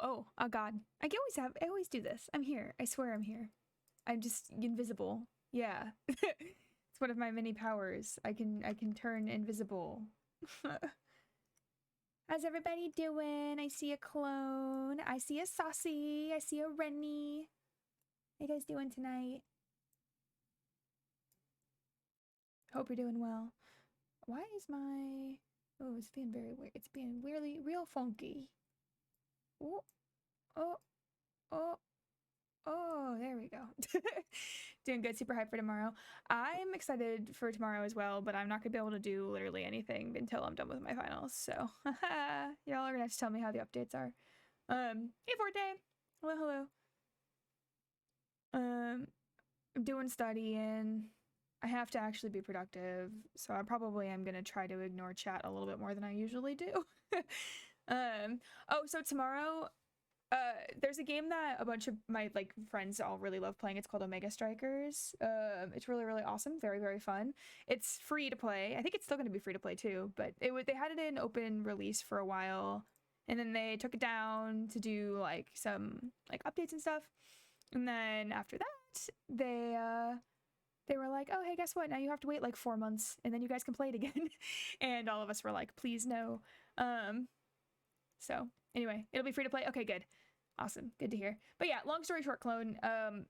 Oh God. I always do this. I'm here. I swear I'm here. I'm just invisible. Yeah. It's one of my many powers. I can turn invisible. How's everybody doing? I see a clone. I see a Saucy. I see a Rennie. How you guys doing tonight? Hope you're doing well. Why is my... Oh, it's being very weird. It's being weirdly real funky. Oh, oh, oh, oh, there we go. Doing good, super hyped for tomorrow. I'm excited for tomorrow as well, but I'm not gonna be able to do literally anything until I'm done with my finals. So, y'all are gonna have to tell me how the updates are. Hey Forte, hello. I'm doing studying. I have to actually be productive, so I probably am gonna try to ignore chat a little bit more than I usually do. Oh, so tomorrow, there's a game that a bunch of my friends all really love playing. It's called Omega Strikers. It's really, really awesome. Very, very fun. It's free to play. I think it's still going to be free to play too, but they had it in open release for a while, and then they took it down to do some updates and stuff. And then after that, they were like, oh, hey, guess what? Now you have to wait 4 months, and then you guys can play it again. And all of us were like, please no. So anyway, it'll be free to play. Okay, good. Awesome. Good to hear. But yeah, long story short, Clone,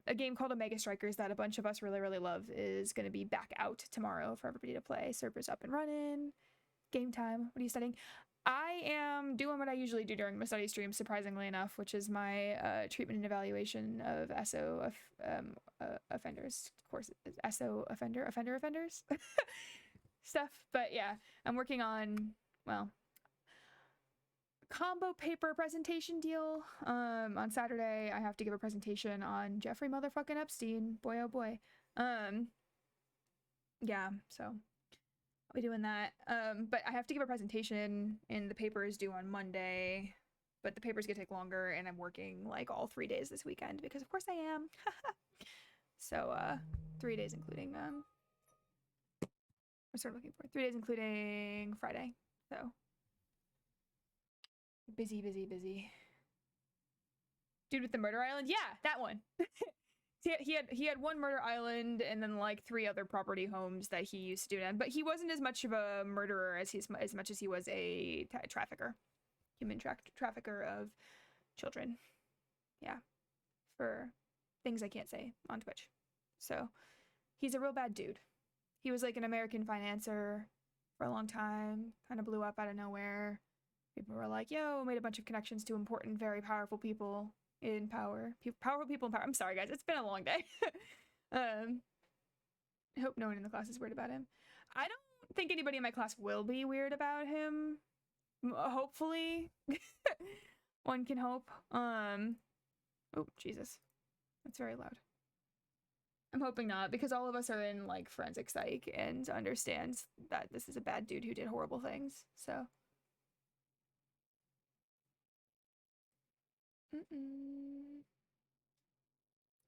a game called Omega Strikers that a bunch of us really, really love is going to be back out tomorrow for everybody to play. Servers up and running. Game time. What are you studying? I am doing what I usually do during my study stream, surprisingly enough, which is my treatment and evaluation of SO offenders. Of course, SO offenders stuff. But yeah, I'm working on, well, combo paper presentation deal. On Saturday, I have to give a presentation on Jeffrey motherfucking Epstein. Boy, oh boy. Yeah, so I'll be doing that. But I have to give a presentation, and the paper is due on Monday. But the paper's gonna take longer, and I'm working all 3 days this weekend because of course I am. So 3 days including I'm sort of looking for 3 days including Friday. So busy. Dude with the murder island? Yeah, that one. he had one murder island and then 3 other property homes that he used to do that. But he wasn't as much of a murderer as much as he was a trafficker. Human trafficker of children. Yeah. For things I can't say on Twitch. So he's a real bad dude. He was an American financier for a long time, kind of blew up out of nowhere. People were like, yo, made a bunch of connections to important, very powerful people in power. Powerful people in power. I'm sorry, guys. It's been a long day. I hope no one in the class is weird about him. I don't think anybody in my class will be weird about him. Hopefully. One can hope. Oh, Jesus. That's very loud. I'm hoping not, because all of us are in forensic psych and understands that this is a bad dude who did horrible things. So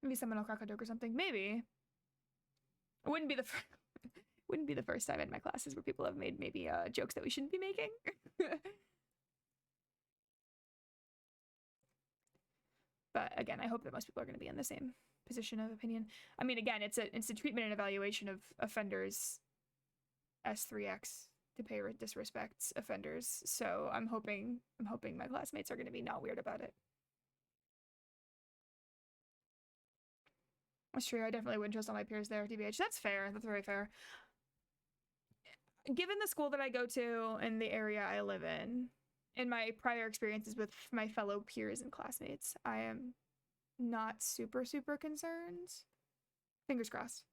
maybe someone will crack a joke or something. Maybe. It wouldn't be the wouldn't be the first time in my classes where people have made maybe jokes that we shouldn't be making. But again, I hope that most people are going to be in the same position of opinion. I mean, again, it's a treatment and evaluation of offenders, S3X, to pay disrespects offenders. So I'm hoping my classmates are going to be not weird about it. That's true. I definitely wouldn't trust all my peers there, TBH. That's fair. That's very fair. Given the school that I go to and the area I live in, and my prior experiences with my fellow peers and classmates, I am not super concerned. Fingers crossed.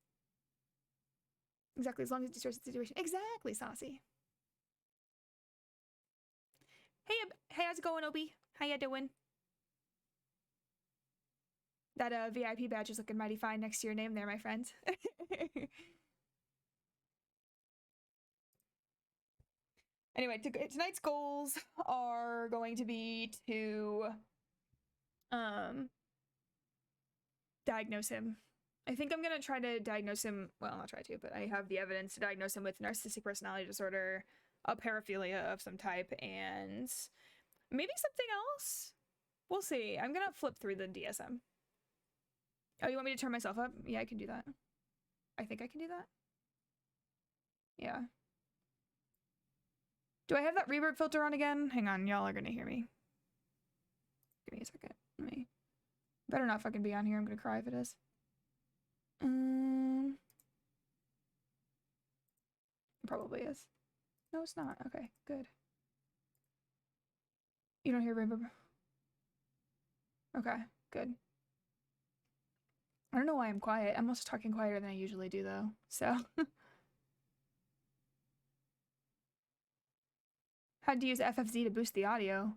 Exactly, as long as it destroys the situation. Exactly, Saucy. Hey, how's it going, Obi? How ya doing? That VIP badge is looking mighty fine next to your name there, my friend. Anyway, tonight's goals are going to be to diagnose him. I think I'm gonna try to diagnose him, well, not try to, but I have the evidence to diagnose him with narcissistic personality disorder, a paraphilia of some type, and maybe something else. We'll see. I'm gonna flip through the DSM. Oh, you want me to turn myself up? Yeah, I can do that. I think I can do that. Yeah. Do I have that reverb filter on again? Hang on, y'all are gonna hear me. Give me a second. Let me... Better not fucking be on here. I'm gonna cry if it is. It probably is. No, it's not. Okay, good. You don't hear reverb? Okay, good. I don't know why I'm quiet. I'm also talking quieter than I usually do, though. So... Had to use FFZ to boost the audio.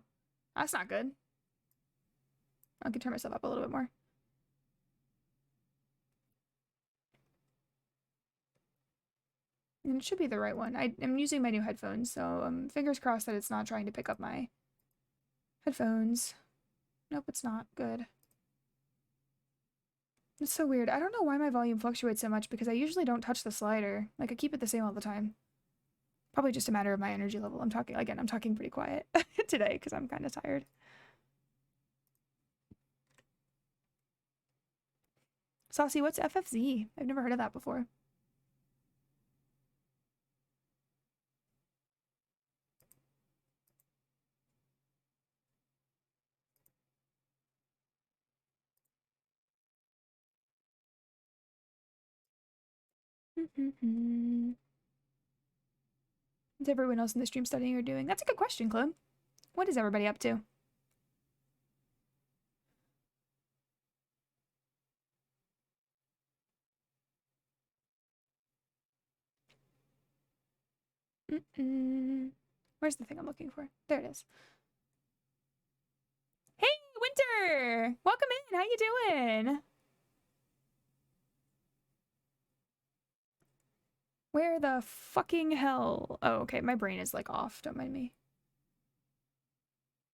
That's not good. I can turn myself up a little bit more. And it should be the right one. I'm using my new headphones, so fingers crossed that it's not trying to pick up my headphones. Nope, it's not. Good. It's so weird. I don't know why my volume fluctuates so much because I usually don't touch the slider. Like, I keep it the same all the time. Probably just a matter of my energy level. I'm talking pretty quiet today because I'm kind of tired. Saucy, what's FFZ? I've never heard of that before. What's everyone else in the stream studying or doing? That's a good question, Chloe. What is everybody up to? Where's the thing I'm looking for? There it is. Hey, Winter! Welcome in. How you doing? Where the fucking hell? Oh, okay. My brain is like off. Don't mind me.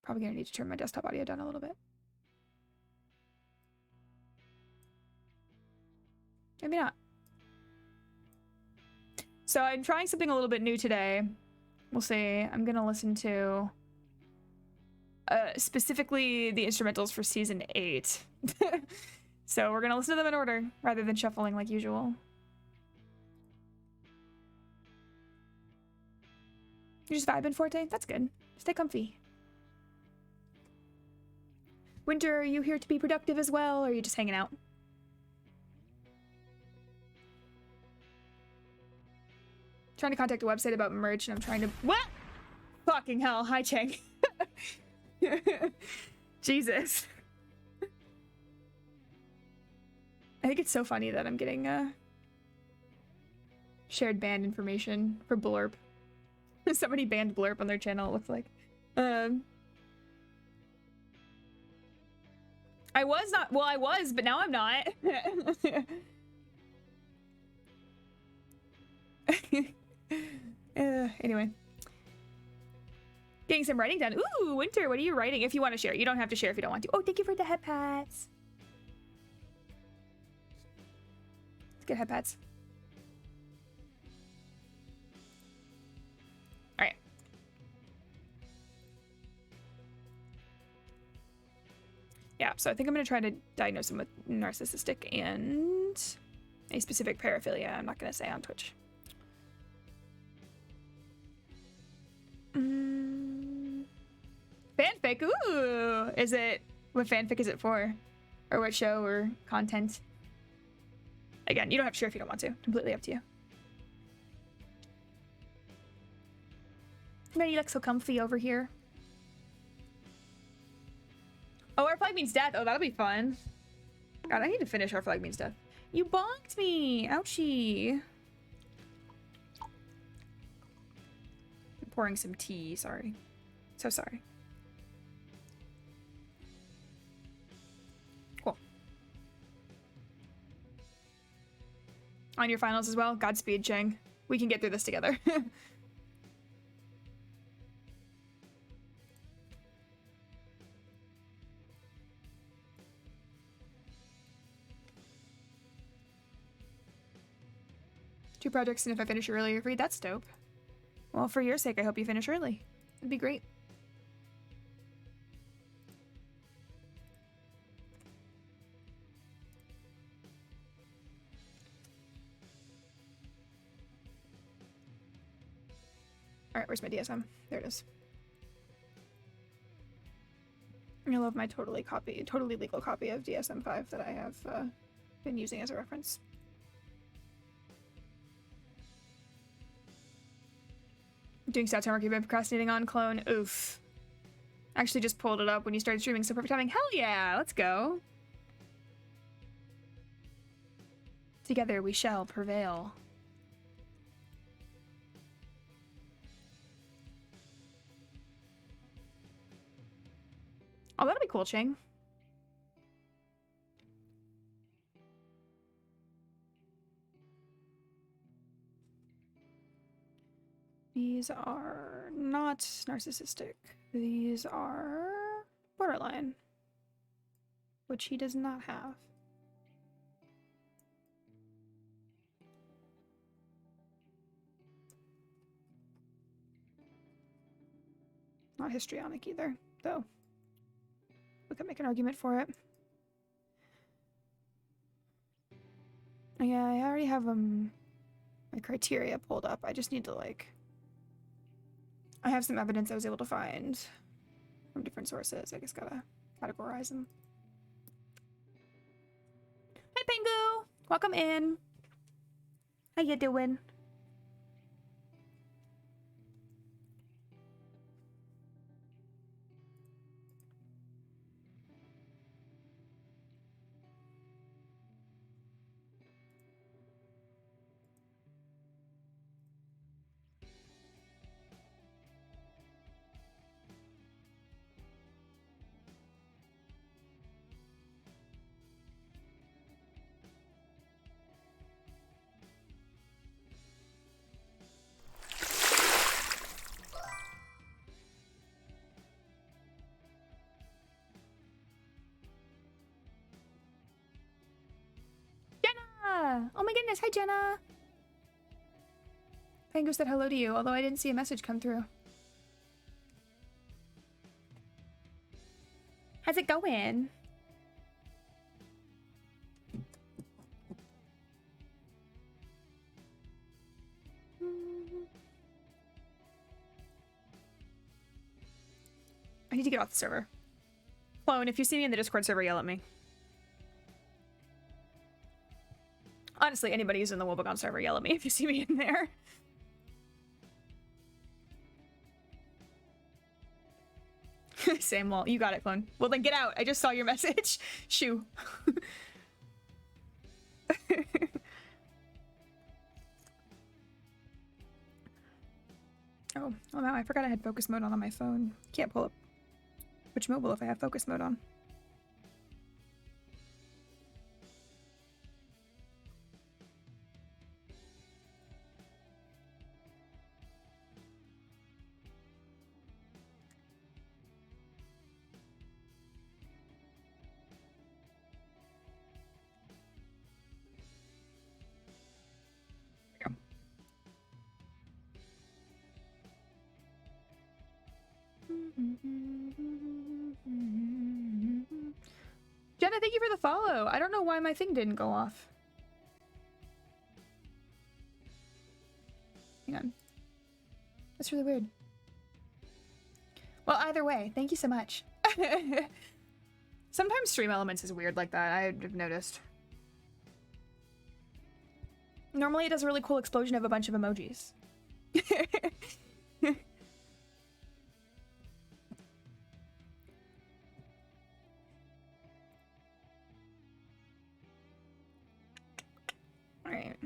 Probably gonna need to turn my desktop audio down a little bit. Maybe not. So I'm trying something a little bit new today. We'll see. I'm gonna listen to specifically the instrumentals for season 8. So we're gonna listen to them in order rather than shuffling like usual. You're just vibing, Forte? That's good. Stay comfy. Winter, are you here to be productive as well, or are you just hanging out? Trying to contact a website about merch, and I'm trying to... What? Fucking hell. Hi, Cheng. Jesus. I think it's so funny that I'm getting shared banned information for Blurp. Somebody banned Blurp on their channel, it looks like. I was not... Well, I was, but now I'm not. Anyway. Getting some writing done. Ooh, Winter, what are you writing? If you want to share. You don't have to share if you don't want to. Oh, thank you for the head pats. Let's get head pats. Alright. Yeah, so I think I'm going to try to diagnose him with narcissistic and a specific paraphilia. I'm not going to say on Twitch. Fanfic, ooh! Is it... What fanfic is it for? Or what show or content? Again, you don't have to share if you don't want to. Completely up to you. Man, you look so comfy over here. Oh, our flag means death. Oh, that'll be fun. God, I need to finish our flag means death. You bonked me! Ouchie! I'm pouring some tea, sorry. So sorry. Cool. On your finals as well? Godspeed, Cheng. We can get through this together. Two projects, and if I finish early, you're free. That's dope. Well, for your sake, I hope you finish early. It'd be great. Alright, where's my DSM? There it is. I love my totally legal copy of DSM-5 that I have been using as a reference. Doing stats homework you've been procrastinating on, clone. Oof. Actually just pulled it up when you started streaming, so perfect timing. Hell yeah, let's go. Together we shall prevail. Oh, that'll be cool, Ching. These are not narcissistic. These are borderline, which he does not have. Not histrionic either, though. We could make an argument for it. Yeah, I already have my criteria pulled up. I just need to like... I have some evidence I was able to find from different sources. I just gotta categorize them. Hi, Pengu! Welcome in. How you doing? Oh my goodness, hi Jenna! Pango said hello to you, although I didn't see a message come through. How's it going? I need to get off the server. Clone, if you see me in the Discord server, yell at me. Honestly, anybody who's in the w.bg server, yell at me if you see me in there. Same lol. You got it, clone. Well, then get out. I just saw your message. Shoo. Oh, wow. I forgot I had focus mode on my phone. Can't pull up Twitch mobile if I have focus mode on. Jenna, thank you for the follow. I don't know why my thing didn't go off. Hang on. That's really weird. Well, either way, thank you so much. Sometimes Stream Elements is weird like that, I've noticed. Normally it does a really cool explosion of a bunch of emojis. Alright.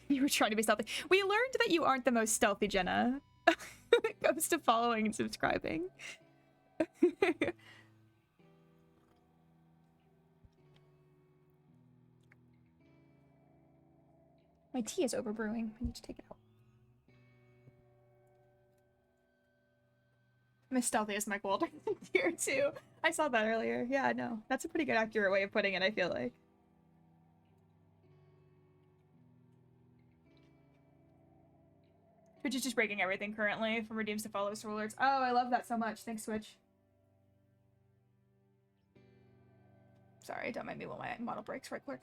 You were trying to be stealthy. We learned that you aren't the most stealthy, Jenna, when it comes to following and subscribing. My tea is overbrewing. I need to take it out. I'm as stealthy as Mike Walter here too. I saw that earlier. Yeah, no. That's a pretty good accurate way of putting it, I feel like. Twitch is just breaking everything currently from redeems to follows to alerts. Oh, I love that so much. Thanks, Twitch. Sorry, don't mind me while my model breaks right quick.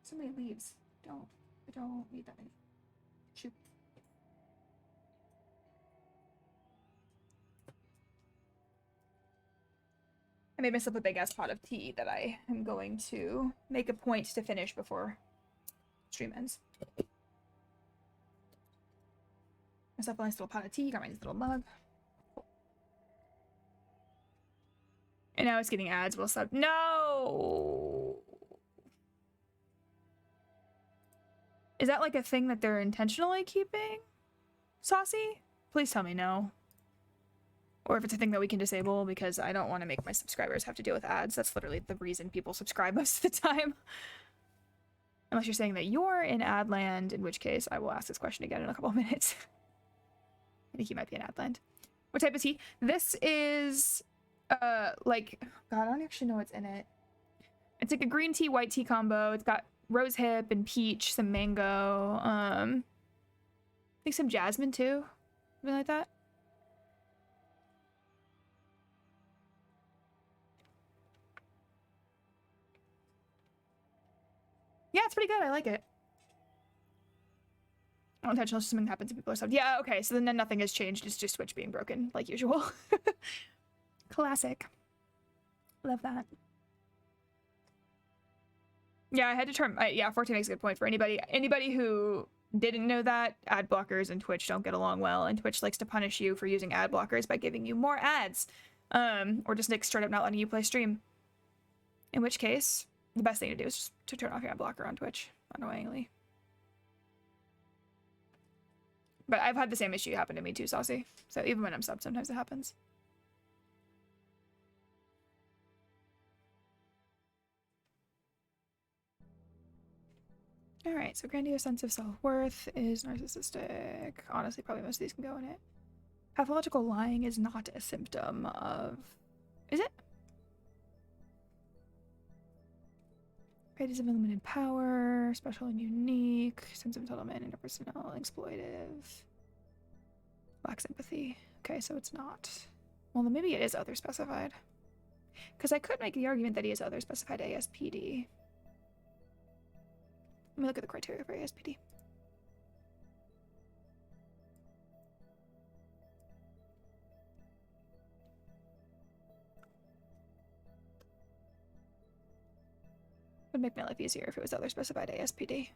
So many leaves. I don't need that many. Shoot. I made myself a big ass pot of tea that I am going to make a point to finish before stream ends. Myself a nice little pot of tea, got my nice little mug. Cool. And now it's getting ads. We'll stop. No! Is that like a thing that they're intentionally keeping? Saucy? Please tell me no. Or if it's a thing that we can disable, because I don't want to make my subscribers have to deal with ads. That's literally the reason people subscribe most of the time. Unless you're saying that you're in ad land, in which case I will ask this question again in a couple of minutes. I think he might be in ad land. What type is he? This is, like, God, I don't actually know what's in it. It's like a green tea, white tea combo. It's got rose hip and peach, some mango, I think some jasmine too. Something like that. Yeah, it's pretty good. I like it. Unintentional, something happens and people are subbed. Yeah, okay, so then nothing has changed. It's just Twitch being broken, like usual. Classic. Love that. Yeah, I had to turn... yeah, 14 makes a good point for anybody who didn't know that. Ad blockers and Twitch don't get along well, and Twitch likes to punish you for using ad blockers by giving you more ads. Or just like straight up not letting you play stream. In which case, the best thing to do is just to turn off your ad blocker on Twitch, annoyingly. But I've had the same issue happen to me too, Saucy. So even when I'm subbed, sometimes it happens. Alright, so grandiose sense of self-worth is narcissistic. Honestly, probably most of these can go in it. Pathological lying is not a symptom of... Is it? Greatest of unlimited power, special and unique, sense of entitlement, interpersonal, exploitive, lacks empathy. Okay, so it's not. Well, then maybe it is other specified. Because I could make the argument that he is other specified ASPD. Let me look at the criteria for ASPD. Would make my life easier if it was other specified ASPD.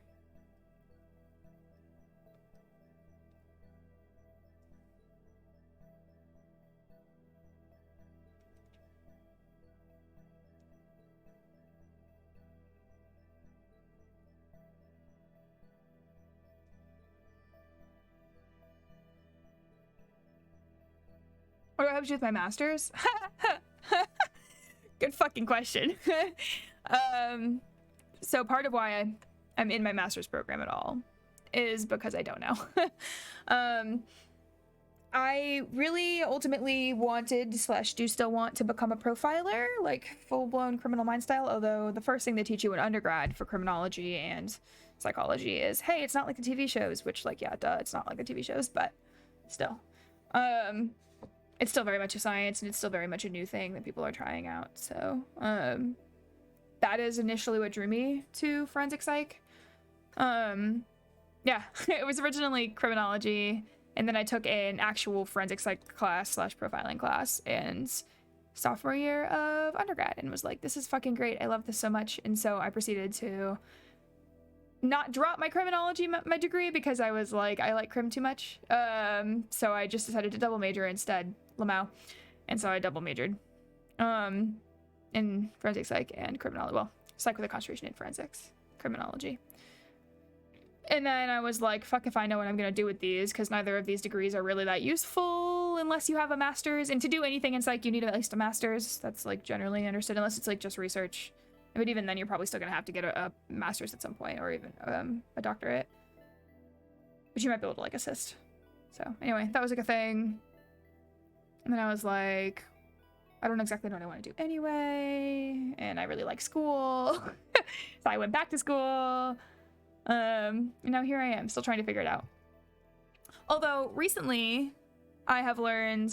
What do I hope to do with my master's? Good fucking question. So part of why I'm in my master's program at all is because I don't know. I really ultimately wanted / do still want to become a profiler, like full-blown Criminal Minds style, although the first thing they teach you in undergrad for criminology and psychology is, hey, it's not like the TV shows, which, like, yeah, duh, it's not like the TV shows, but still. It's still very much a science, and it's still very much a new thing that people are trying out, so, that is initially what drew me to forensic psych. Yeah, it was originally criminology, and then I took an actual forensic psych class / profiling class and sophomore year of undergrad and was like, this is fucking great. I love this so much. And so I proceeded to not drop my criminology my degree because I was like, I like crim too much. So I just decided to double major instead, Lamau. And so I double majored in forensic psych and criminology. Well, psych with a concentration in forensics, criminology. And then I was like, fuck if I know what I'm gonna do with these, because neither of these degrees are really that useful unless you have a master's. And to do anything in psych, you need at least a master's. That's like generally understood, unless it's like just research. But even then, you're probably still gonna have to get a master's at some point, or even a doctorate. But you might be able to like assist. So anyway, that was like a thing. And then I was like, I don't exactly know what I want to do anyway, and I really like school. So I went back to school. And now here I am, still trying to figure it out. Although recently I have learned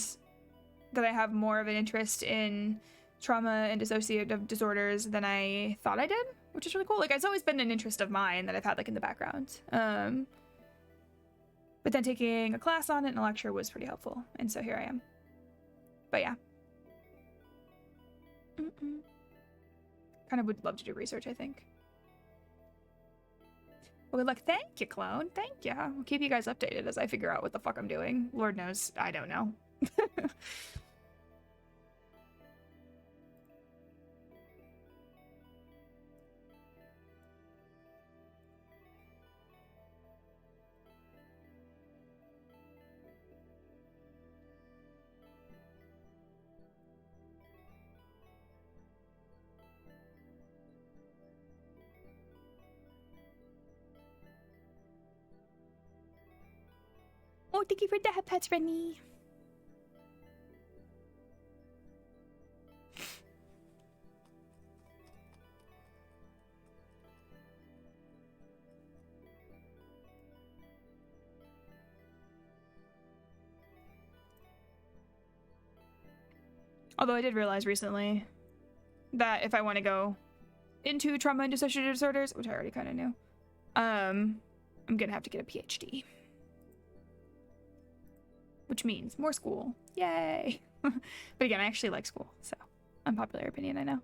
that I have more of an interest in trauma and dissociative disorders than I thought I did, which is really cool. Like, it's always been an interest of mine that I've had, like, in the background. But then taking a class on it and a lecture was pretty helpful, and so here I am. But yeah. Kind of would love to do research, I think. Well, good luck. Thank you, Clone. Thank you. I'll keep you guys updated as I figure out what the fuck I'm doing. Lord knows, I don't know. Oh, thank you for the pets, Rennie. Although I did realize recently that if I want to go into trauma and dissociative disorders, which I already kind of knew, I'm gonna have to get a PhD. Which means more school. Yay! But again, I actually like school, so unpopular opinion, I know.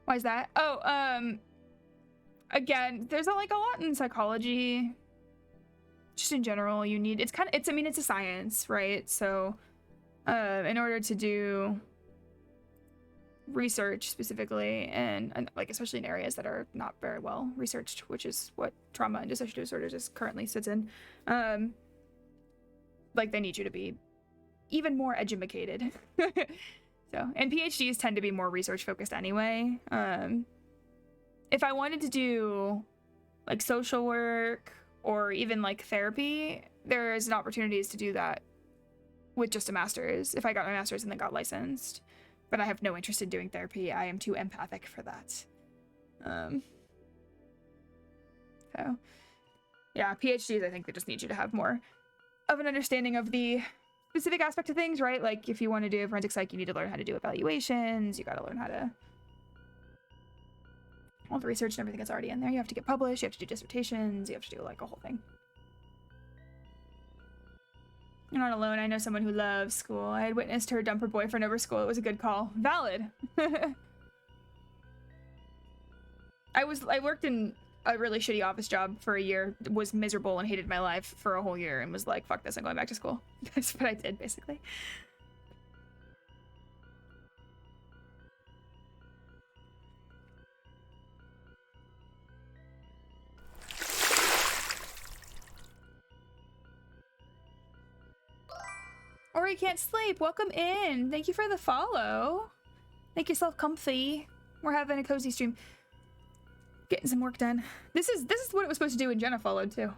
Why is that? Oh, again, there's like a lot in psychology. Just in general, you need, I mean, it's a science, right? So, in order to do research specifically, and like especially in areas that are not very well researched, which is what trauma and dissociative disorders currently sits in, like they need you to be even more educated. So, and PhDs tend to be more research focused anyway. If I wanted to do like social work or even like therapy, there's opportunities to do that with just a master's, if I got my master's and then got licensed. But I have no interest in doing therapy. I am too empathic for that. So, yeah, PhDs, I think they just need you to have more of an understanding of the specific aspect of things, right? Like, if you want to do forensic psych, you need to learn how to do evaluations. You got to learn how to... all the research and everything that's already in there. You have to get published. You have to do dissertations. You have to do, like, a whole thing. You're not alone. I know someone who loves school. I had witnessed her dump her boyfriend over school. It was a good call. Valid. I worked in a really shitty office job for a year, was miserable and hated my life for a whole year, and was like, fuck this, I'm going back to school. That's what I did, basically. Ori can't sleep. Welcome in. Thank you for the follow. Make yourself comfy. We're having a cozy stream. Getting some work done. This is what it was supposed to do when Jenna followed too.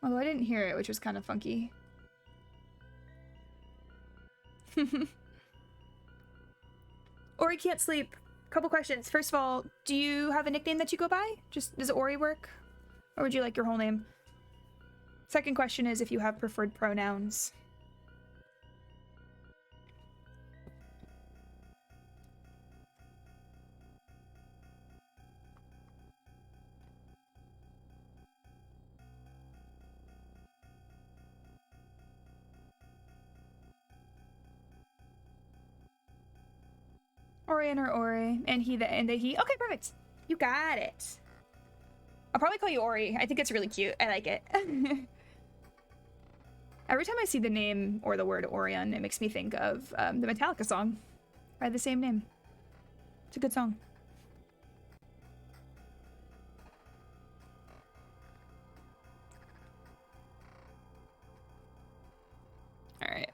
Although I didn't hear it, which was kind of funky. Ori can't sleep. Couple questions. First of all, do you have a nickname that you go by? Just does Ori work? Or would you like your whole name? Second question is if you have preferred pronouns. Orion or Ori, and he, and he. Okay, perfect. You got it. I'll probably call you Ori. I think it's really cute. I like it. Every time I see the name or the word Orion, it makes me think of the Metallica song by the same name. It's a good song. All right.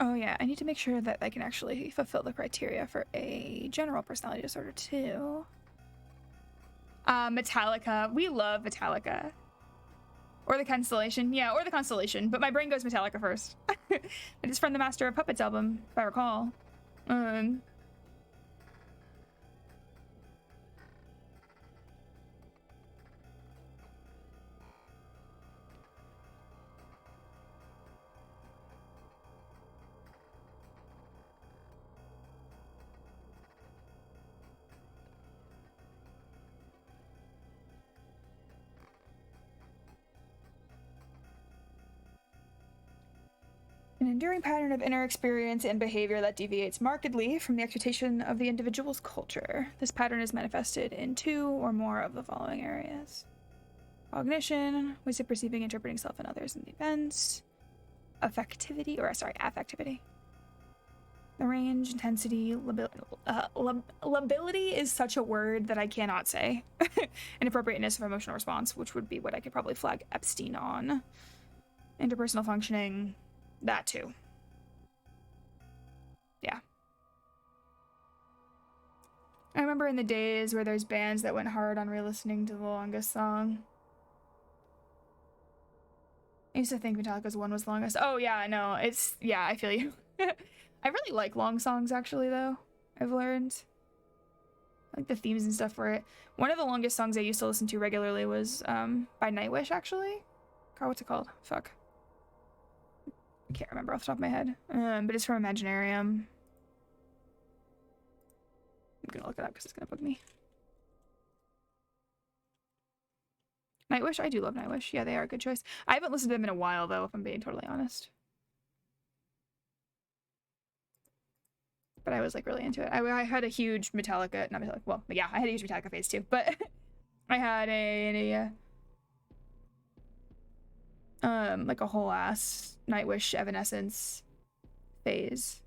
Oh yeah, I need to make sure that I can actually fulfill the criteria for a general personality disorder too. Metallica. We love Metallica. Or the Constellation. Yeah, or the Constellation. But my brain goes Metallica first. It is from the Master of Puppets album, if I recall. An enduring pattern of inner experience and behavior that deviates markedly from the expectation of the individual's culture. This pattern is manifested in 2 or more of the following areas: cognition, ways of perceiving, interpreting self and others and events, affectivity. The range, intensity, lability is such a word that I cannot say. Inappropriateness of emotional response, which would be what I could probably flag Epstein on. Interpersonal functioning, that too. Yeah. I remember in the days where there's bands that went hard on re-listening to the longest song. I used to think Metallica's one was the longest. Oh yeah, I know. Yeah, I feel you. I really like long songs, actually, though. I've learned. I like the themes and stuff for it. One of the longest songs I used to listen to regularly was by Nightwish, actually. God, what's it called? Fuck. I can't remember off the top of my head. But it's from Imaginarium. I'm gonna look it up because it's gonna bug me. Nightwish? I do love Nightwish. Yeah, they are a good choice. I haven't listened to them in a while, though, if I'm being totally honest. But I was like really into it. I had a huge Metallica, not Metallica, well, yeah, I had a huge Metallica phase too, but I had like a whole ass Nightwish Evanescence phase.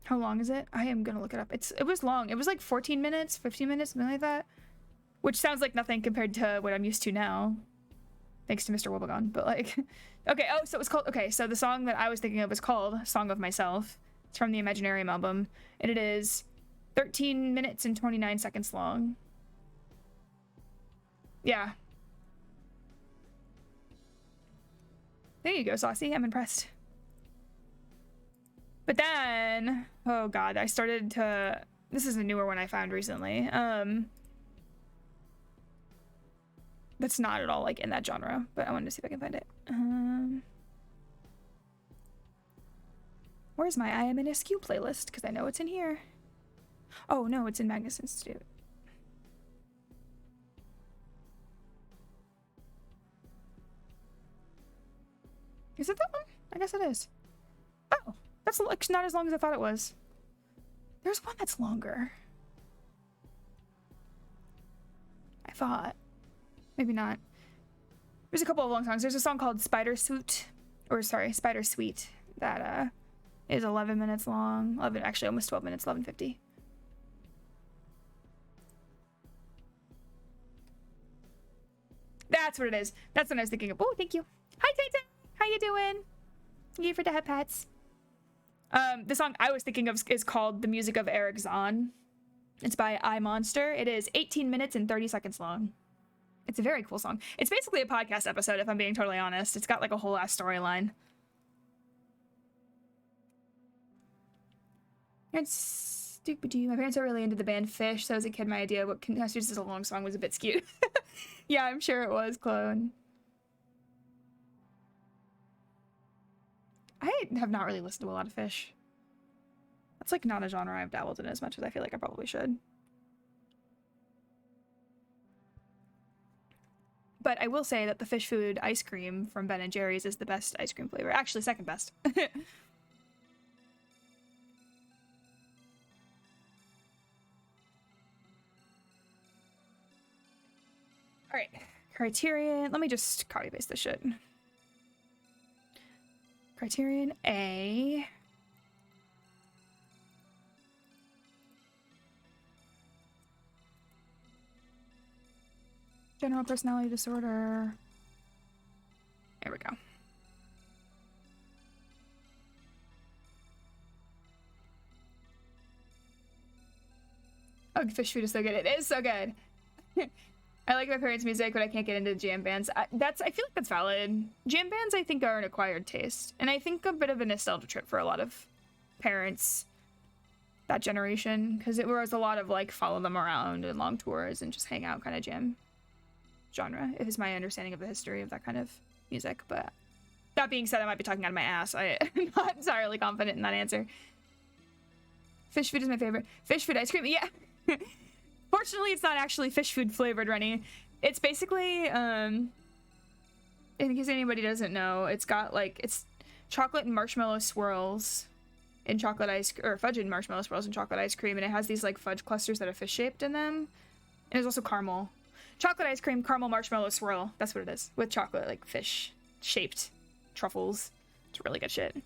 How long is it? I am gonna look it up. It was long. It was like 14 minutes, 15 minutes, something like that. Which sounds like nothing compared to what I'm used to now. Thanks to Mr. Wobbegong, but like... Okay, oh, so it was called... Okay, so the song that I was thinking of was called Song of Myself. It's from the Imaginarium album. And it is 13 minutes and 29 seconds long. Yeah. There you go, Saucy. I'm impressed. But then... Oh god, I started to... This is a newer one I found recently. That's not at all like in that genre, but I wanted to see if I can find it. Where's my I Am in SQ playlist? Because I know it's in here. Oh no, it's in Magnus Institute. Is it that one? I guess it is. Oh, that's like not as long as I thought it was. There's one that's longer. I thought. Maybe not. There's a couple of long songs. There's a song called Spider Suite that is 11 minutes long. Actually almost 12 minutes, 11:50. That's what it is. That's what I was thinking of. Oh, thank you. Hi, Titan. How you doing? Thank you for the head pats. The song I was thinking of is called The Music of Eric Zahn. It's by iMonster. It is 18 minutes and 30 seconds long. It's a very cool song. It's basically a podcast episode, if I'm being totally honest. It's got like a whole ass storyline. It's stupid. My parents are really into the band Fish, so as a kid, my idea of what constitutes as a long song was a bit skewed. Yeah, I'm sure it was, Clone. I have not really listened to a lot of Fish. That's like not a genre I've dabbled in as much as I feel like I probably should. But I will say that the fish food ice cream from Ben & Jerry's is the best ice cream flavor. Actually, second best. Alright, Criterion. Let me just copy paste this shit. Criterion A. General personality disorder. There we go. Oh, fish food is so good. It is so good. I like my parents' music, but I can't get into jam bands. I feel like that's valid. Jam bands, I think, are an acquired taste. And I think a bit of a nostalgia trip for a lot of parents that generation. Because it was a lot of, like, follow them around and long tours and just hang out kind of jam genre, if it's my understanding of the history of that kind of music. But that being said, I might be talking out of my ass. I'm not entirely confident in that answer. Fish food is my favorite. Fish food ice cream, yeah. Fortunately, it's not actually fish food flavored, Rennie. It's basically in case anybody doesn't know, it's got like, it's chocolate and marshmallow swirls in chocolate ice, or fudge and marshmallow swirls in chocolate ice cream, and it has these like fudge clusters that are fish shaped in them. And there's also caramel. Chocolate ice cream, caramel marshmallow swirl. That's what it is. With chocolate, like fish shaped truffles. It's really good shit.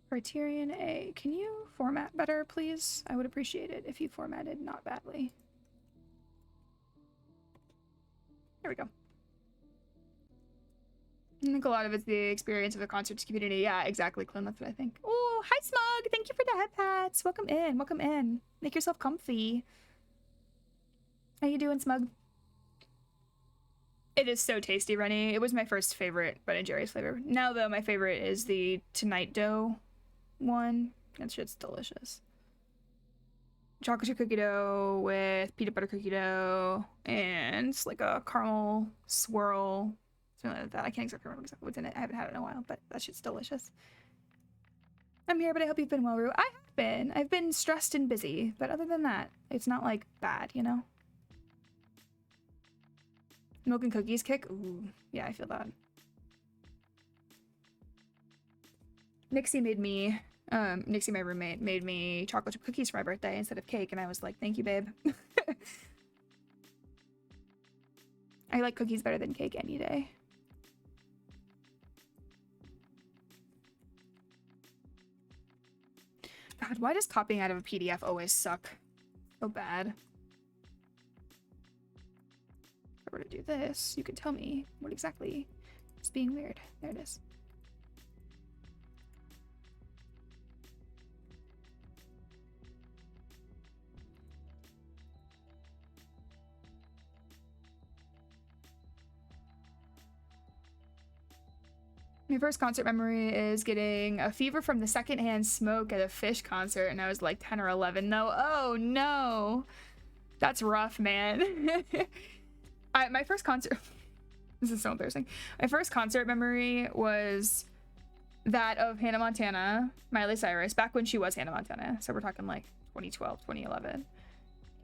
Criterion A. Can you format better, please? I would appreciate it if you formatted not badly. There we go. I think a lot of it's the experience of the concerts community. Yeah, exactly, Clint. That's what I think. Oh, hi, Smug. Thank you for the head pats. Welcome in. Welcome in. Make yourself comfy. How you doing, Smug? It is so tasty, Rennie. It was my first favorite Ben & Jerry's flavor. Now, though, my favorite is the Tonight Dough one. That shit's delicious. Chocolate chip cookie dough with peanut butter cookie dough and it's like a caramel swirl. Something like that. I can't exactly remember exactly what's in it. I haven't had it in a while, but that shit's delicious. I'm here, but I hope you've been well, Rue. I have been. I've been stressed and busy, but other than that, it's not like bad, you know? Milk and cookies kick? Ooh, yeah, I feel that. Nixie made me, Nixie, my roommate, made me chocolate chip cookies for my birthday instead of cake, and I was like, thank you, babe. I like cookies better than cake any day. God, why does copying out of a PDF always suck so bad? If I were to do this, you could tell me what exactly is being weird. There it is. My first concert memory is getting a fever from the secondhand smoke at a Fish concert, and I was like 10 or 11. No, oh no, that's rough, man. My first concert, this is so embarrassing. My first concert memory was that of Hannah Montana, Miley Cyrus, back when she was Hannah Montana. So we're talking like 2012, 2011.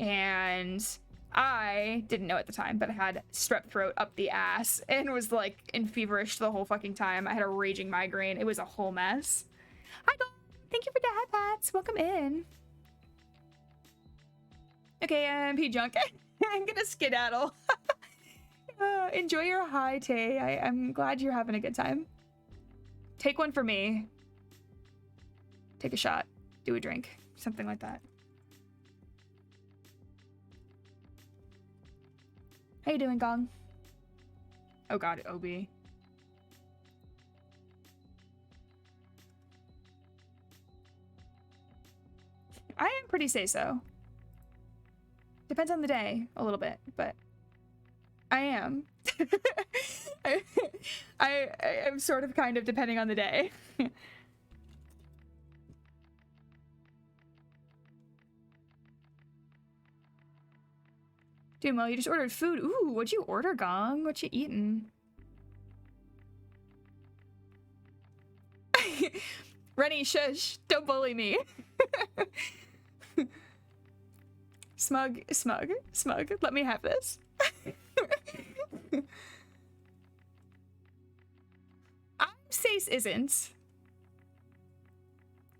And I didn't know at the time, but I had strep throat up the ass and was like in feverish the whole fucking time. I had a raging migraine. It was a whole mess. Hi, Dawn. Thank you for the head pats. Welcome in. Okay, I'm P Junk. I'm gonna skedaddle. Enjoy your high, Tay. I'm glad you're having a good time. Take one for me. Take a shot. Do a drink. Something like that. How you doing, Gong? Oh god, Obi. I am pretty say-so. Depends on the day, a little bit, but I am. I am sort of kind of depending on the day. Doing well, you just ordered food. Ooh, what'd you order, Gong? What you eating? Rennie, shush. Don't bully me. Smug. Let me have this. I'm Sace isn't.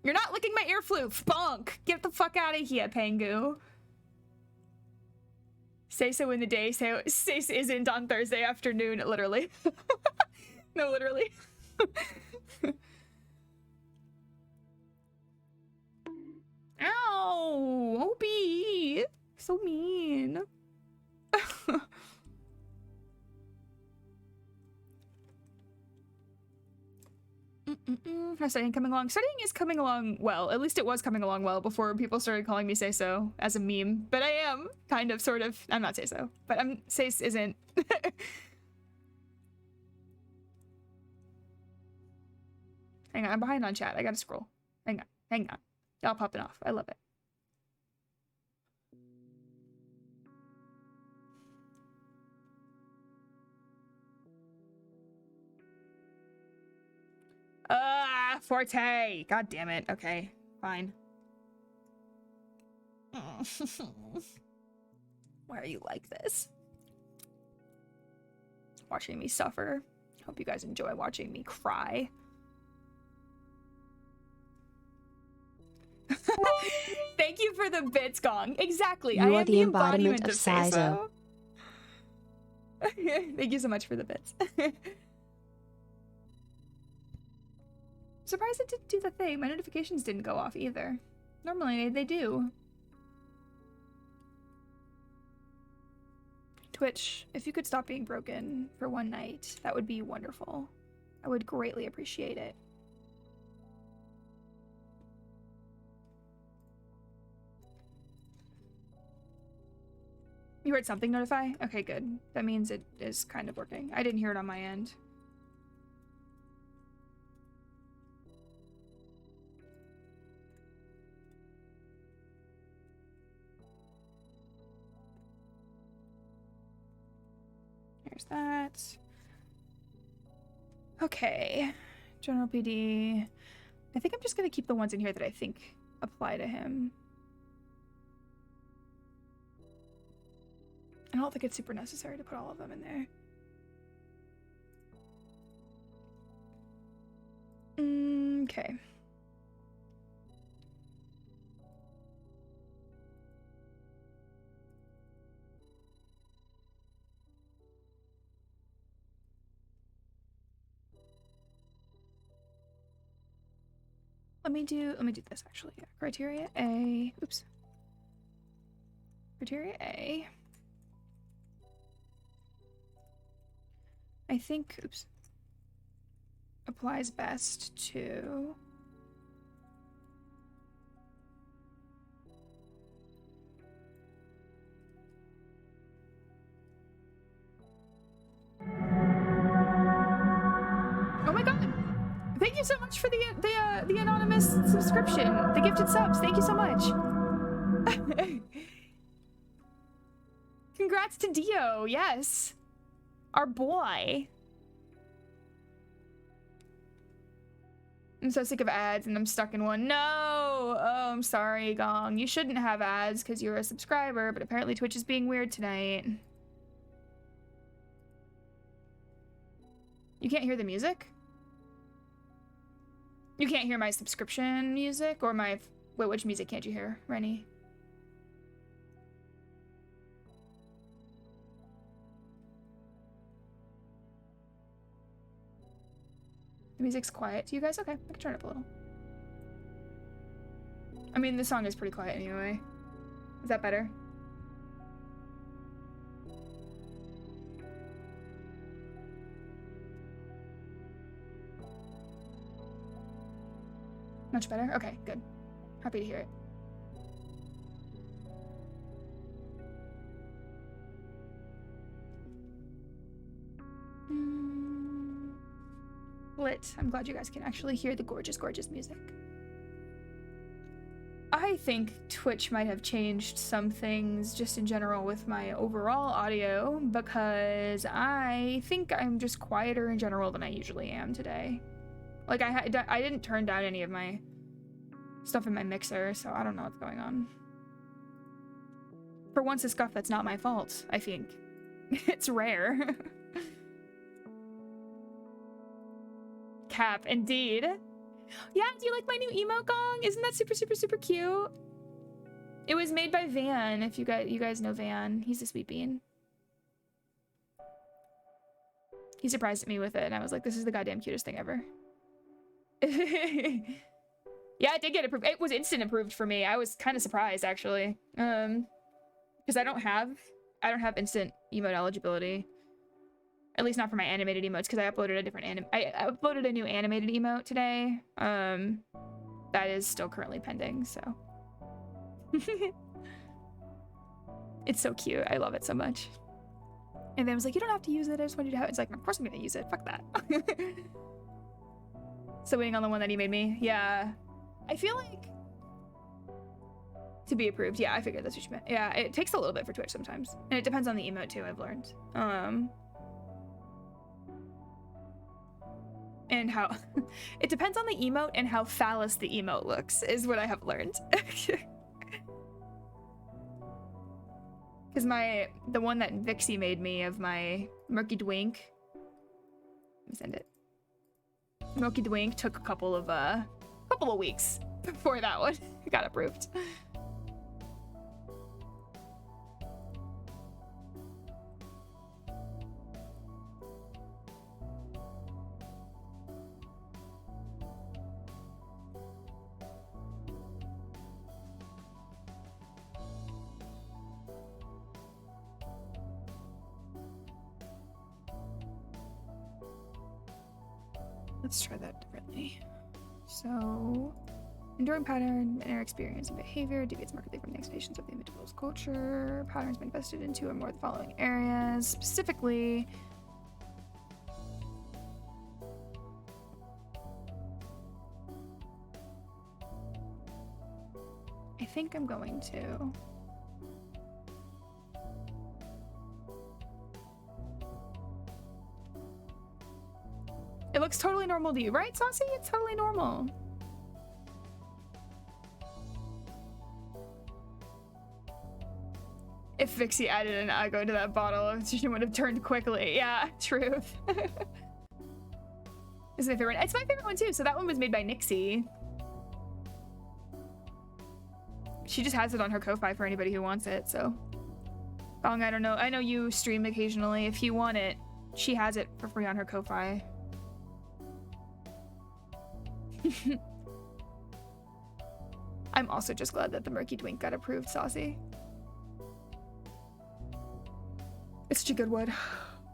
You're not licking my ear floof. Bonk. Get the fuck out of here, Pangu. Say so in the day, say isn't on Thursday afternoon, literally. No, literally. Ow! Opie! So mean. How's studying coming along? Studying is coming along well. At least it was coming along well before people started calling me Say So as a meme. But I am kind of, sort of. I'm not Say So, but I'm Sace isn't. Hang on, I'm behind on chat. I gotta scroll. Hang on. Y'all popping off. I love it. Ah, Forte! God damn it. Okay, fine. Why are you like this? Watching me suffer. Hope you guys enjoy watching me cry. Thank you for the bits, Gong. Exactly. You I are am the embodiment embodiment of say Sizo. so. Thank you so much for the bits. Surprised it didn't do the thing. My notifications didn't go off either. Normally they do. Twitch, if you could stop being broken for one night, that would be wonderful. I would greatly appreciate it. You heard something notify? Okay, good. That means it is kind of working. I didn't hear it on my end. Here's that. Okay. General PD. I think I'm just gonna keep the ones in here that I think apply to him. I don't think it's super necessary to put all of them in there. Okay. Let me do this actually. Yeah. Criteria A. Oops. Criteria A. I think, oops, applies best to oh my god! Thank you so much for the anonymous subscription, the gifted subs. Thank you so much. Congrats to Dio. Yes. Our boy. I'm so sick of ads and I'm stuck in one. No! Oh, I'm sorry, Gong. You shouldn't have ads because you're a subscriber, but apparently Twitch is being weird tonight. You can't hear the music? You can't hear my subscription music or my... Wait, which music can't you hear, Rennie? The music's quiet to you guys? Okay, I can turn it up a little. I mean, the song is pretty quiet anyway. Is that better? Much better? Okay, good. Happy to hear it. Lit. I'm glad you guys can actually hear the gorgeous, gorgeous music. I think Twitch might have changed some things just in general with my overall audio because I think I'm just quieter in general than I usually am today. Like, I didn't turn down any of my stuff in my mixer, so I don't know what's going on. For once, a scuff that's not my fault, I think. It's rare. Cap, indeed. Yeah, do you like my new emote, Gong? Isn't that super, super, super cute? It was made by Van, if you guys know Van. He's a sweet bean. He surprised me with it, and I was like, this is the goddamn cutest thing ever. Yeah, it did get approved. It was instant approved for me. I was kind of surprised, actually. Because I don't have instant emote eligibility. At least not for my animated emotes, because I uploaded a different I uploaded a new animated emote today. That is still currently pending, so. It's so cute. I love it so much. And then I was like, you don't have to use it. I just want you to have it. It's like, of course I'm gonna use it. Fuck that. So waiting on the one that he made me. Yeah. I feel like to be approved. Yeah, I figured that's what you meant. Yeah, it takes a little bit for Twitch sometimes. And it depends on the emote too, I've learned. and how it depends on the emote and how phallus the emote looks is what I have learned. Because the one that Vixie made me of my Murky Dwink, let me send it. Murky Dwink took a couple of weeks before that one got approved. Let's try that differently. So, enduring pattern, inner experience and behavior deviates markedly from the expectations of the individual's culture. Patterns manifested in 2 or more of the following areas. Specifically, I think I'm going to... It looks totally normal to you, right, Saucy? It's totally normal. If Vixie added an Ago to that bottle, she would have turned quickly. Yeah, truth. It's my favorite. It's my favorite one too. So that one was made by Nixie. She just has it on her Ko-Fi for anybody who wants it, so. Bong, I don't know. I know you stream occasionally. If you want it, she has it for free on her Ko-Fi. I'm also just glad that the Murky Twink got approved, Saucy. It's such a good one.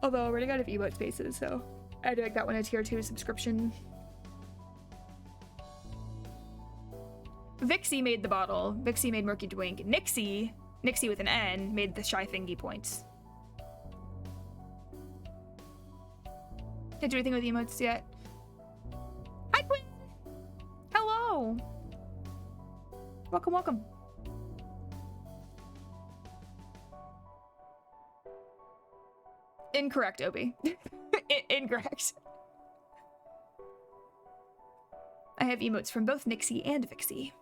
Although I'm running out of emote spaces, so I had to make that one a tier 2 subscription. Vixie made the bottle. Vixie made Murky Twink. Nixie with an N, made the Shy Thingy points. Can't do anything with emotes yet. Hi, Quinn! Hello! Welcome, welcome. Incorrect, Obi. Incorrect. I have emotes from both Nixie and Vixie.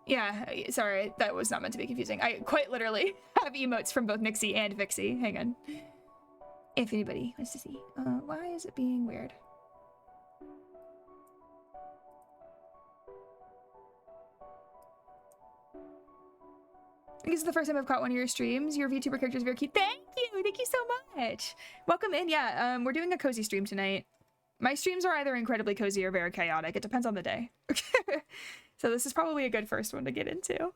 Yeah, sorry, that was not meant to be confusing. I quite literally have emotes from both Nixie and Vixie. Hang on. If anybody wants to see. Why is it being weird? This is the first time I've caught one of your streams. Your VTuber character is very cute. Thank you so much. Welcome in. Yeah, we're doing a cozy stream tonight. My streams are either incredibly cozy or very chaotic. It depends on the day. So this is probably a good first one to get into.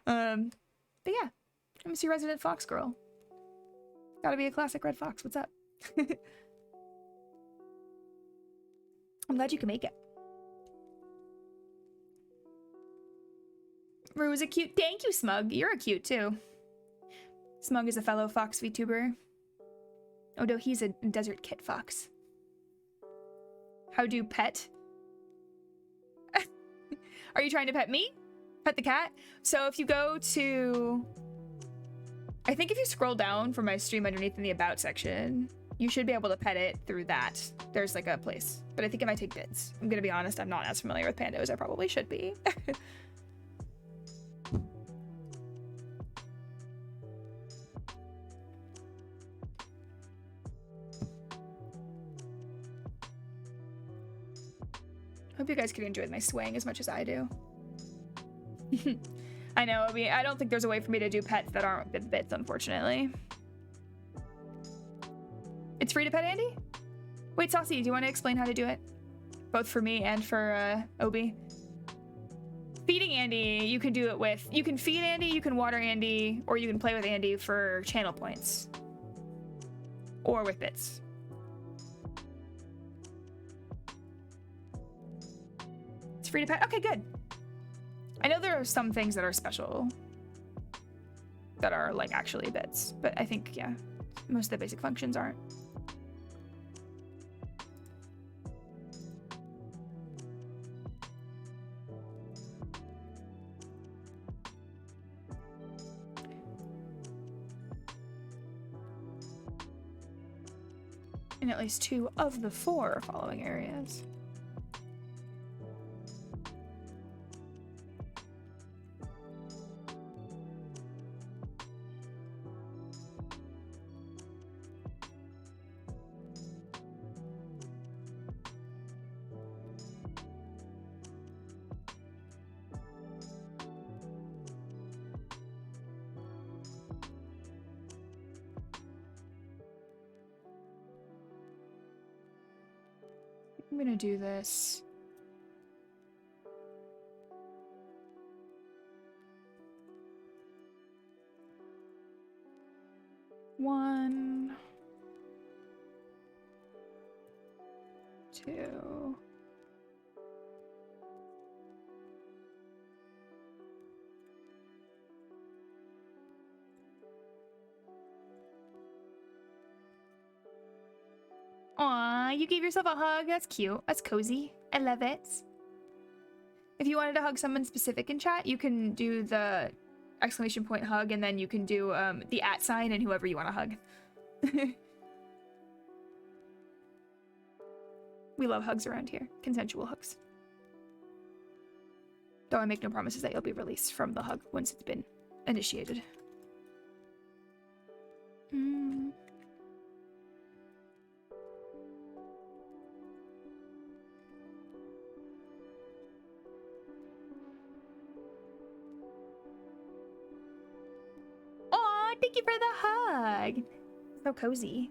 But yeah, I'm your resident fox girl. Gotta be a classic red fox. What's up? I'm glad you can make it. Rue is a cute. Thank you, Smug. You're a cute too. Smug is a fellow fox VTuber. Oh no, he's a desert kit fox. How do pet? Are you trying to pet me? Pet the cat? So if you go to... I think if you scroll down from my stream underneath in the about section, you should be able to pet it through that. There's like a place, but I think it might take bits. I'm gonna be honest, I'm not as familiar with Pando as I probably should be. Hope you guys can enjoy my swaying as much as I do. I know, I mean, I don't think there's a way for me to do pets that aren't with bits, unfortunately. It's free to pet Andy? Wait, Saucy, do you want to explain how to do it? Both for me and for Obi. Feeding Andy, you can do it with... You can feed Andy, you can water Andy, or you can play with Andy for channel points. Or with bits. It's free to pet? Okay, good. I know there are some things that are special that are like actually bits, but I think, yeah, most of the basic functions aren't. in at least 2 of the 4 following areas. I'm gonna do this. One, 2. Aw, you gave yourself a hug. That's cute. That's cozy. I love it. If you wanted to hug someone specific in chat, you can do the exclamation point hug, and then you can do the @ sign and whoever you want to hug. We love hugs around here. Consensual hugs. Though I make no promises that you'll be released from the hug once it's been initiated. Aw, thank you for the hug. So cozy.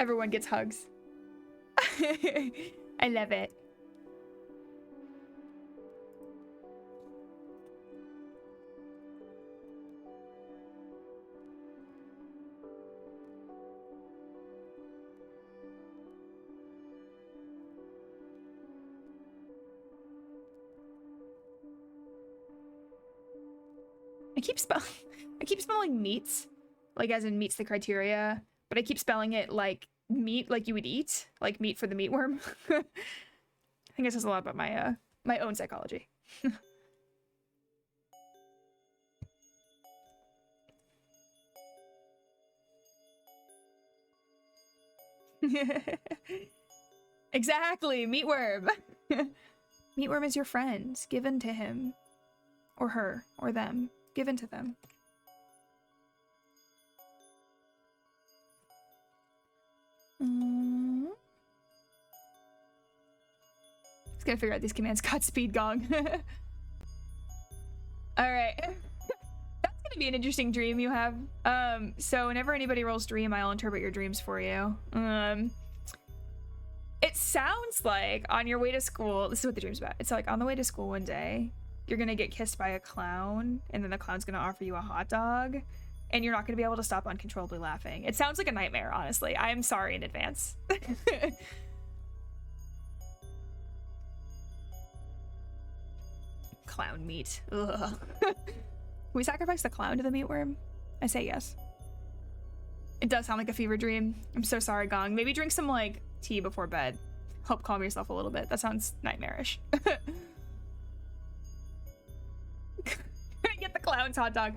Everyone gets hugs. I love it. I keep spelling meats, like as in meets the criteria, but I keep spelling it like meat, like you would eat, like meat for the meatworm. I think it says a lot about my my own psychology. Exactly, meatworm. Meatworm is your friend, given to him, or her, or them, given to them. Just gotta figure out these commands. Godspeed, Gong. Alright. That's gonna be an interesting dream you have. So whenever anybody rolls dream, I'll interpret your dreams for you. It sounds like on your way to school, this is what the dream's about. It's like on the way to school one day, you're gonna get kissed by a clown, and then the clown's gonna offer you a hot dog, and you're not gonna be able to stop uncontrollably laughing. It sounds like a nightmare, honestly. I'm sorry in advance. Clown meat. Ugh. Can we sacrifice the clown to the meatworm? I say yes. It does sound like a fever dream. I'm so sorry, Gong. Maybe drink some, like, tea before bed. Help calm yourself a little bit. That sounds nightmarish. Get the clown's hot dog.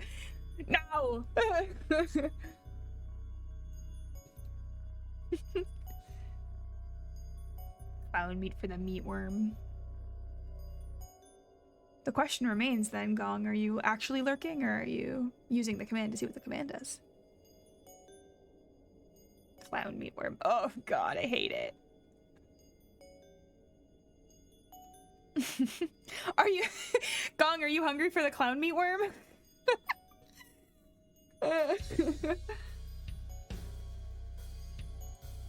No! Clown meat for the meatworm. The question remains then, Gong, are you actually lurking, or are you using the command to see what the command does? Clown meatworm. Oh god, I hate it. Are you... Gong, are you hungry for the clown meatworm? They're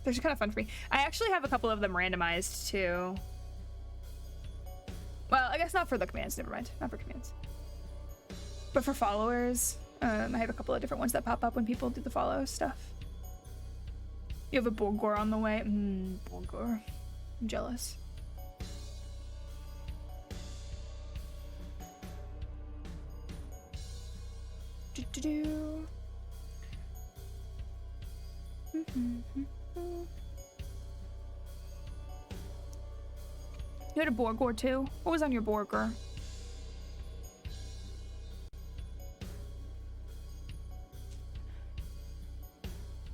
just kind of fun for me. I actually have a couple of them randomized, too. Well, I guess not for the commands, never mind. Not for commands. But for followers, I have a couple of different ones that pop up when people do the follow stuff. You have a Bulgor on the way. Bulgor. I'm jealous. Do-do-do. You had a burger too? What was on your burger?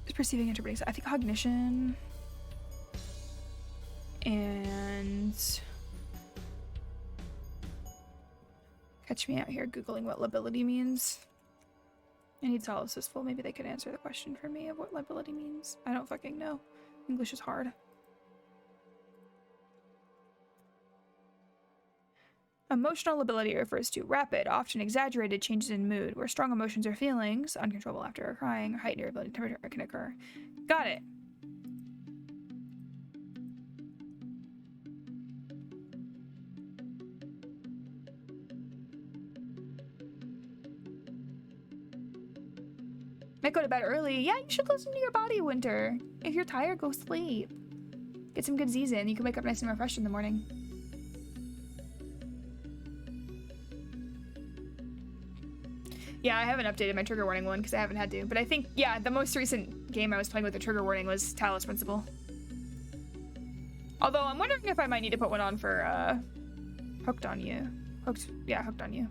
Just perceiving, interpreting. I think cognition. And catch me out here Googling what lability means. I need solipsist full. Maybe they could answer the question for me of what lability means. I don't fucking know. English is hard. Emotional lability refers to rapid, often exaggerated changes in mood, where strong emotions or feelings, uncontrollable laughter or crying, or heightened irritability temperature can occur. Got it. Might go to bed early. Yeah, you should listen to your body, Winter. If you're tired, go sleep. Get some good Z's in. You can wake up nice and refreshed in the morning. Yeah, I haven't updated my trigger warning one because I haven't had to. But I think, yeah, the most recent game I was playing with the trigger warning was Talos Principle. Although I'm wondering if I might need to put one on for Hooked on You. Hooked on You.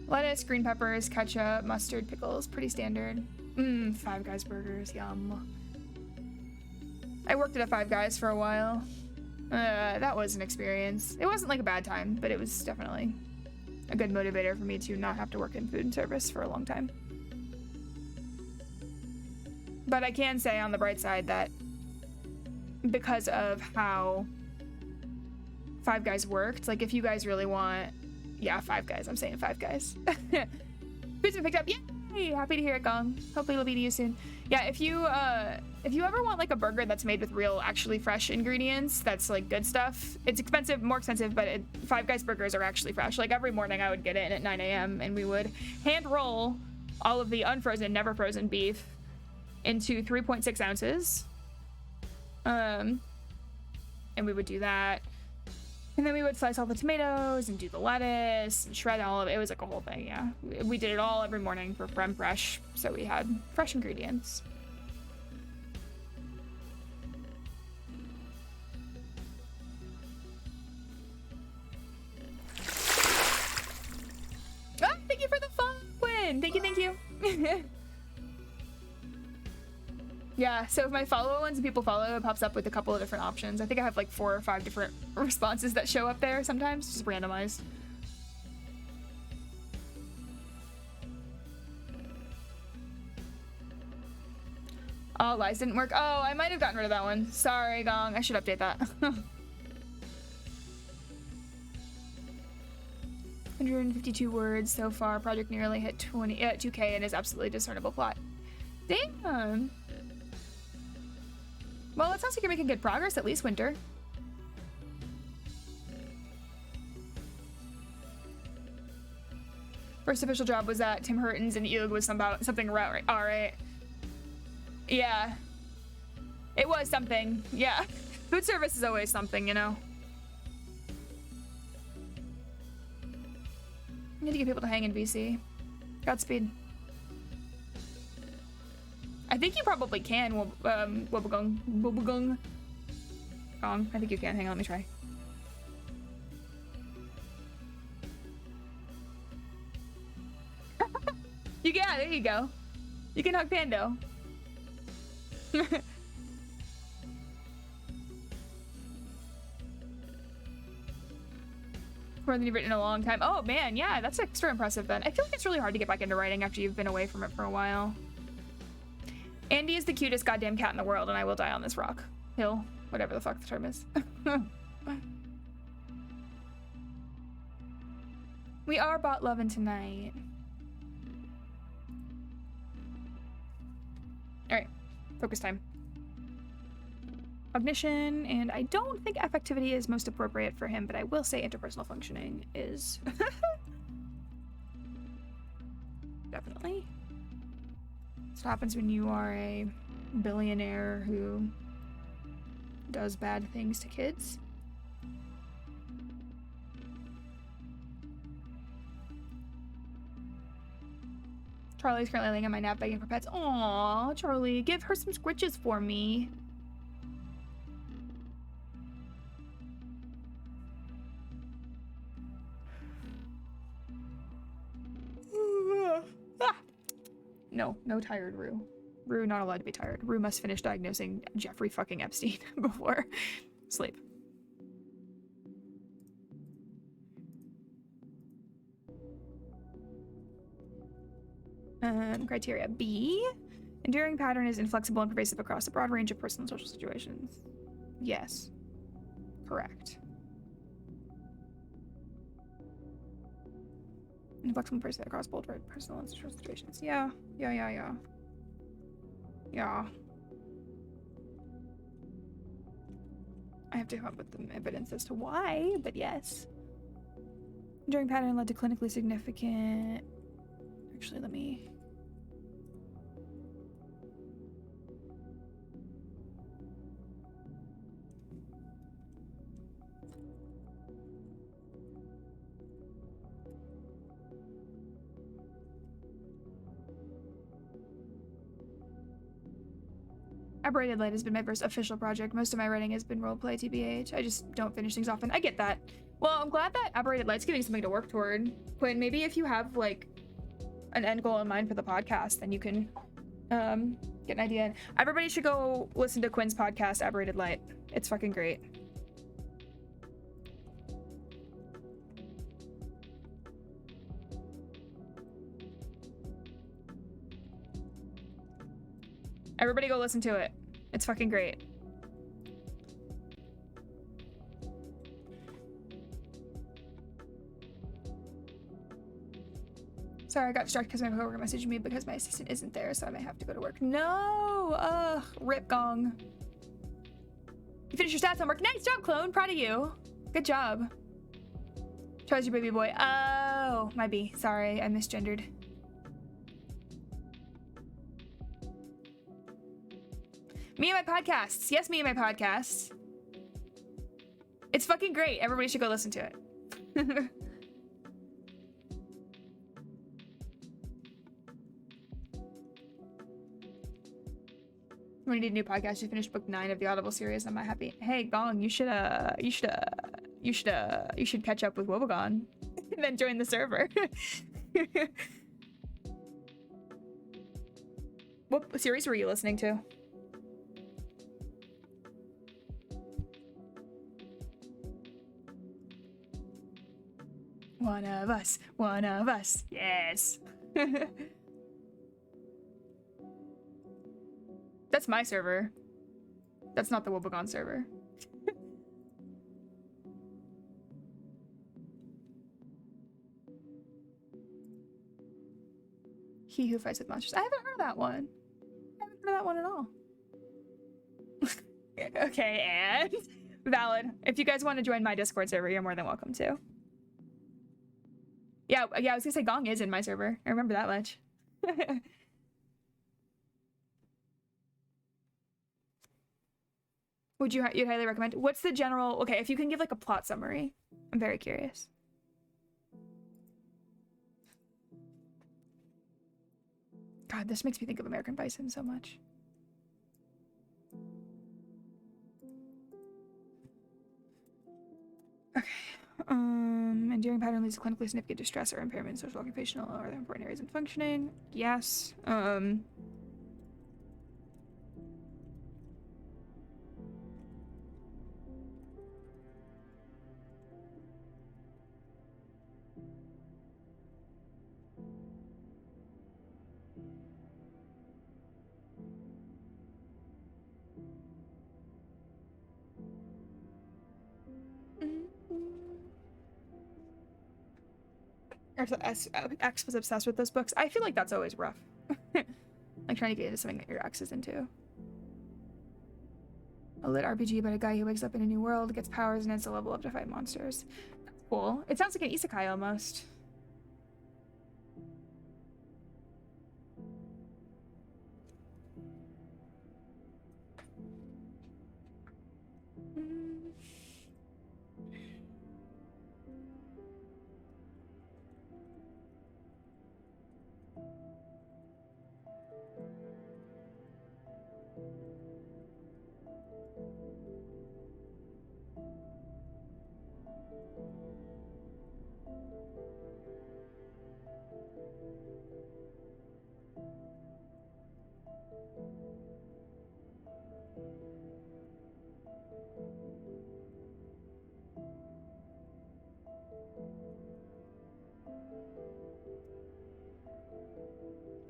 Lettuce, green peppers, ketchup, mustard, pickles, pretty standard. Five Guys burgers, yum. I worked at a Five Guys for a while. That was an experience. It wasn't like a bad time, but it was definitely a good motivator for me to not have to work in food service for a long time. But I can say on the bright side that because of how Five Guys worked, like if you guys really want, yeah, Five Guys, I'm saying Five Guys. Food's been picked up, yay! Happy to hear it, Gong. Hopefully it'll be to you soon. Yeah, if you ever want like a burger that's made with real, actually fresh ingredients, that's like good stuff. It's expensive, more expensive, but Five Guys burgers are actually fresh. Like every morning I would get in at 9 a.m. and we would hand roll all of the unfrozen, never frozen beef into 3.6 ounces. And we would do that. And then we would slice all the tomatoes and do the lettuce and shred all of it. It was like a whole thing, yeah. We did it all every morning for Prem Fresh, so we had fresh ingredients. Ah, thank you for the fun win! Thank you, thank you. Yeah, so if my follow ones and people follow, it pops up with a couple of different options. I think I have like 4 or 5 different responses that show up there sometimes, just randomized. Oh, lies didn't work. Oh, I might have gotten rid of that one. Sorry, Gong. I should update that. 152 words so far. Project nearly hit 2K and is absolutely discernible plot. Damn. Well, it sounds like you're making good progress, at least, Winter. First official job was at Tim Hortons, and Eog was something right. All right. Yeah. It was something. Yeah. Food service is always something, you know. I need to get people to hang in VC. Godspeed. I think you probably can, Wobbagong. Gong. I think you can. Hang on, let me try. Yeah, there you go. You can hug Pando. More than you've written in a long time. Oh man, yeah, that's extra impressive then. I feel like it's really hard to get back into writing after you've been away from it for a while. Andy is the cutest goddamn cat in the world, and I will die on this rock. Hill, whatever the fuck the term is. We are bot loving tonight. Alright, focus time. Cognition, and I don't think affectivity is most appropriate for him, but I will say interpersonal functioning is. Definitely. That's what happens when you are a billionaire who does bad things to kids. Charlie's currently laying on my nap begging for pets. Aww, Charlie, give her some squitches for me. No tired Rue. Rue not allowed to be tired. Rue must finish diagnosing Jeffrey fucking Epstein before sleep. Criteria B. Enduring pattern is inflexible and pervasive across a broad range of personal and social situations. Yes. Correct. Inflexible and pervasive across both personal and social situations. Yeah. Yeah. I have to come up with the evidence as to why, but yes. Enduring pattern led to clinically significant... Actually, let me... Aberrated Light has been my first official project. Most of my writing has been roleplay, TBH. I just don't finish things often. I get that. Well, I'm glad that Aberrated Light's giving something to work toward. Quinn, maybe if you have, like, an end goal in mind for the podcast, then you can get an idea. Everybody should go listen to Quinn's podcast, Aberrated Light. It's fucking great. Everybody go listen to it. It's fucking great. Sorry, I got distracted because my coworker messaged me because my assistant isn't there, so I may have to go to work. No! Ugh, rip gong. You finished your stats homework. Nice job, clone. Proud of you. Good job. Charles, your baby boy. Oh, my B. Sorry, I misgendered. Me and my podcasts. Yes, me and my podcasts. It's fucking great. Everybody should go listen to it. When you need a new podcast, you finished book 9 of the Audible series. I'm not happy. Hey, Gong, you should catch up with Wobogon and then join the server. What series were you listening to? One of us. One of us. Yes. That's my server. That's not the Wobogon server. He Who Fights with Monsters. I haven't heard of that one. I haven't heard of that one at all. Okay, and valid. If you guys want to join my Discord server, you're more than welcome to. Yeah, I was gonna say Gong is in my server. I remember that much. You'd highly recommend? What's the general... Okay, if you can give like a plot summary. I'm very curious. God, this makes me think of American Bison so much. Okay. Enduring pattern leads to clinically significant distress or impairment in social, occupational, or other important areas of functioning. Yes. X was obsessed with those books. I feel like that's always rough. Like trying to get into something that your ex is into. A lit RPG about a guy who wakes up in a new world, gets powers, and has to level up to fight monsters. That's cool. It sounds like an isekai almost.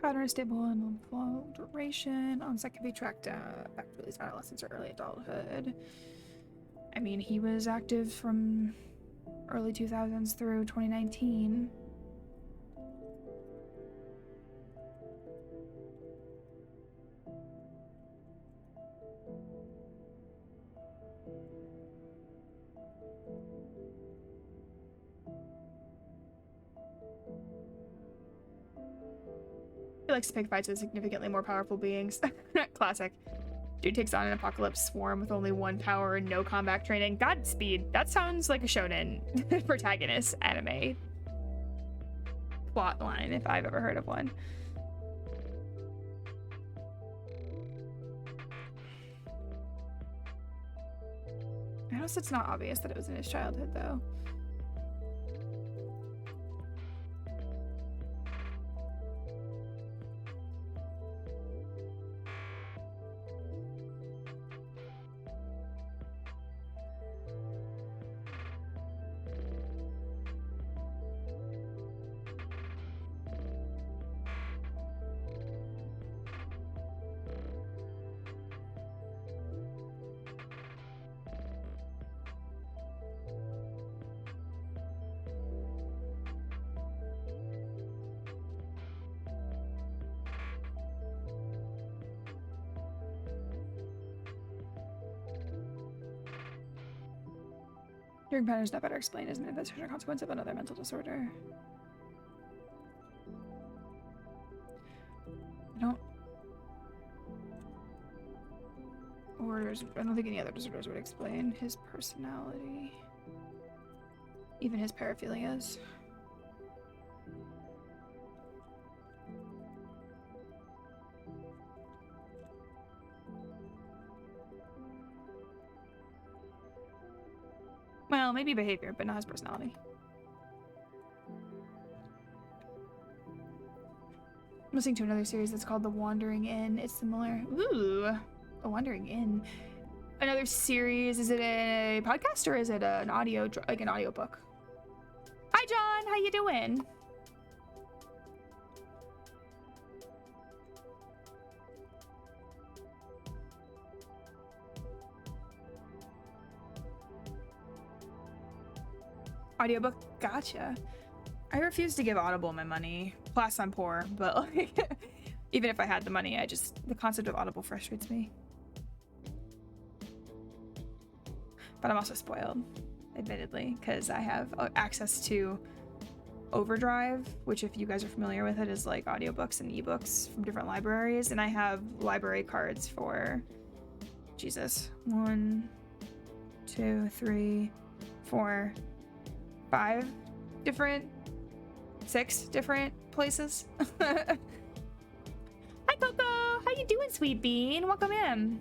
Pattern is stable and long duration. Onset can be tracked back to at least adolescence or early adulthood. I mean, he was active from early 2000s through 2019. He likes to pick fights with significantly more powerful beings. Classic. Dude takes on an apocalypse swarm with only one power and no combat training. Godspeed. That sounds like a shonen protagonist anime plot line, if I've ever heard of one. I notice it's not obvious that it was in his childhood, though. Hearing pattern is not better explained as an manifestation or consequence of another mental disorder. I don't think any other disorders would explain his personality. Even his paraphilias. Well, maybe behavior, but not his personality. I'm listening to another series that's called The Wandering Inn. It's similar. Ooh, The Wandering Inn. Another series. Is it a podcast or is it an audio, like an audiobook? Hi, John. How you doing? Audiobook, gotcha. I refuse to give Audible my money. Plus, I'm poor, but like, even if I had the money, the concept of Audible frustrates me. But I'm also spoiled, admittedly, because I have access to Overdrive, which, if you guys are familiar with it, is like audiobooks and ebooks from different libraries, and I have library cards for, Jesus, 1, 2, 3, 4, 5 different, 6 different places. Hi, Coco. How you doing, sweet bean? Welcome in.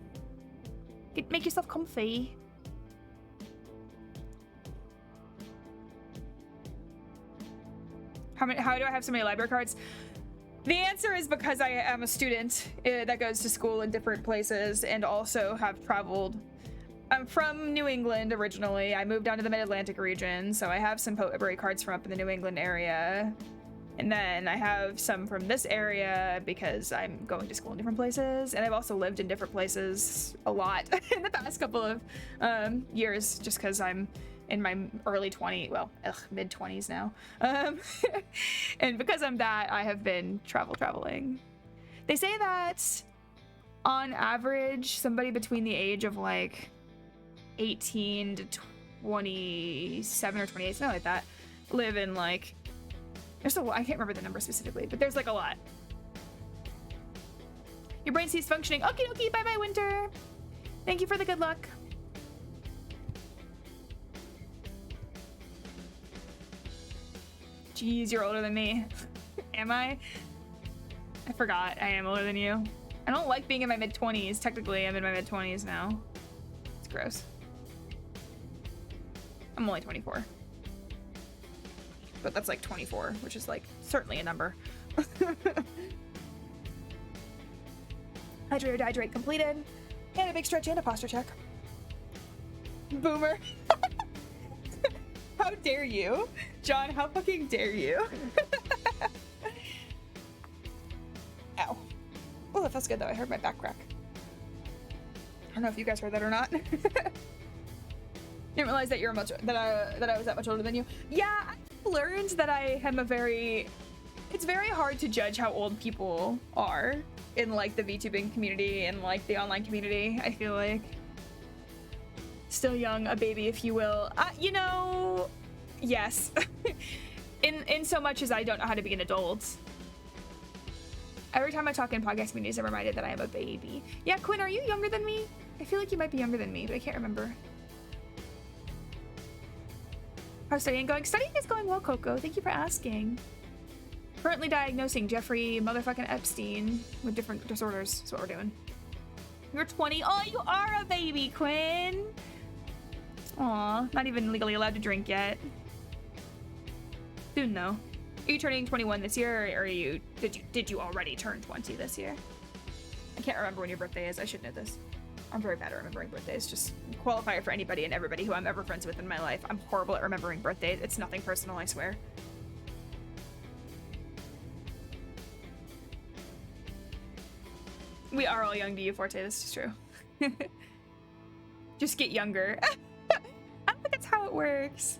Make yourself comfy. How do I have so many library cards? The answer is because I am a student that goes to school in different places and also have traveled. I'm from New England originally. I moved down to the Mid-Atlantic region, so I have some library cards from up in the New England area. And then I have some from this area because I'm going to school in different places. And I've also lived in different places a lot in the past couple of years, just because I'm in my early 20s, well, mid 20s now. And because I'm that, I have been traveling. They say that on average, somebody between the age of like 18 to 27 or 28, something like that, live in like, there's I can't remember the number specifically, but there's like a lot. Your brain ceased functioning. Okie dokie, bye bye, Winter. Thank you for the good luck. Jeez, you're older than me. Am I? I forgot. I am older than you. I don't like being in my mid-20s. Technically, I'm in my mid-20s now. It's gross. I'm only 24. But that's like 24, which is like certainly a number. Hydrate or Dihydrate completed. And a big stretch and a posture check. Boomer. How dare you? John, how fucking dare you? Ow. Oh, that feels good though. I heard my back crack. I don't know if you guys heard that or not. Didn't realize that you're that I was that much older than you. Yeah, I learned that I am it's very hard to judge how old people are in like the VTubing community and like the online community, I feel like. Still young, a baby, if you will. You know, yes. in so much as I don't know how to be an adult. Every time I talk in podcast communities, I'm reminded that I am a baby. Yeah, Quinn, are you younger than me? I feel like you might be younger than me, but I can't remember. How's studying going? Studying is going well, Coco. Thank you for asking. Currently diagnosing Jeffrey motherfucking Epstein with different disorders. That's what we're doing. You're 20. Oh, you are a baby, Quinn. Aw, not even legally allowed to drink yet. Soon though. Are you turning 21 this year, or did you already turn 20 this year? I can't remember when your birthday is. I should know this. I'm very bad at remembering birthdays. Just qualifier for anybody and everybody who I'm ever friends with in my life. I'm horrible at remembering birthdays. It's nothing personal, I swear. We are all young to you, Forte. This is true. Just get younger. I don't think that's how it works.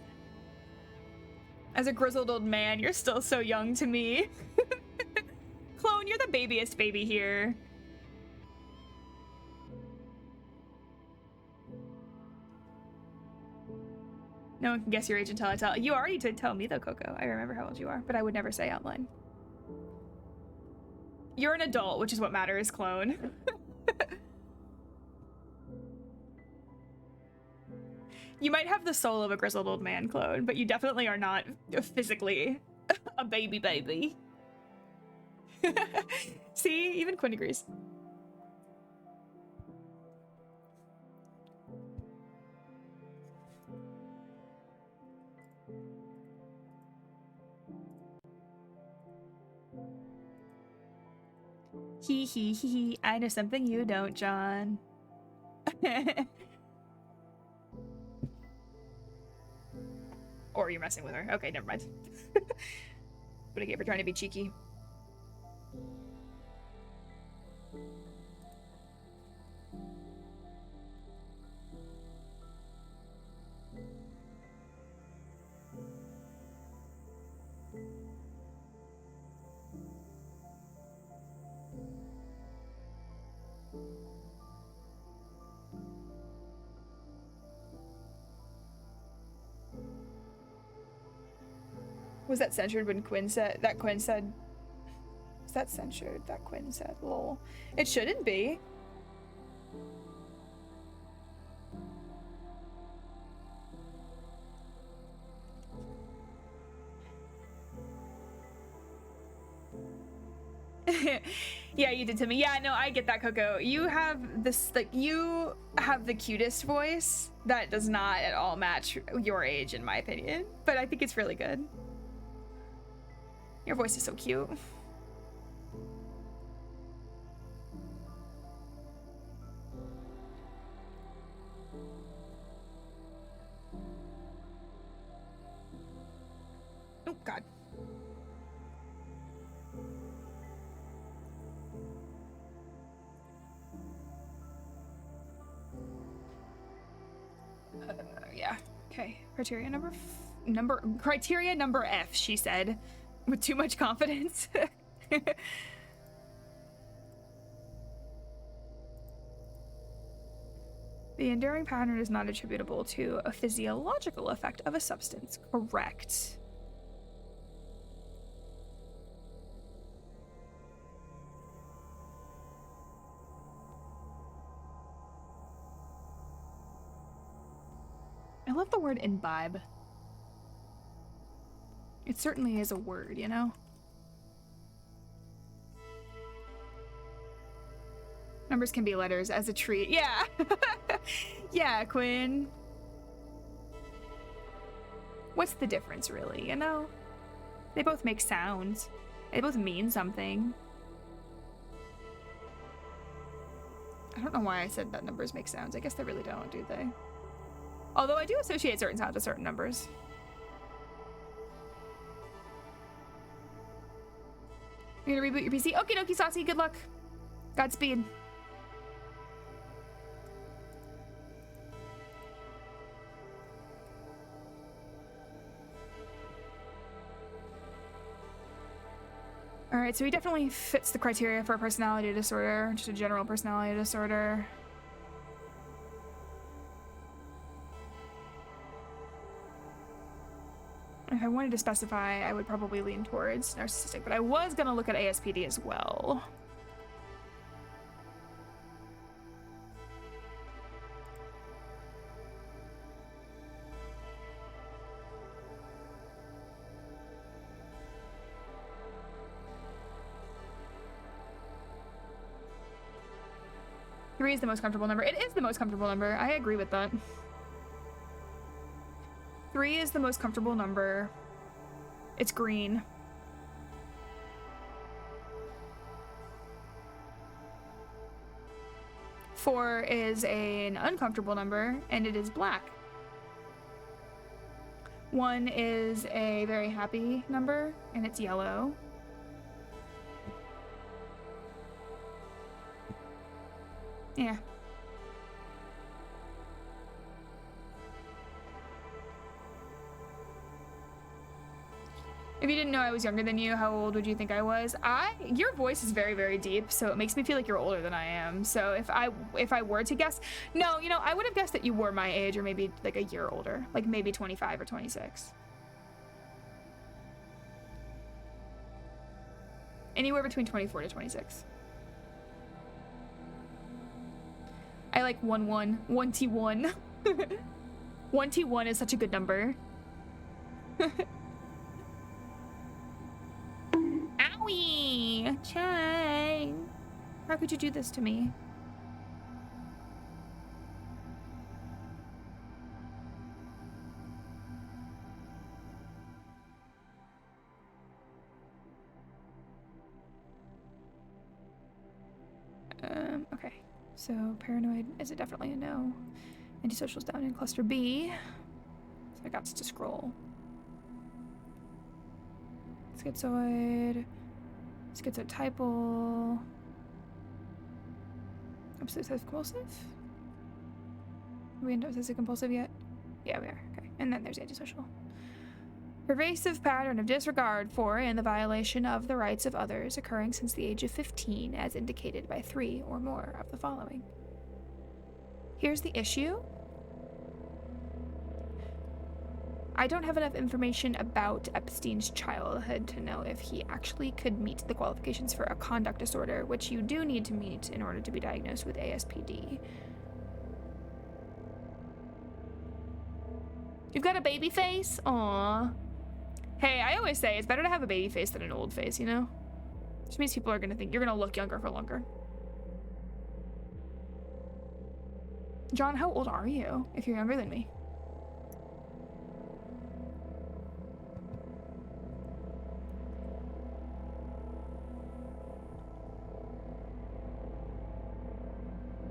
As a grizzled old man, you're still so young to me. Clone, you're the babiest baby here. No one can guess your age until I tell. You already did tell me though, Coco. I remember how old you are, but I would never say outline. You're an adult, which is what matters, Clone. You might have the soul of a grizzled old man, Clone, but you definitely are not physically a baby. See, even Quinn agrees. Hee, I know something you don't, John. Or you're messing with her. Okay, never mind. What I get for trying to be cheeky. Was that censored when Quinn said that? Quinn said, is that censored? That Quinn said, lol. It shouldn't be. Yeah, you did to me. Yeah, no, I get that, Coco. You have this, like, you have the cutest voice that does not at all match your age, in my opinion. But I think it's really good. Your voice is so cute. Oh, God. Yeah. Okay. Criteria number F, she said, with too much confidence. The enduring pattern is not attributable to a physiological effect of a substance. Correct. I love the word imbibe. It certainly is a word, you know? Numbers can be letters as a treat. Yeah. Yeah, Quinn. What's the difference, really, you know? They both make sounds. They both mean something. I don't know why I said that numbers make sounds. I guess they really don't, do they? Although I do associate certain sounds with certain numbers. You're gonna reboot your PC? Okie dokie, Saucy. Good luck. Godspeed. Alright, so he definitely fits the criteria for a personality disorder, just a general personality disorder. If I wanted to specify, I would probably lean towards narcissistic, but I was gonna look at ASPD as well. Three is the most comfortable number. It is the most comfortable number. I agree with that. 3 is the most comfortable number. It's green. 4 is an uncomfortable number, and it is black. 1 is a very happy number, and it's yellow. Yeah. If you didn't know I was younger than you, how old would you think I was? Your voice is very, very deep, so it makes me feel like you're older than I am. So if I were to guess, no, you know, I would have guessed that you were my age or maybe like a year older, like maybe 25 or 26. Anywhere between 24 to 26. I like 1-1. 1T1. 1T1 is such a good number. Owie! Chang! How could you do this to me? Okay. So paranoid is a definitely a no. Antisocial's down in cluster B. So I got to scroll. Schizoid. Schizotypal. Obsessive compulsive? Are we into obsessive compulsive yet? Yeah, we are. Okay. And then there's antisocial. Pervasive pattern of disregard for and the violation of the rights of others occurring since the age of 15, as indicated by 3 or more of the following. Here's the issue. I don't have enough information about Epstein's childhood to know if he actually could meet the qualifications for a conduct disorder, which you do need to meet in order to be diagnosed with ASPD. You've got a baby face? Aww. Hey, I always say it's better to have a baby face than an old face, you know? Which means people are gonna think you're gonna look younger for longer. John, how old are you, if you're younger than me?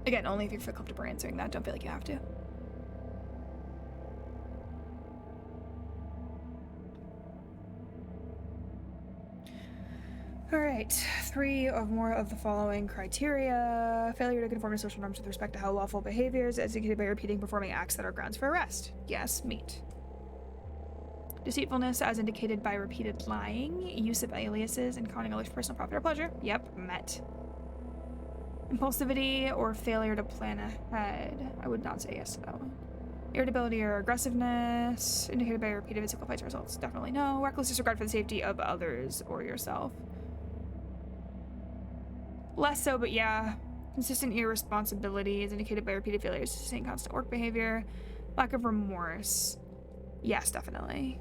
Again, only if you feel comfortable answering that. Don't feel like you have to. All right, 3 or more of the following criteria. Failure to conform to social norms with respect to how lawful behaviors as indicated by repeating performing acts that are grounds for arrest. Yes, meet. Deceitfulness as indicated by repeated lying, use of aliases, and conning others for personal profit or pleasure. Yep, met. Impulsivity or failure to plan ahead. I would not say yes to that one. Irritability or aggressiveness, indicated by repeated physical fights or results. Definitely no. Reckless disregard for the safety of others or yourself. Less so, but yeah. Consistent irresponsibility is indicated by repeated failures to sustain constant work behavior. Lack of remorse. Yes, definitely.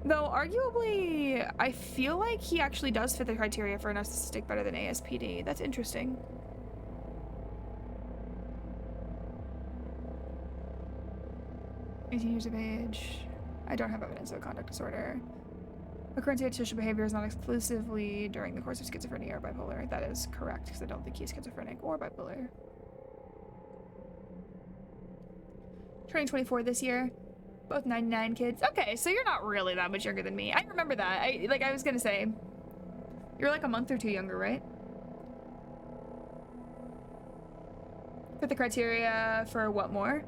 Though, arguably, I feel like he actually does fit the criteria for a narcissistic better than ASPD. That's interesting. "18 years of age. I don't have evidence of a conduct disorder. Occurrence of antisocial behavior is not exclusively during the course of schizophrenia or bipolar. That is correct, because I don't think he's schizophrenic or bipolar. Turning 24 this year. Both 99 kids. Okay, so you're not really that much younger than me. I remember that. I was gonna say, you're like a month or two younger, right? Fit the criteria for what more?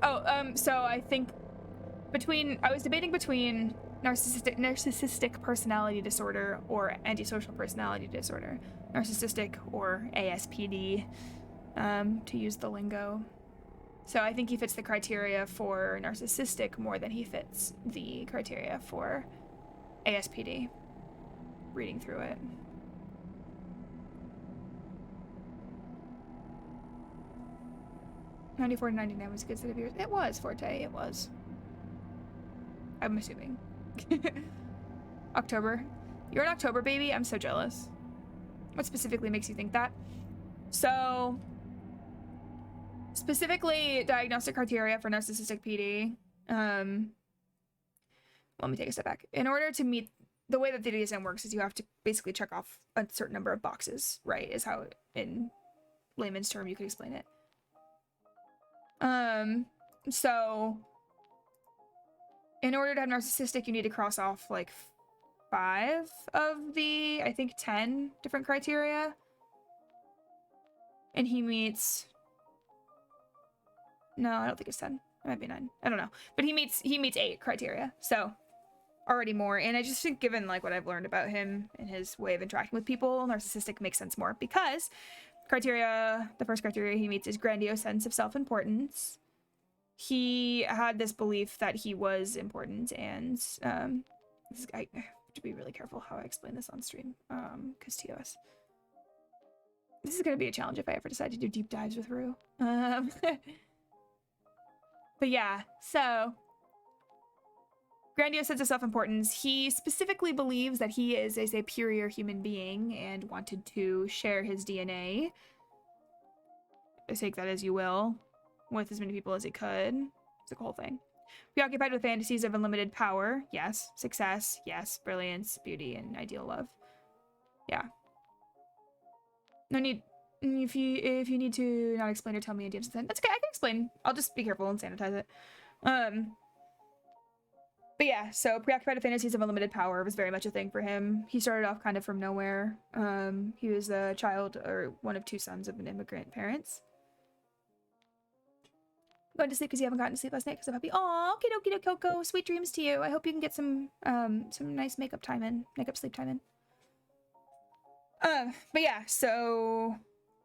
Oh, so I think I was debating between narcissistic personality disorder or antisocial personality disorder. Narcissistic or ASPD, to use the lingo. So I think he fits the criteria for narcissistic more than he fits the criteria for ASPD. Reading through it. '94 to '99 was a good set of years. It was, Forte, it was. I'm assuming. October. You're an October baby? I'm so jealous. What specifically makes you think that? So, specifically, diagnostic criteria for narcissistic PD. Let me take a step back. In order to meet, the way that the DSM works is you have to basically check off a certain number of boxes, right? Is how, in layman's term, you could explain it. So, in order to have narcissistic, you need to cross off, like, 5 of the, I think, 10 different criteria. And he meets... No, I don't think it's 10. It might be 9. I don't know. But he meets 8 criteria. So, already more. And I just think, given, like, what I've learned about him and his way of interacting with people, narcissistic makes sense more. Because the first criteria he meets is grandiose sense of self-importance. He had this belief that he was important, and I have to be really careful how I explain this on stream, because TOS. This is going to be a challenge if I ever decide to do deep dives with Rue. But yeah, so grandiose sense of self-importance. He specifically believes that he is a superior human being and wanted to share his DNA, take that as you will, with as many people as he could. It's a whole thing. Preoccupied with fantasies of unlimited power. Yes. Success. Yes. Brilliance, beauty, and ideal love. Yeah. No need. If you need to not explain or tell me in DMs, that's okay. I can explain. I'll just be careful and sanitize it. But yeah, so preoccupied with fantasies of unlimited power was very much a thing for him. He started off kind of from nowhere. He was a child, or one of 2 sons of an immigrant parents. Going to sleep because you haven't gotten to sleep last night because of puppy. Aw, okie dokie Coco. Sweet dreams to you. I hope you can get some nice makeup sleep time in. But yeah, so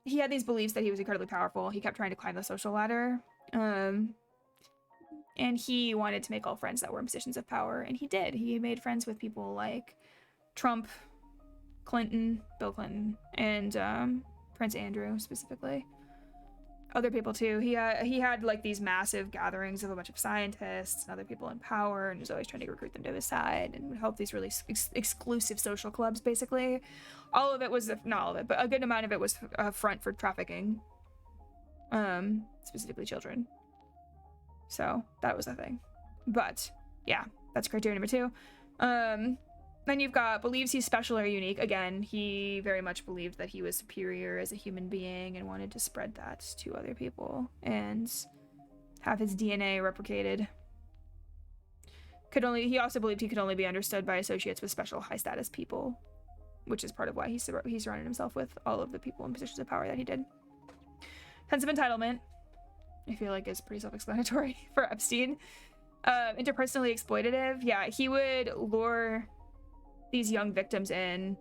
he had these beliefs that he was incredibly powerful. He kept trying to climb the social ladder. And he wanted to make all friends that were in positions of power, and he did. He made friends with people like Trump, Clinton, Bill Clinton, and Prince Andrew specifically. Other people too. He had like these massive gatherings of a bunch of scientists and other people in power, and was always trying to recruit them to his side, and would help these really exclusive social clubs, basically. All of it was, not all of it, but a good amount of it was a front for trafficking, specifically children. So that was the thing. But yeah, that's criteria number 2. Then you've got believes he's special or unique. Again, he very much believed that he was superior as a human being and wanted to spread that to other people and have his DNA replicated. He also believed he could only be understood by associates with special high status people, which is part of why he surrounded himself with all of the people in positions of power that he did. Sense of entitlement, I feel like, is pretty self-explanatory for Epstein. Interpersonally exploitative. Yeah, he would lure these young victims in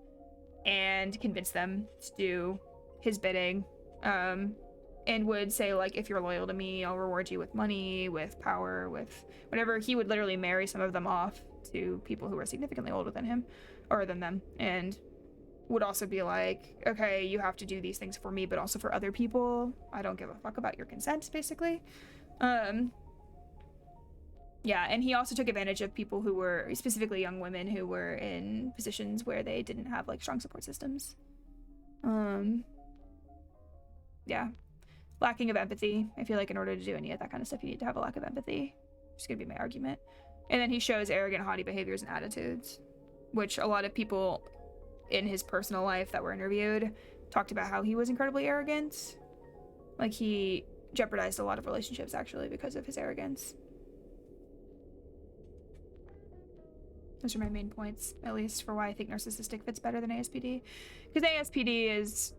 and convince them to do his bidding, and would say, like, if you're loyal to me, I'll reward you with money, with power, with whatever. He would literally marry some of them off to people who were significantly older than him, or than them, and would also be like, okay, you have to do these things for me, but also for other people. I don't give a fuck about your consent, basically. Yeah, and he also took advantage of people who were, specifically young women who were in positions where they didn't have, like, strong support systems. Yeah. Lacking of empathy. I feel like in order to do any of that kind of stuff, you need to have a lack of empathy. Just gonna be my argument. And then he shows arrogant, haughty behaviors and attitudes. which a lot of people in his personal life that were interviewed talked about how he was incredibly arrogant. Like, he jeopardized a lot of relationships, actually, because of his arrogance. Those are my main points, at least, for why I think narcissistic fits better than ASPD. Because ASPD is...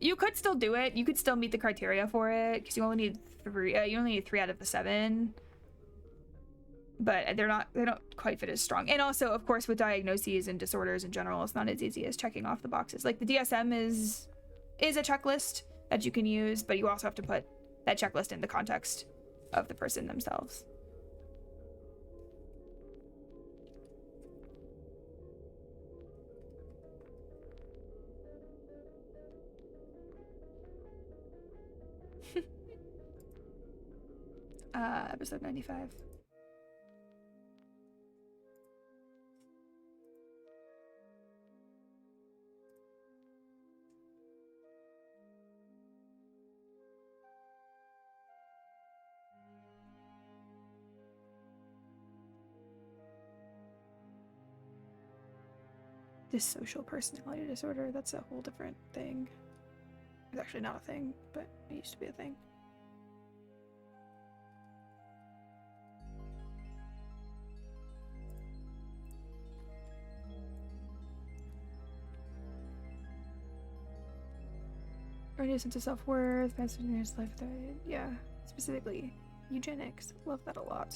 You could still do it. You could still meet the criteria for it, because you only need 3. You only need 3 out of the 7. But they don't quite fit as strong. And also, of course, with diagnoses and disorders in general, it's not as easy as checking off the boxes. Like, the DSM is a checklist that you can use, but you also have to put that checklist in the context of the person themselves. Episode 95. Dissocial personality disorder, that's a whole different thing. It's actually not a thing, but it used to be a thing. Earning a sense of self-worth, passing his life, yeah, specifically eugenics. Love that a lot.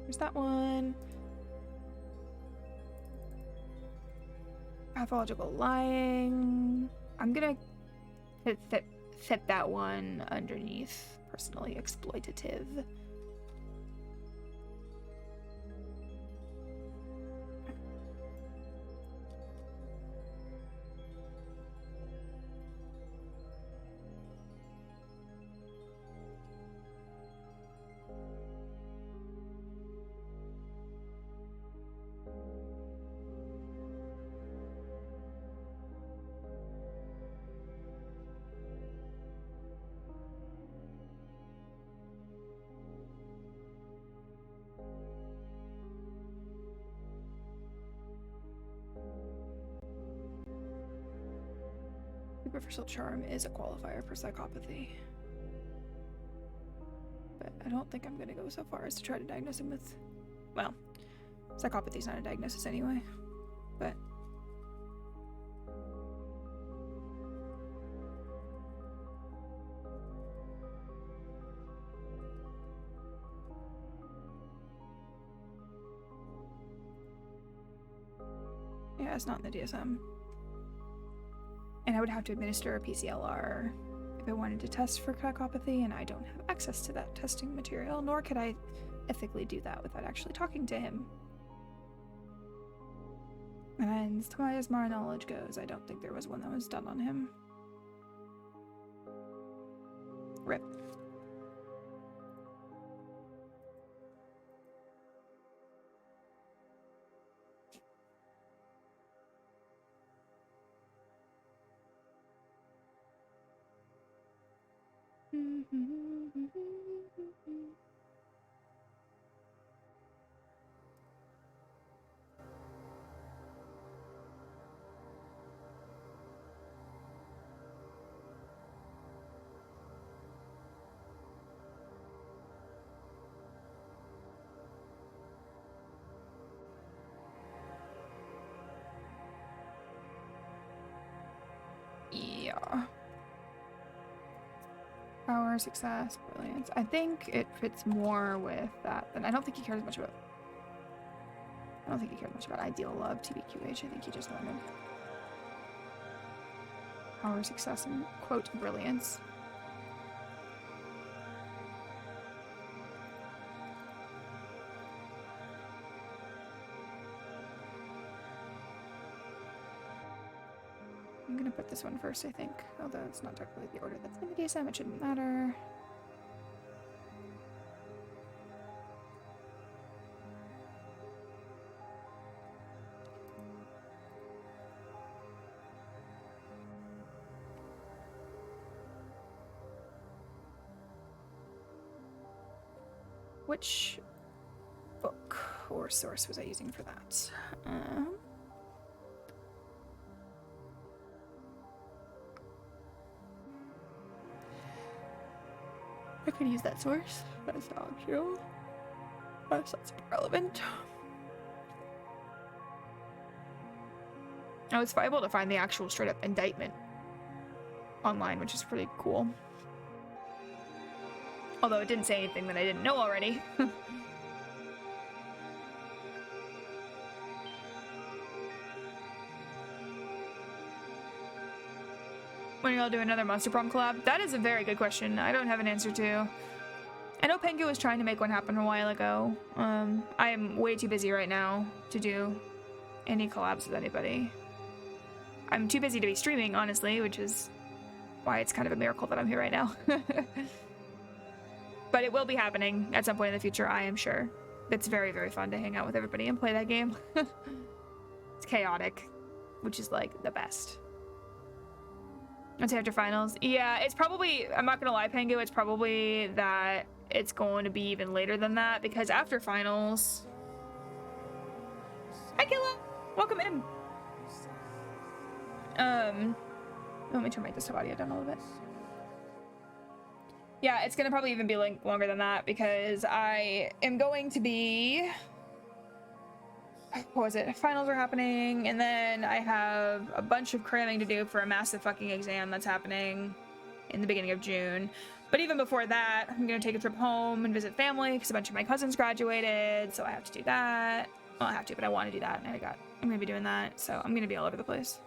There's that one. Pathological lying. I'm gonna fit that one underneath personally exploitative. Superficial charm is a qualifier for psychopathy. But I don't think I'm gonna go so far as to try to diagnose him with... Well, psychopathy's not a diagnosis anyway, but... Yeah, it's not in the DSM. And I would have to administer a PCLR if I wanted to test for psychopathy, and I don't have access to that testing material, nor could I ethically do that without actually talking to him. And as far as my knowledge goes, I don't think there was one that was done on him. RIP. Yeah. Power, success, brilliance. I think it fits more with that than I don't think he cares much about. I don't think he cared much about ideal love, TBQH. I think he just wanted power, success, and quote brilliance. I'm gonna put this one first, I think. Although it's not technically the order that's in the DSM, it shouldn't matter. Which book or source was I using for that? I could use that source. That's optional. That's not super relevant. I was able to find the actual straight up indictment online, which is pretty cool. Although it didn't say anything that I didn't know already. When are y'all doing another Monster Prom collab? That is a very good question. I don't have an answer to. I know Pengu was trying to make one happen a while ago. I am way too busy right now to do any collabs with anybody. I'm too busy to be streaming, honestly, which is why it's kind of a miracle that I'm here right now. But it will be happening at some point in the future, I am sure. It's very, very fun to hang out with everybody and play that game. It's chaotic, which is like the best. I'd say after finals. Yeah, it's probably, I'm not gonna lie, Pengu, it's probably that it's going to be even later than that, because after finals... Hi, Killa! Welcome in! Let me turn my desktop audio down a little bit. Yeah, it's gonna probably even be like longer than that, because I am going to be... What was it? Finals are happening, and then I have a bunch of cramming to do for a massive fucking exam that's happening in the beginning of June. But even before that, I'm gonna take a trip home and visit family because a bunch of my cousins graduated, so I have to do that. Well, I have to, but I want to do that, and I'm gonna be doing that, so I'm gonna be all over the place.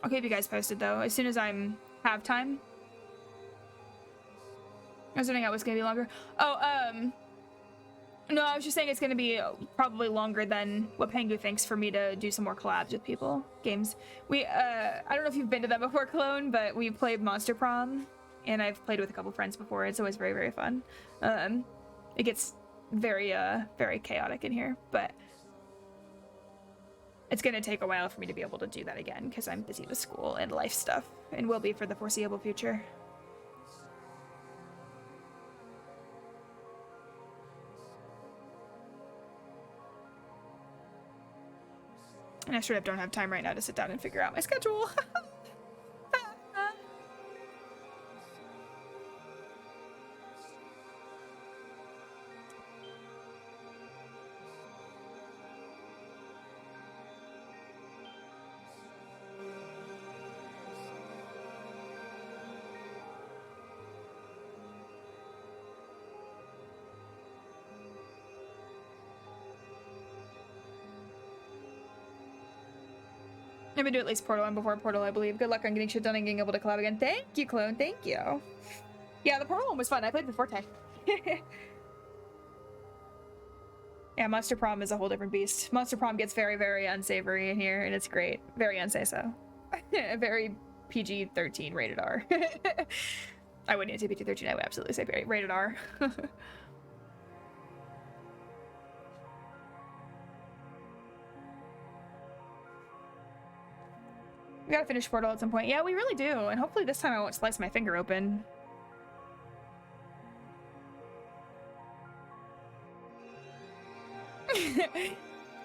I'll keep you guys posted though, as soon as have time. I was wondering how it was gonna be longer. Oh, no, I was just saying it's gonna be probably longer than what Pengu thinks for me to do some more collabs with people. Games. I don't know if you've been to them before, Clone, but we played Monster Prom, and I've played with a couple friends before. It's always very, very fun. It gets very, very chaotic in here, but it's gonna take a while for me to be able to do that again because I'm busy with school and life stuff, and will be for the foreseeable future. And I straight up don't have time right now to sit down and figure out my schedule. I'm gonna do at least Portal 1 before Portal, I believe. Good luck on getting shit done and getting able to collab again. Thank you, Clone. Thank you. Yeah, the Portal 1 was fun. I played the Forte. Yeah, Monster Prom is a whole different beast. Monster Prom gets very, very unsavory in here, and it's great. Very unsay-so. Very PG-13 rated R. I wouldn't even say PG-13. I would absolutely say very rated R. We gotta finish Portal at some point. Yeah, we really do. And hopefully this time I won't slice my finger open.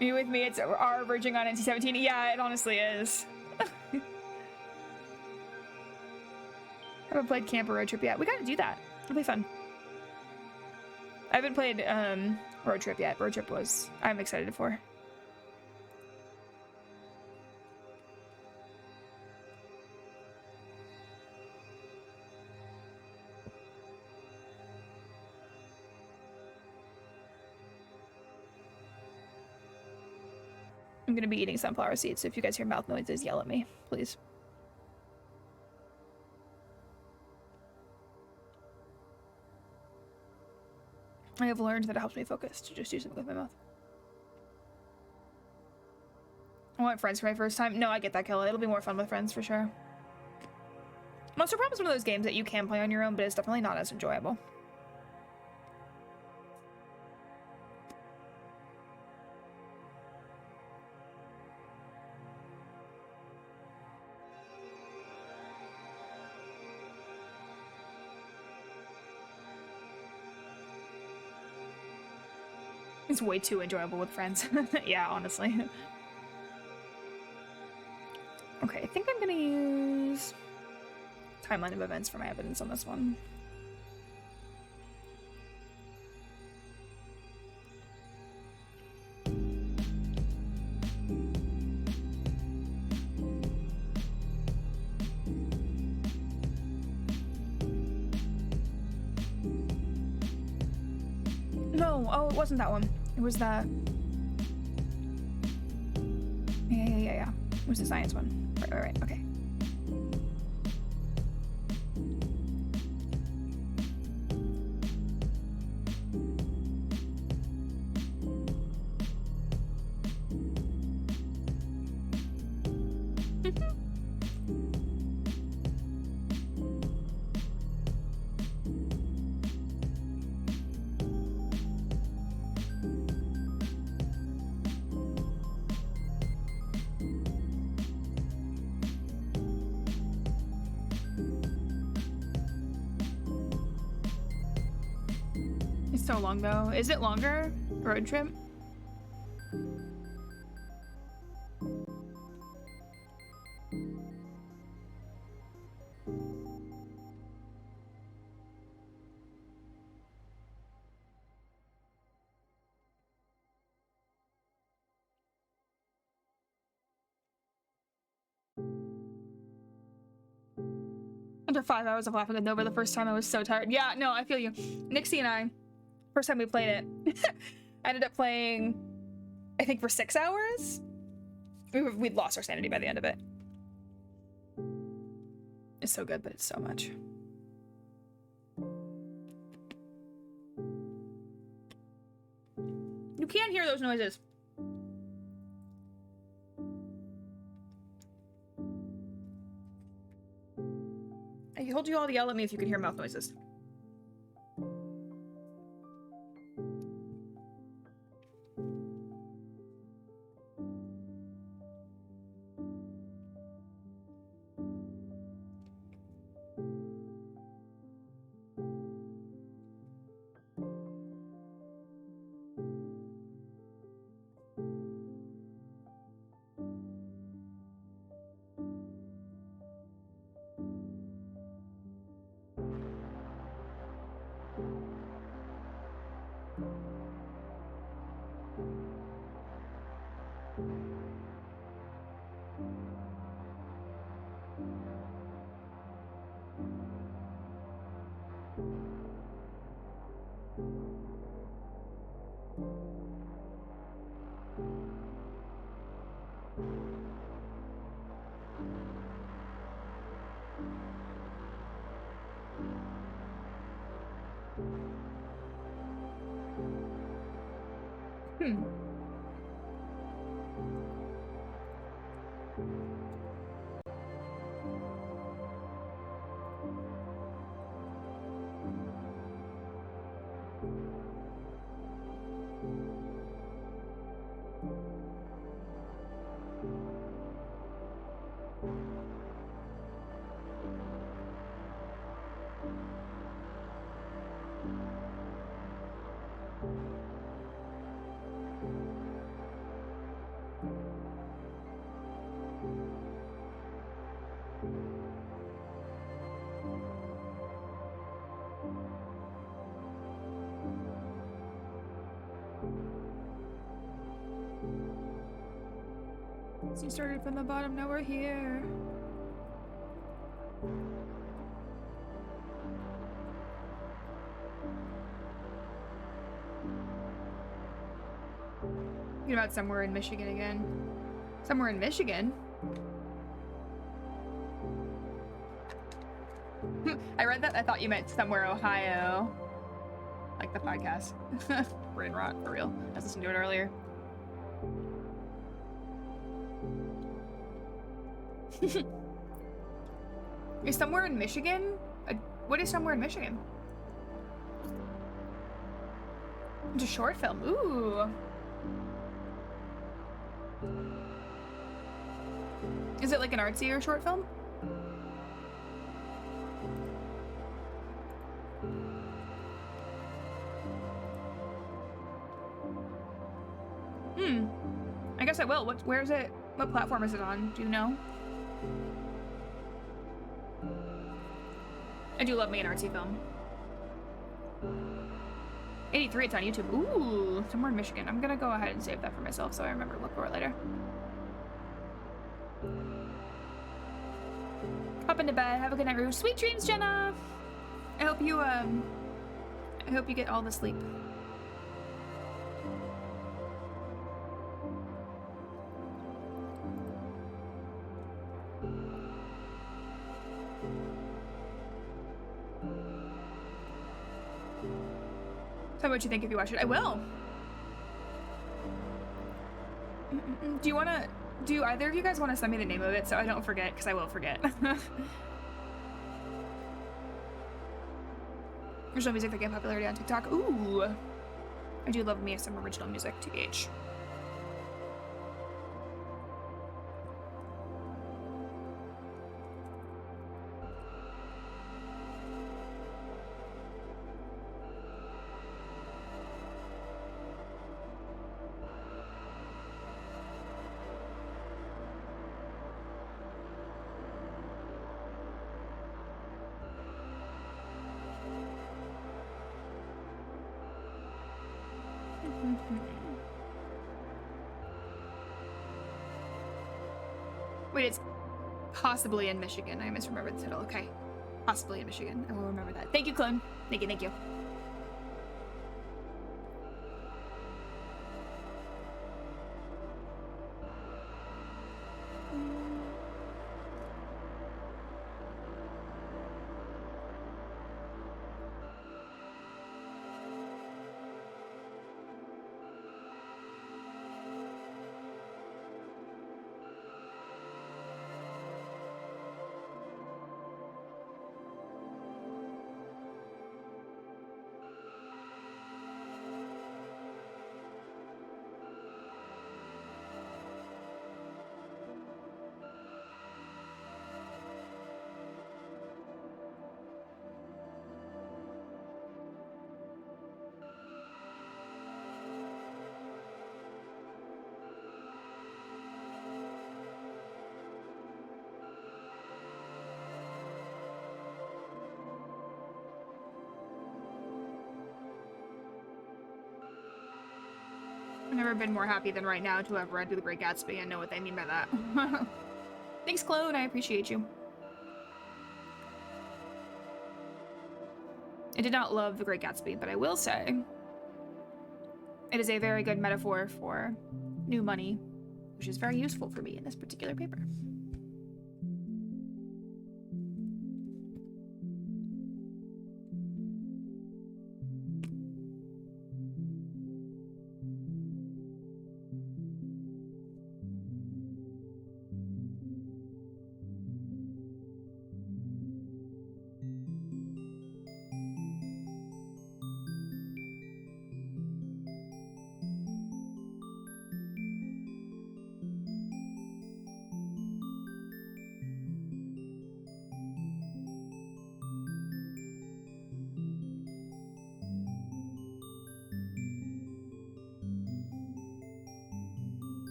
You with me? It's R verging on NC-17. Yeah, it honestly is. I haven't played Camp or Road Trip yet. We gotta do that. It'll be fun. I haven't played Road Trip yet. Road Trip I'm excited for. I'm gonna be eating sunflower seeds, so if you guys hear mouth noises, yell at me, please. I have learned that it helps me focus to just do something with my mouth. want friends for my first time. No, I get that, Killa. It'll be more fun with friends for sure. Monster Prom is one of those games that you can play on your own, but it's definitely not as enjoyable. It's way too enjoyable with friends. Yeah, honestly. Okay, I think I'm gonna use timeline of events for my evidence on this one. No, oh, it wasn't that one. It was the... Yeah. It was the science one. Right, okay. So long though. Is it longer? Road trip? Under 5 hours of laughing at Nova the first time, I was so tired. Yeah, no, I feel you. Nixie and I, first time we played it, I ended up playing, I think for 6 hours. We'd lost our sanity by the end of it. It's so good, but it's so much. You can't hear those noises. I told you all to yell at me if you could hear mouth noises. So started from the bottom, now we're here. Thinking about somewhere in Michigan again. Somewhere in Michigan? I read that, I thought you meant somewhere Ohio. Like the podcast. Brain rot, for real. I was listening to it earlier. Is somewhere in Michigan? What is somewhere in Michigan? It's a short film. Ooh. Is it like an artsier short film? I guess I will. Where is it? What platform is it on? Do you know? I do love me an artsy film. 83, it's on YouTube. Ooh, somewhere in Michigan. I'm gonna go ahead and save that for myself so I remember to look for it later. Hop into bed. Have a good night, Rue. Sweet dreams, Jenna. I hope you get all the sleep. Tell me what you think if you watch it. I will. Do you want to... Do either of you guys want to send me the name of it so I don't forget? Because I will forget. Original music that gained popularity on TikTok. Ooh. I do love me some original music, TBH. Wait, it's possibly in Michigan. I misremembered the title. Okay. Possibly in Michigan. I will remember that. Thank you, Clone. Thank you, thank you. I've never been more happy than right now to have read The Great Gatsby and know what they mean by that. Thanks, Clone. I appreciate you. I did not love The Great Gatsby, but I will say it is a very good metaphor for new money, which is very useful for me in this particular paper.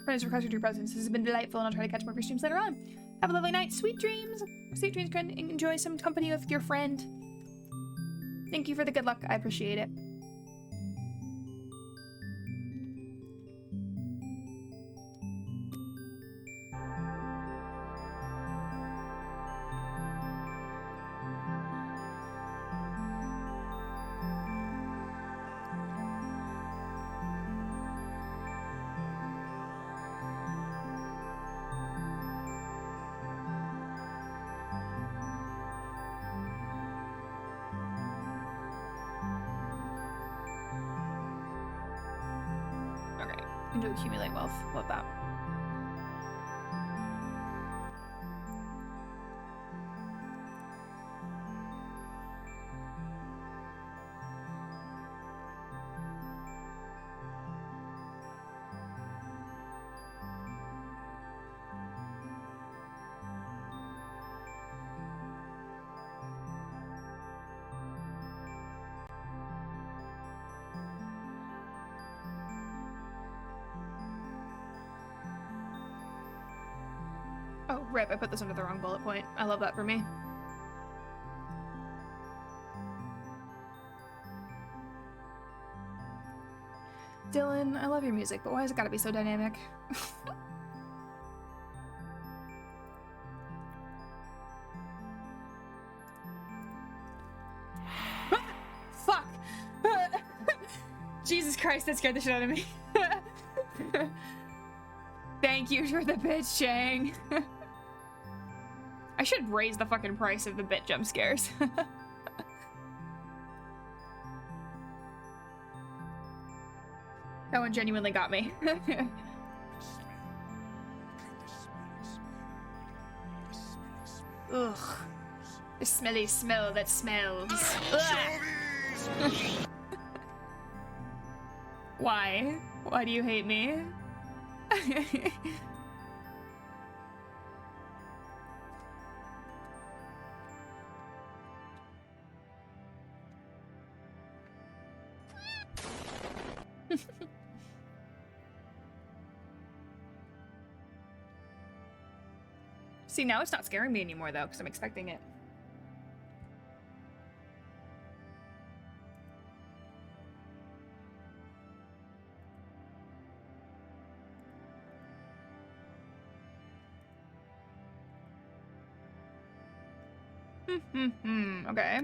Friends requested your presence. This has been delightful, and I'll try to catch more of your streams later on. Have a lovely night. Sweet dreams. Sweet dreams, friend. Enjoy some company with your friend. Thank you for the good luck. I appreciate it. Looking to accumulate wealth. Love that. Oh, rip, I put this under the wrong bullet point. I love that for me. Dylan, I love your music, but why has it gotta be so dynamic? Fuck! Jesus Christ, that scared the shit out of me. Thank you for the bitch, Chang. I should raise the fucking price of the bit jump scares. That one genuinely got me. Ugh. The smelly smell that smells. Why? Why do you hate me? See, now it's not scaring me anymore, though, because I'm expecting it. Okay.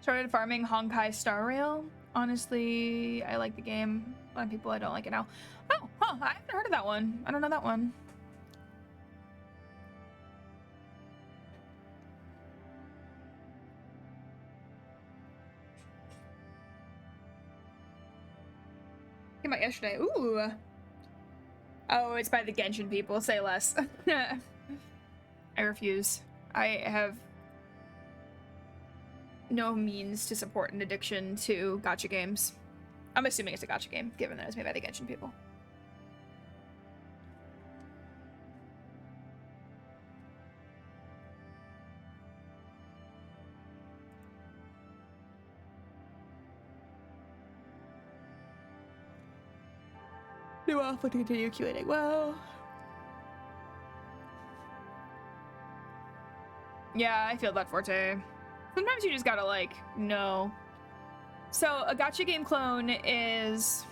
Started farming Honkai Star Rail. Honestly, I like the game. A lot of people I don't like it now. Oh, huh, I haven't heard of that one. I don't know that one. Came out yesterday. Ooh. Oh, it's by the Genshin people. Say less. I refuse. I have no means to support an addiction to gacha games. I'm assuming it's a gacha game, given that it's made by the Genshin people. New off, looking to continue accumulating. Well, yeah, I feel that forte. Sometimes you just gotta, like, know. So, a gacha game clone is...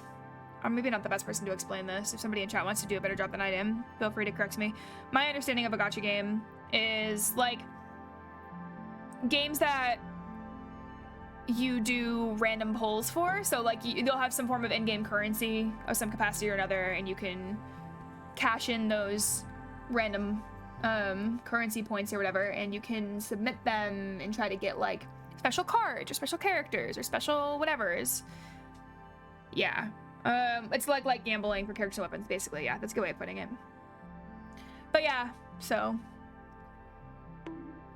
I'm maybe not the best person to explain this. If somebody in chat wants to do a better job than I am, feel free to correct me. My understanding of a gacha game is, like, games that you do random pulls for. So, like, you'll have some form of in-game currency of some capacity or another, and you can cash in those random currency points or whatever, and you can submit them and try to get like special cards or special characters or special whatevers. Yeah. It's like gambling for characters and weapons, basically. Yeah, that's a good way of putting it. But yeah, so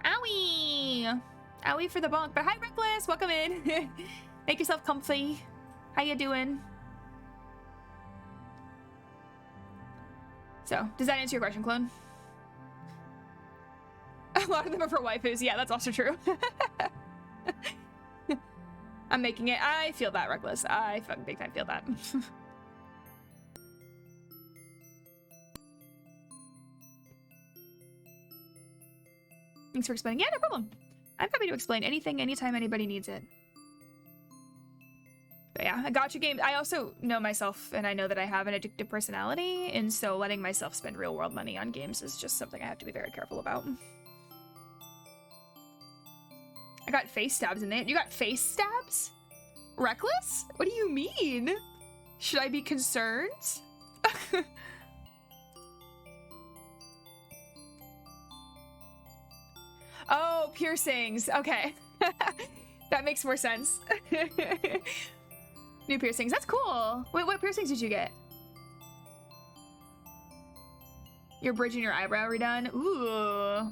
owie! Owie for the bonk. But hi, Reckless! Welcome in. Make yourself comfy. How you doing? So, does that answer your question, Clone? A lot of them are for waifus. Yeah, that's also true. I'm making it. I feel that, Reckless. I fucking big time feel that. Thanks for explaining. Yeah, no problem. I'm happy to explain anything, anytime anybody needs it. But yeah, a gacha game. I also know myself, and I know that I have an addictive personality, and so letting myself spend real-world money on games is just something I have to be very careful about. I got face stabs in it. You got face stabs? Reckless? What do you mean? Should I be concerned? Oh, piercings. Okay. That makes more sense. New piercings. That's cool. Wait, what piercings did you get? Your bridge and your eyebrow redone? Ooh.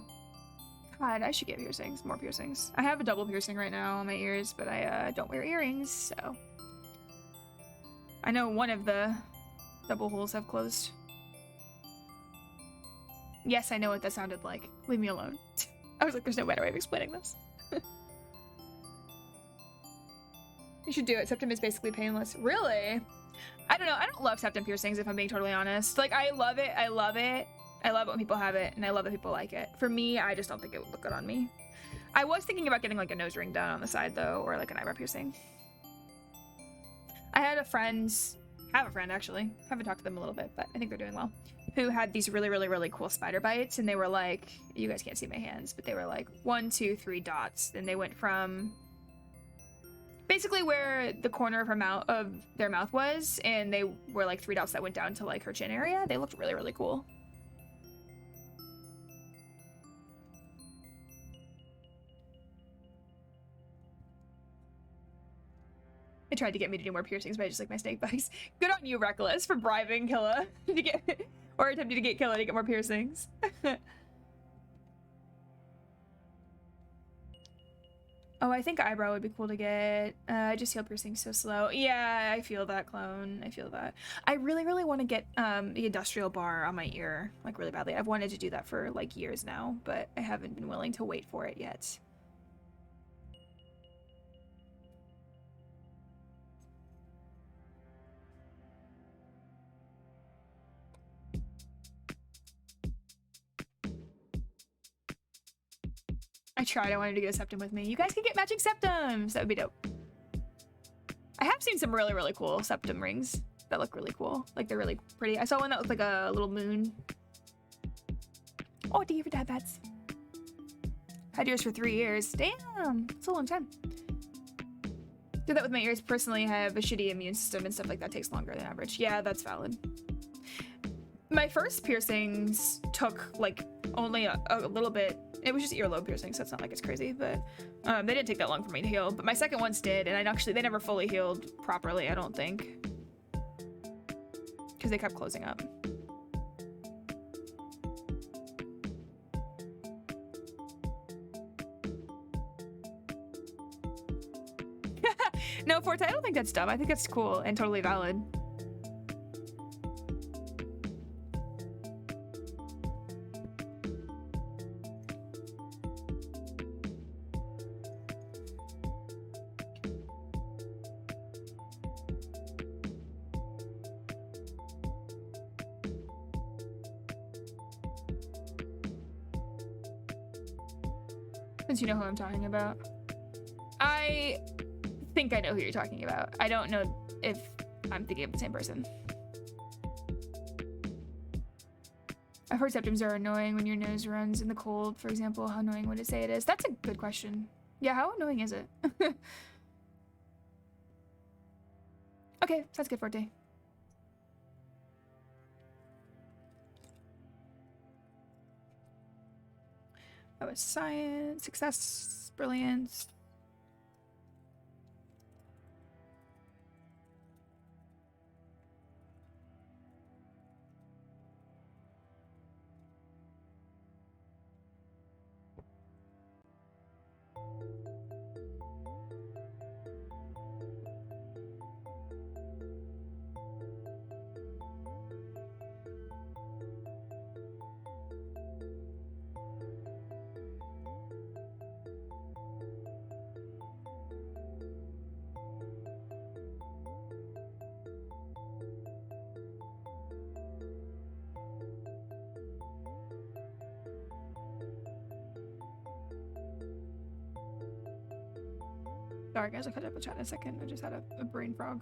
God, I should get piercings. More piercings. I have a double piercing right now on my ears, but I don't wear earrings, so... I know one of the double holes have closed. Yes, I know what that sounded like. Leave me alone. I was like, there's no better way of explaining this. You should do it. Septum is basically painless. Really? I don't know. I don't love septum piercings, if I'm being totally honest. Like, I love it. I love it. I love it when people have it, and I love that people like it. For me, I just don't think it would look good on me. I was thinking about getting, like, a nose ring done on the side, though, or, like, an eyebrow piercing. I had a friend... have a friend, actually. Haven't talked to them a little bit, but I think they're doing well. Who had these really, really, really cool spider bites, and they were like... You guys can't see my hands, but they were, like, 1, 2, 3 dots, and they went from... basically where the corner of her mouth, of their mouth was, and they were like 3 dots that went down to like her chin area. They looked really, really cool. They tried to get me to do more piercings, but I just like my snake bites. Good on you, Reckless, for bribing Killa to get, or attempting to get Killa to get more piercings. Oh, I think eyebrow would be cool to get. I just feel piercing so slow. Yeah, I feel that, Clone. I feel that. I really, really want to get the industrial bar on my ear, like, really badly. I've wanted to do that for, like, years now, but I haven't been willing to wait for it yet. I tried. I wanted to get a septum with me. You guys can get matching septums. That would be dope. I have seen some really, really cool septum rings that look really cool. Like, they're really pretty. I saw one that looked like a little moon. Oh, thank you for dad bats. Had yours for 3 years. Damn, that's a long time. Did that with my ears. Personally, I have a shitty immune system and stuff like that takes longer than average. Yeah, that's valid. My first piercings took, like, only a little bit. It was just earlobe piercings, so it's not like it's crazy, but they didn't take that long for me to heal. But my second ones did, and they never fully healed properly, I don't think. Because they kept closing up. No, Forte, I don't think that's dumb. I think that's cool and totally valid. Since you know who I'm talking about. I think I know who you're talking about. I don't know if I'm thinking of the same person. I've heard septums are annoying when your nose runs in the cold, for example. How annoying would it say it is? That's a good question. Yeah, how annoying is it? Okay, sounds good, Forte. That was science, success, brilliance. Sorry guys, I'll cut up the chat in a second. I just had a brain frog.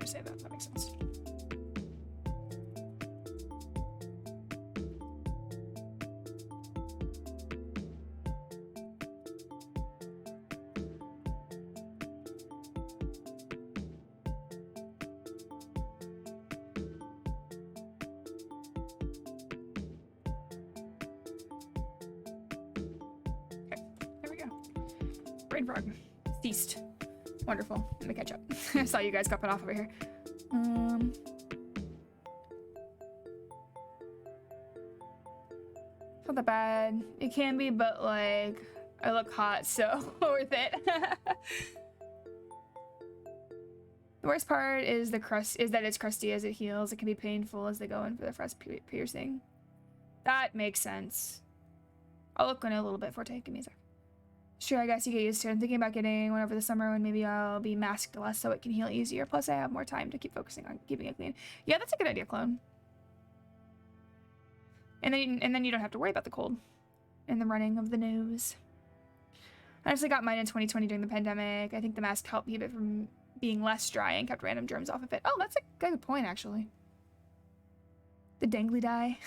to say that. That makes sense. Brain frog. Ceased. Wonderful. Let me catch up. I saw you guys cupping off over here. Not that bad. It can be, but like, I look hot, so worth it. The worst part is the crust is that it's crusty as it heals. It can be painful as they go in for the first piercing. That makes sense. I'll look in a little bit, Forte. Give me a sec. Sure, I guess you get used to it. I'm thinking about getting one over the summer when maybe I'll be masked less so it can heal easier. Plus, I have more time to keep focusing on keeping it clean. Yeah, that's a good idea, Clone. And then you don't have to worry about the cold and the running of the nose. I actually got mine in 2020 during the pandemic. I think the mask helped keep it from being less dry and kept random germs off of it. Oh, that's a good point, actually. The dangly dye.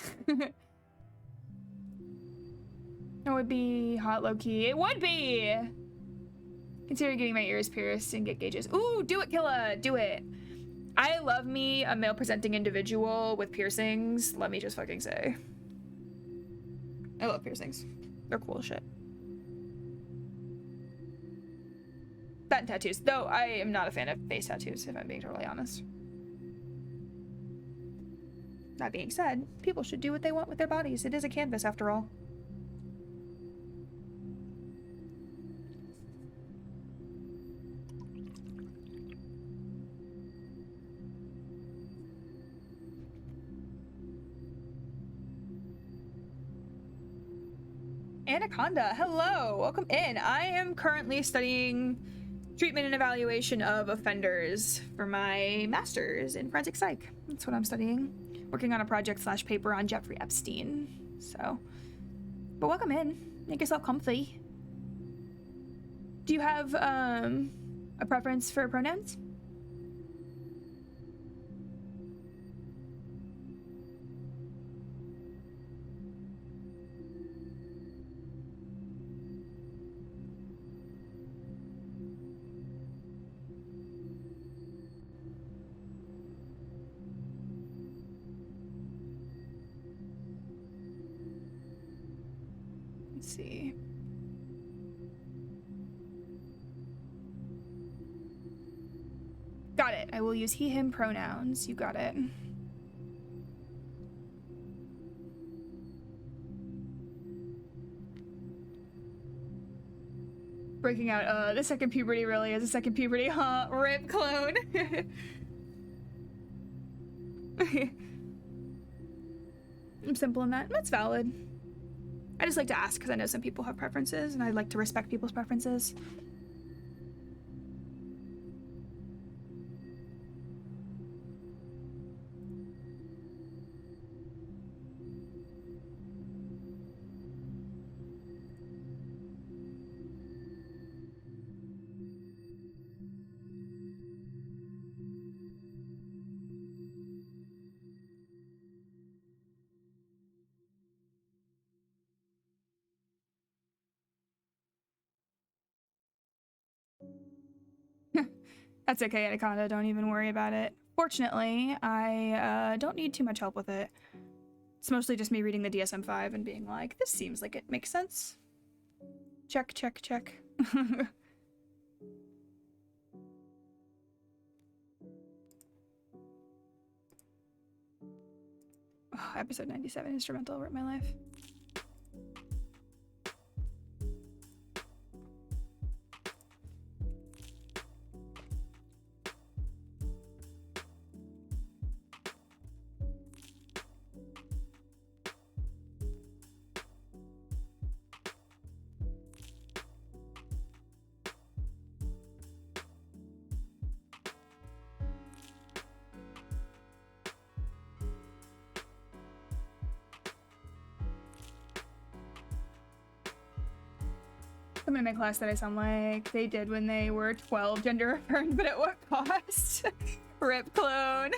It would be hot low-key. It would be! Consider getting my ears pierced and get gauges. Ooh, do it, Killa! Do it! I love me a male-presenting individual with piercings. Let me just fucking say. I love piercings. They're cool as shit. That and tattoos. Though I am not a fan of face tattoos, if I'm being totally honest. That being said, people should do what they want with their bodies. It is a canvas, after all. Anaconda, hello, welcome in. I am currently studying treatment and evaluation of offenders for my master's in forensic psych. That's what I'm studying. Working on a project / paper on Jeffrey Epstein. So, but welcome in. Make yourself comfy. Do you have a preference for pronouns? See. Got it. I will use he, him pronouns. You got it. Breaking out. The second puberty really is a second puberty, huh? Rip, Clone. I'm simple in that. That's valid. I just like to ask because I know some people have preferences and I'd like to respect people's preferences. That's okay, Anaconda. Don't even worry about it. Fortunately, I don't need too much help with it. It's mostly just me reading the DSM-5 and being like, this seems like it makes sense. Check, check, check. Oh, episode 97, instrumental over my life. Someone in my class that I sound like they did when they were 12 gender affirmed, but at what cost? Rip clone.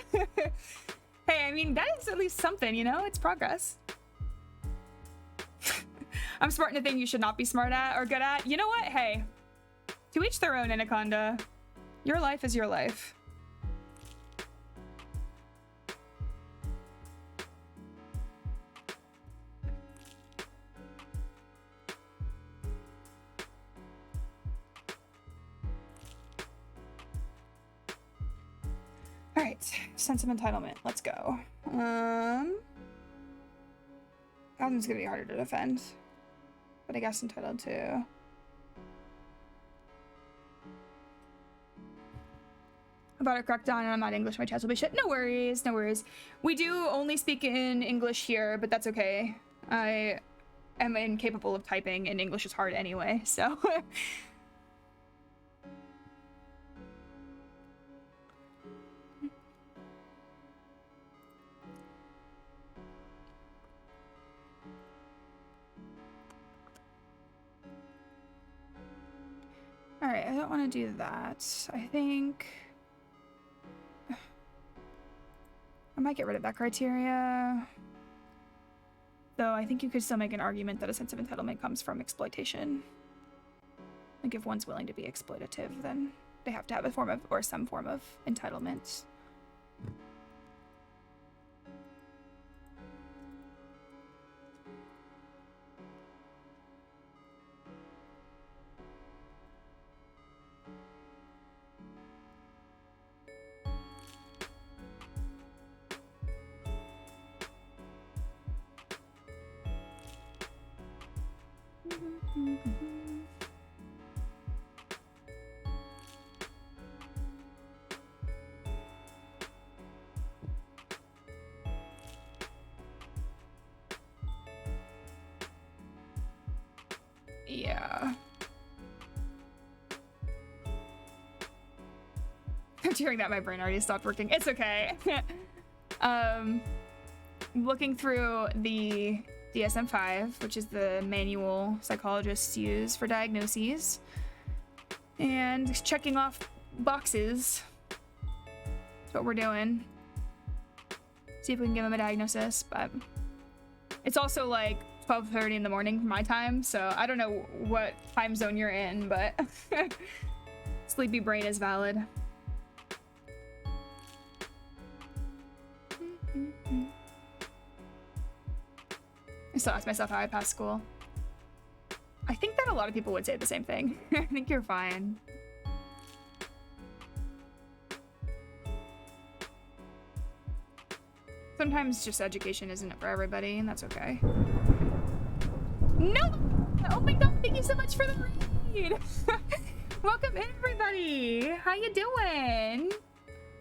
Hey, I mean, that is at least something, you know? It's progress. I'm smart in a thing you should not be smart at or good at. You know what? Hey, to each their own, Anaconda. Your life is your life. All right, sense of entitlement. Let's go. That one's gonna be harder to defend, but I guess entitled to. About a crackdown, and I'm not English. My chats will be shit. No worries, no worries. We do only speak in English here, but that's okay. I am incapable of typing, and English is hard anyway, so. All right, I don't want to do that. I think I might get rid of that criteria. Though I think you could still make an argument that a sense of entitlement comes from exploitation. Like if one's willing to be exploitative, then they have to have a form of, or some form of entitlement. Yeah. During that, my brain already stopped working. It's okay. Looking through the DSM-5, which is the manual psychologists use for diagnoses, and checking off boxes. That's what we're doing. See if we can give them a diagnosis, but it's also like 12:30 in the morning my time, so I don't know what time zone you're in, but sleepy brain is valid. I still ask myself how I passed school. I think that a lot of people would say the same thing. I think you're fine. Sometimes just education isn't for everybody, and that's okay. No! Oh my god, thank you so much for the read! Welcome in, everybody! How you doing?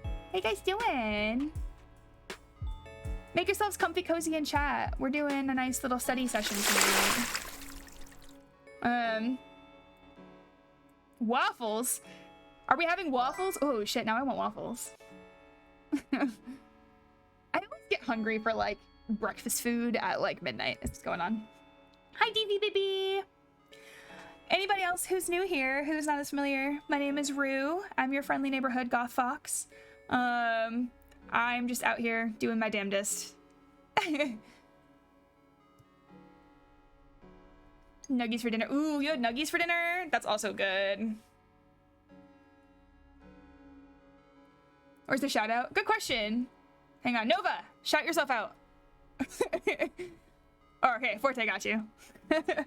How you guys doing? Make yourselves comfy, cozy, and chat. We're doing a nice little study session tonight. Waffles? Are we having waffles? Oh shit, now I want waffles. I always get hungry for like breakfast food at like midnight. What's going on? Hi, DV baby. Anybody else who's new here, who's not as familiar? My name is Rue. I'm your friendly neighborhood goth fox. I'm just out here doing my damnedest. Nuggies for dinner. Ooh, you had nuggies for dinner? That's also good. Where's the shout out? Good question. Hang on, Nova, shout yourself out. Oh, okay, Forte got you. Dedicated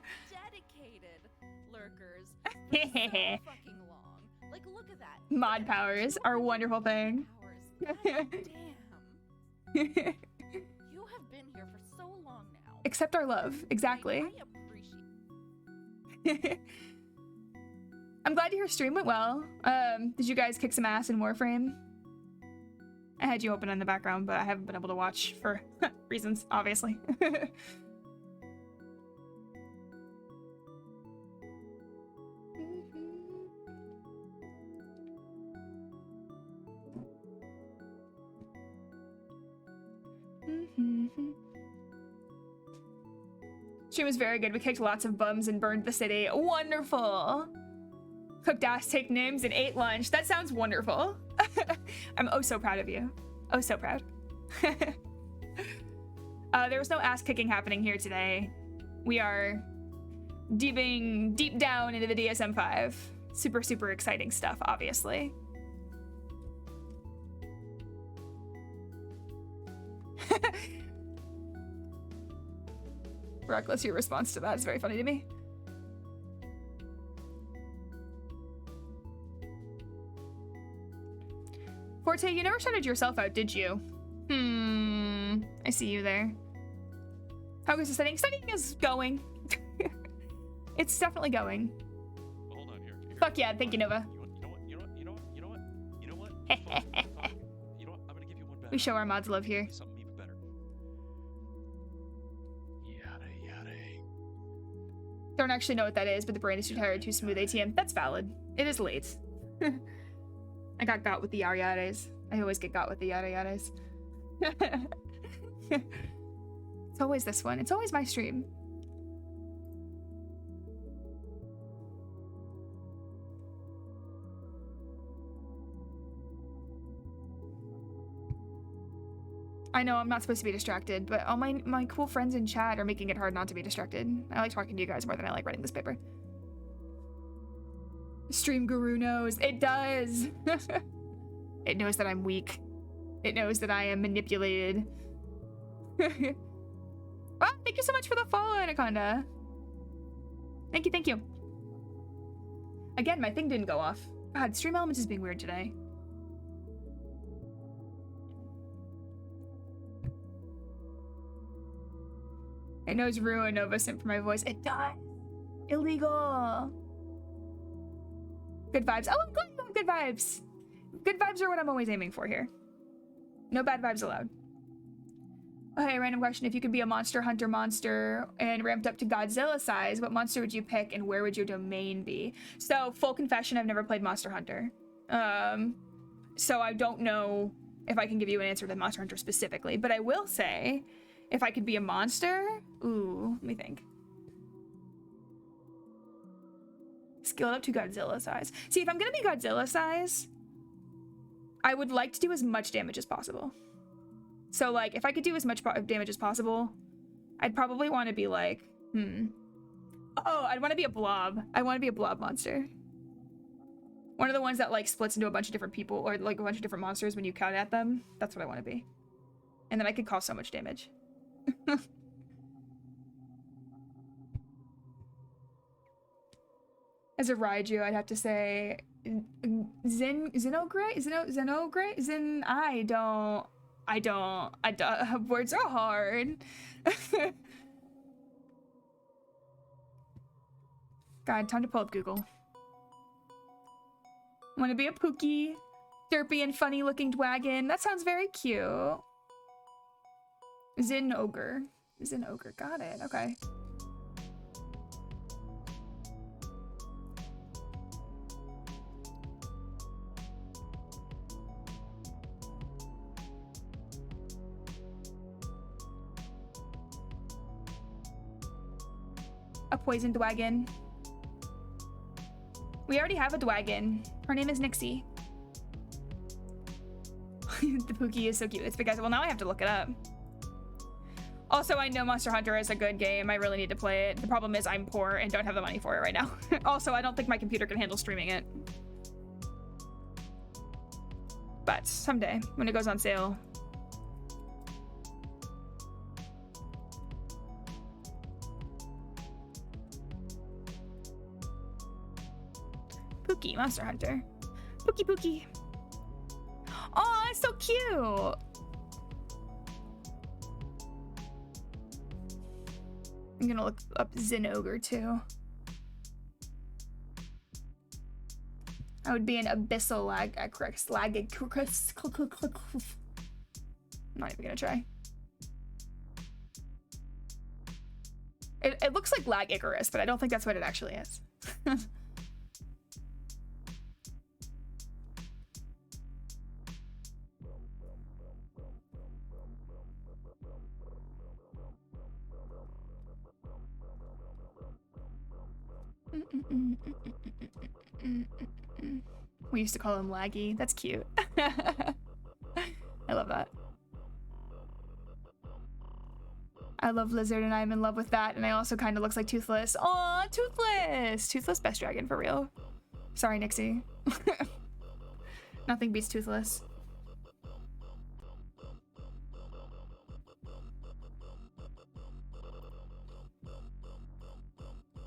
lurkers. So fucking long. Like, look at that. Mod powers are a wonderful thing. God damn. You have been here for so long now. Accept our love. Exactly. I appreciate. I'm glad your stream went well. Did you guys kick some ass in Warframe? I had you open in the background, but I haven't been able to watch for reasons, obviously. Stream was very good. We kicked lots of bums and burned the city. Wonderful. Cooked ass, take names, and ate lunch. That sounds wonderful. I'm oh so proud of you. Oh, so proud. There was no ass kicking happening here today. We are deep down into the DSM-5. Super, super exciting stuff, obviously. Reckless, your response to that is very funny to me. Forte, you never shouted yourself out, did you? I see you there. How is the studying? Studying is going. It's definitely going. Well, hold on here. Fuck yeah, thank you, Nova. You know what? You know what? I'm gonna give you one better. We show our mods love here. Something even better. Yada. Don't actually know what that is, but the brain is too tired, too smooth ATM. That's valid. It is late. I got with the yada yadas. I always get got with the yada yadas. It's always this one. It's always my stream. I know I'm not supposed to be distracted, but all my cool friends in chat are making it hard not to be distracted. I like talking to you guys more than I like writing this paper. Stream Guru knows. It does. It knows that I'm weak. It knows that I am manipulated. Wow, thank you so much for the follow, Anaconda. Thank you. Again, my thing didn't go off. God, Stream Elements is being weird today. It knows Ruin Nova sent for my voice. It does. Illegal. Good vibes. Oh, I'm glad you have good vibes. Good vibes are what I'm always aiming for here. No bad vibes allowed. Okay, random question. If you could be a monster hunter monster and ramped up to Godzilla size, what monster would you pick and where would your domain be? So, full confession, I've never played Monster Hunter. So I don't know if I can give you an answer to Monster Hunter specifically, but I will say, if I could be a monster, ooh, let me think. Scale it up to Godzilla size. See, if I'm gonna be Godzilla size, I would like to do as much damage as possible. So, like, if I could do as much damage as possible, I'd probably want to be like, Oh, I'd want to be a blob. I want to be a blob monster. One of the ones that, like, splits into a bunch of different people, or, like, a bunch of different monsters when you cut at them. That's what I want to be. And then I could cause so much damage. As a Raiju, I'd have to say Xenogray? I don't. Words are hard. God, time to pull up Google. Want to be a Pookie, derpy and funny looking dwagon. That sounds very cute. Zinogre. Got it. Okay. A poison dwagon. We already have a dwagon. Her name is Nixie. The Pookie is so cute. It's because, well, now I have to look it up. Also, I know Monster Hunter is a good game. I really need to play it. The problem is I'm poor and don't have the money for it right now. Also, I don't think my computer can handle streaming it. But someday, when it goes on sale. Pookie, Monster Hunter. Pookie. Oh, it's so cute. I'm gonna look up Zinogre too. I would be an abyssal I'm not even gonna try. It looks like Lag Icarus, but I don't think that's what it actually is. We used to call him Laggy. That's cute. I love that. I love Lizard and I'm in love with that. And I also kind of looks like Toothless. Aw, Toothless! Toothless best dragon for real. Sorry, Nixie. Nothing beats Toothless.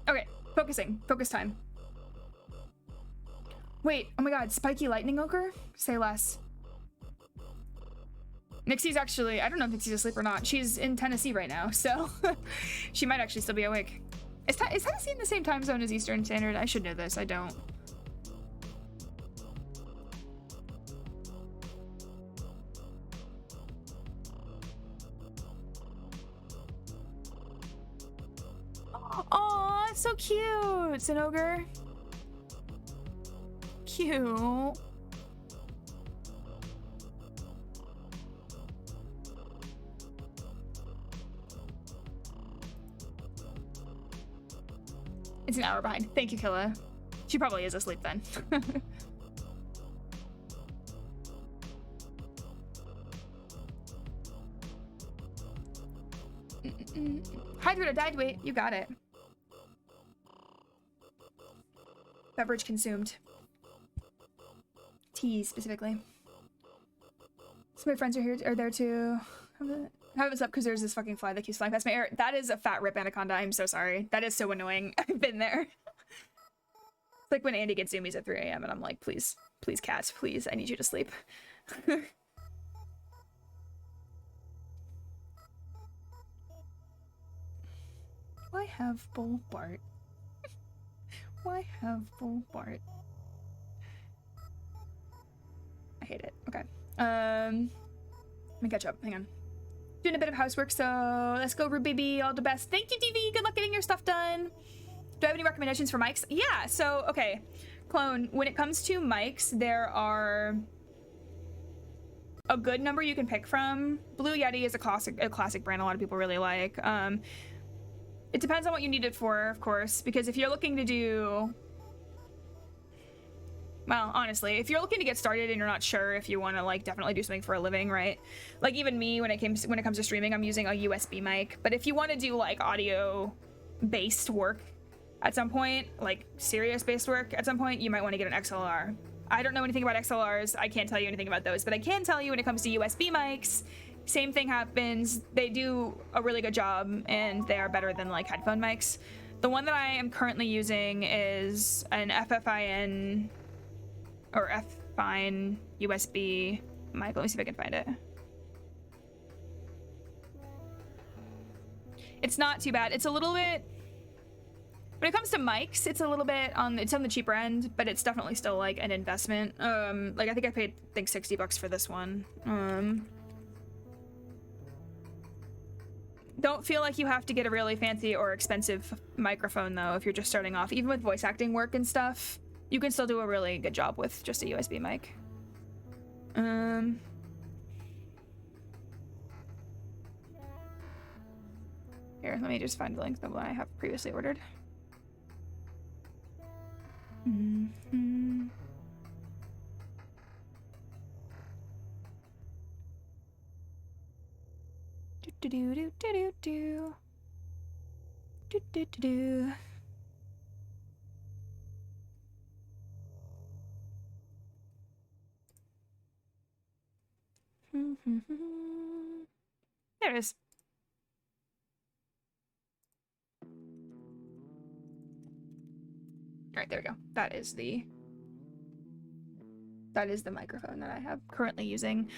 Okay, focusing. Focus time. Wait, oh my god, Spiky Lightning Ogre? Say less. Nixie's actually, I don't know if Nixie's asleep or not. She's in Tennessee right now, so she might actually still be awake. Is Tennessee in the same time zone as Eastern Standard? I should know this, I don't. Aw, it's so cute. It's an ogre. Cute. It's an hour behind. Thank you, Killa. She probably is asleep then. Hydrate or died weight. You got it. Beverage consumed. Tea specifically. So my friends are there too. Haven't slept because there's this fucking fly that keeps flying past my ear. That is a fat rip anaconda. I'm so sorry. That is so annoying. I've been there. It's like when Andy gets zoomies at 3 a.m. and I'm like, please, please, cat, please, I need you to sleep. Why have Bull Bart? Why have Bull Bart? I hate it. Okay. Let me catch up. Hang on. Doing a bit of housework, so let's go, baby. All the best. Thank you, TV. Good luck getting your stuff done. Do I have any recommendations for mics? Yeah, so, okay. Clone, when it comes to mics, there are a good number you can pick from. Blue Yeti is a classic brand a lot of people really like. It depends on what you need it for, of course, because if you're looking to do... Well, honestly, if you're looking to get started and you're not sure if you want to, like, definitely do something for a living, right? Like, even me, when it comes to streaming, I'm using a USB mic. But if you want to do, like, audio-based work at some point, like, serious-based work at some point, you might want to get an XLR. I don't know anything about XLRs. I can't tell you anything about those. But I can tell you when it comes to USB mics, same thing happens. They do a really good job, and they are better than, like, headphone mics. The one that I am currently using is an FFIN... or F-Fine USB mic. Let me see if I can find it. It's not too bad. It's a little bit... When it comes to mics, it's a little bit on... It's on the cheaper end, but it's definitely still, like, an investment. Like, I think I paid, $60 for this one. Don't feel like you have to get a really fancy or expensive microphone, though, if you're just starting off. Even with voice acting work and stuff, you can still do a really good job with just a USB mic. Here, let me just find the link that I have previously ordered. There it is. All right, there we go. That is the microphone that I have currently using.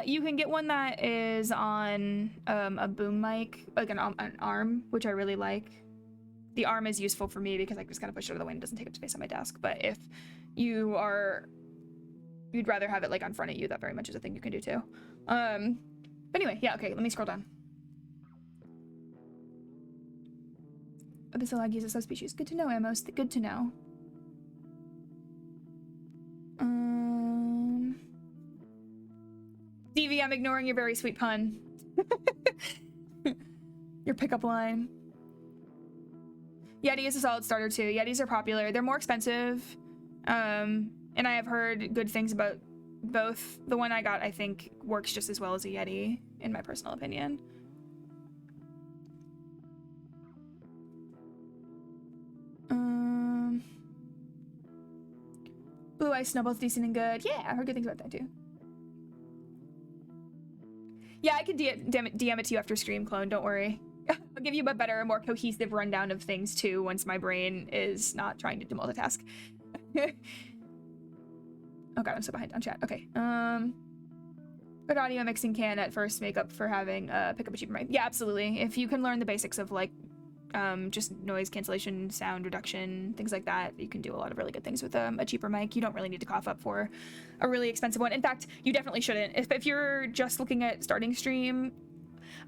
You can get one that is on a boom mic, like an arm, which I really like. The arm is useful for me because I just kind of push it out of the way and it doesn't take up space on my desk. But if you'd rather have it like on front of you, that very much is a thing you can do too. But anyway, yeah, okay, let me scroll down. Abyssal lag uses subspecies. Good to know, Amos. Good to know. DV, I'm ignoring your very sweet pun. Your pickup line. Yeti is a solid starter too. Yetis are popular. They're more expensive. And I have heard good things about both. The one I got, I think, works just as well as a Yeti, in my personal opinion. Blue Ice Snowball's decent and good. Yeah, I heard good things about that too. Yeah, I could DM it to you after stream, Clone, don't worry. I'll give you a better, more cohesive rundown of things too once my brain is not trying to multitask. Oh god, I'm so behind on chat. Okay. Good audio mixing can at first make up for having pick up a cheaper mic. Yeah, absolutely. If you can learn the basics of like just noise cancellation, sound reduction, things like that, you can do a lot of really good things with a cheaper mic. You don't really need to cough up for a really expensive one. In fact, you definitely shouldn't. If you're just looking at starting stream,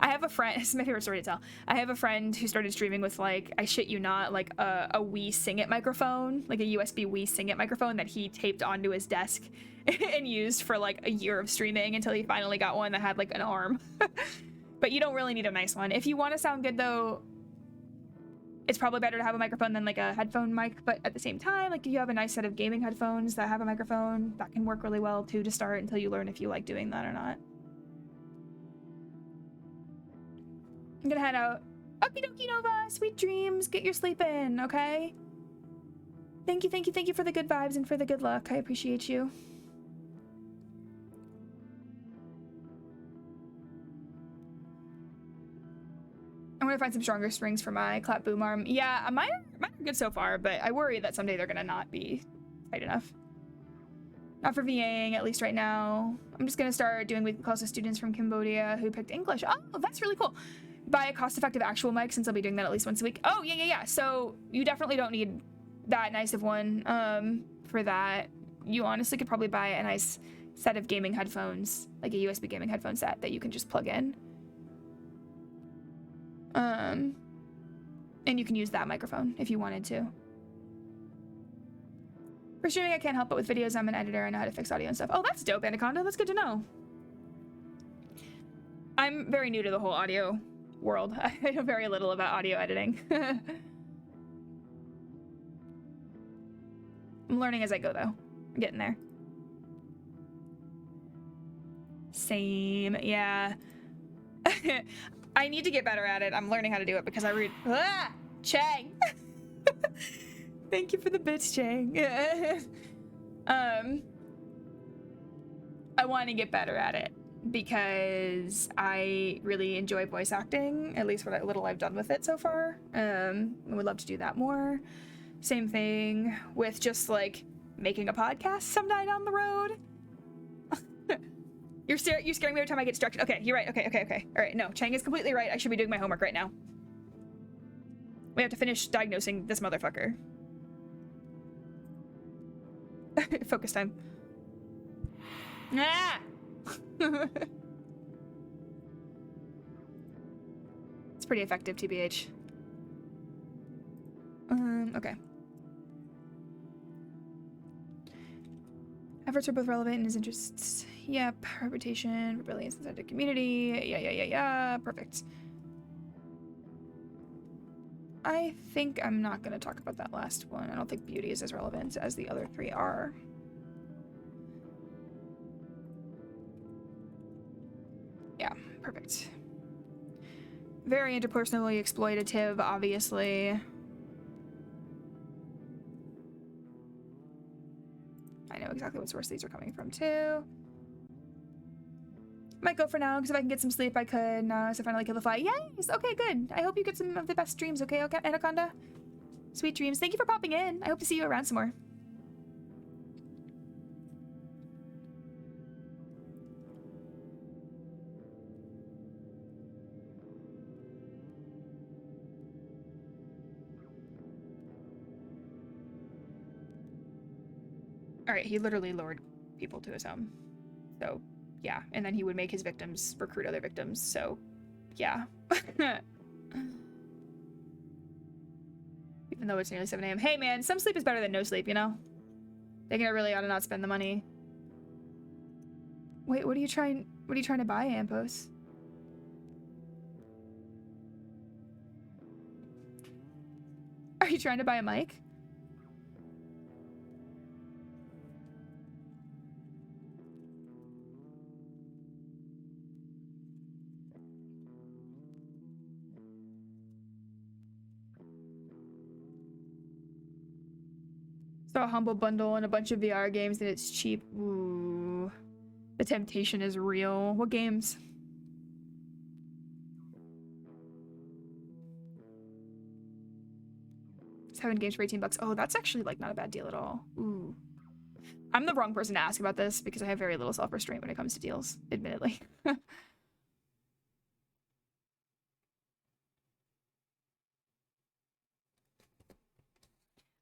I have a friend, this is my favorite story to tell. I have a friend who started streaming with like, I shit you not, like a Wii Sing It microphone, like a USB Wii Sing It microphone that he taped onto his desk and used for like a year of streaming until he finally got one that had like an arm. But you don't really need a nice one. If you want to sound good though, it's probably better to have a microphone than like a headphone mic, but at the same time, like if you have a nice set of gaming headphones that have a microphone, that can work really well too to start until you learn if you like doing that or not. I'm gonna head out. Okie dokie, Nova, sweet dreams, get your sleep in, okay? Thank you for the good vibes and for the good luck. I appreciate you. I'm gonna find some stronger strings for my clap boom arm. Yeah, mine are good so far, but I worry that someday they're gonna not be tight enough. Not for VAing, at least right now. I'm just gonna start doing weekly calls with students from Cambodia who picked English. Oh, that's really cool. Buy a cost-effective actual mic, since I'll be doing that at least once a week. Oh, yeah. So you definitely don't need that nice of one for that. You honestly could probably buy a nice set of gaming headphones, like a USB gaming headphone set that you can just plug in. And you can use that microphone if you wanted to. For streaming, I can't help but with videos. I'm an editor. I know how to fix audio and stuff. Oh, that's dope, Anaconda. That's good to know. I'm very new to the whole audio world. I know very little about audio editing. I'm learning as I go, though. I'm getting there. Same, yeah. I need to get better at it. I'm learning how to do it because I read... Ah! Chang! Thank you for the bits, Chang. I want to get better at it because I really enjoy voice acting, at least what little I've done with it so far. I would love to do that more. Same thing with just like making a podcast sometime down the road. You're scaring me every time I get distracted. Okay, you're right. Okay. All right, no, Chang is completely right. I should be doing my homework right now. We have to finish diagnosing this motherfucker. Focus time. Ah! It's pretty effective, TBH. Okay. Efforts are both relevant in his interests. Yep. Reputation, brilliance inside the community. Yeah. Perfect. I think I'm not going to talk about that last one. I don't think beauty is as relevant as the other three are. Yeah, perfect. Very interpersonally exploitative, obviously. I know exactly what source these are coming from, too. Might go for now, because if I can get some sleep, I could. So finally kill the fly. Yes! Okay, good. I hope you get some of the best dreams, okay, Anaconda? Sweet dreams. Thank you for popping in. I hope to see you around some more. Alright, he literally lured people to his home. So, yeah. And then he would make his victims recruit other victims, so, yeah. Even though it's nearly 7 a.m. Hey, man, some sleep is better than no sleep, you know? Thinking I really ought to not spend the money. Wait, what are you trying to buy, Ampos? Are you trying to buy a mic? So a humble bundle and a bunch of VR games and it's cheap. Ooh. The temptation is real. What games? 7 games for 18 bucks. Oh, that's actually like not a bad deal at all. Ooh. I'm the wrong person to ask about this because I have very little self-restraint when it comes to deals, admittedly.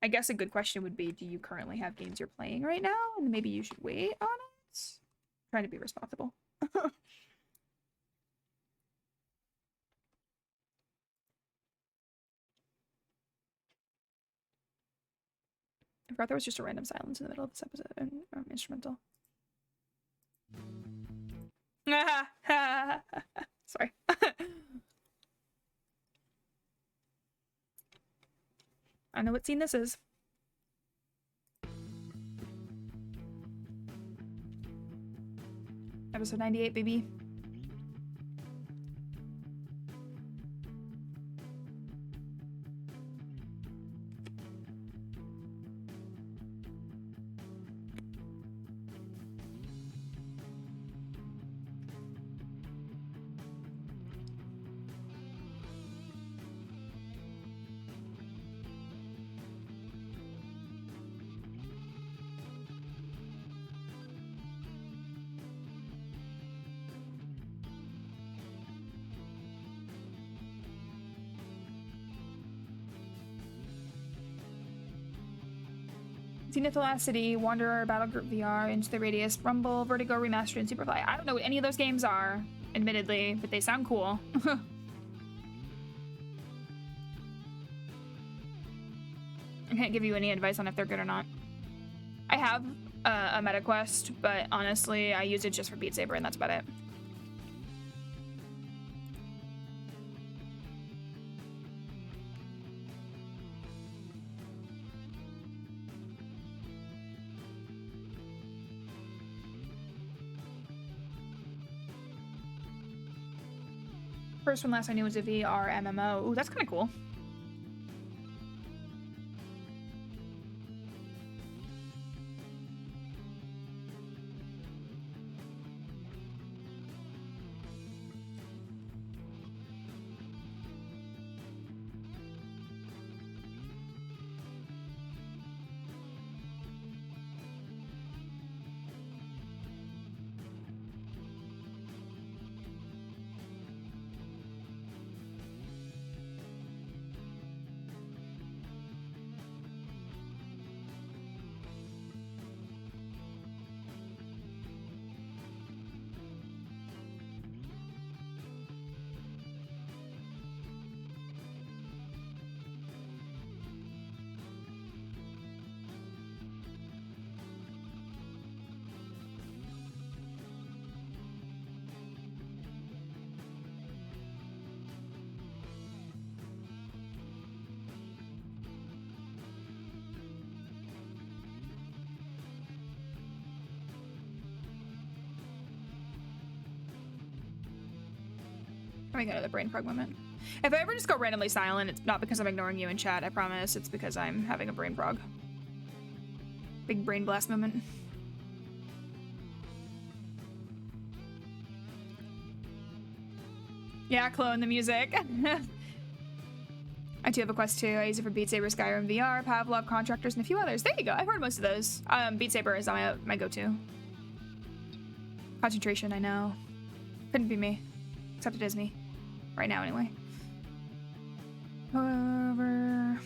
I guess a good question would be, do you currently have games you're playing right now? And maybe you should wait on it? Trying to be responsible. I forgot there was just a random silence in the middle of this episode. Instrumental. Sorry. I know what scene this is. Episode 98, baby. Zenith Velocity, Wanderer, Battlegroup VR, Into the Radius, Rumble, Vertigo Remastered, and Superfly. I don't know what any of those games are, admittedly, but they sound cool. I can't give you any advice on if they're good or not. I have a MetaQuest, but honestly, I use it just for Beat Saber, and that's about it. First one last I knew was a VR MMO. Ooh, that's kind of cool. Let me go to the brain frog moment. If I ever just go randomly silent, it's not because I'm ignoring you in chat, I promise. It's because I'm having a brain frog. Big brain blast moment. Yeah, clone the music. I do have a Quest 2. I use it for Beat Saber, Skyrim VR, Pavlov, Contractors, and a few others. There you go. I've heard most of those. Beat Saber is my go-to. Concentration, I know. Couldn't be me. Except it is me. Right now, anyway. Over.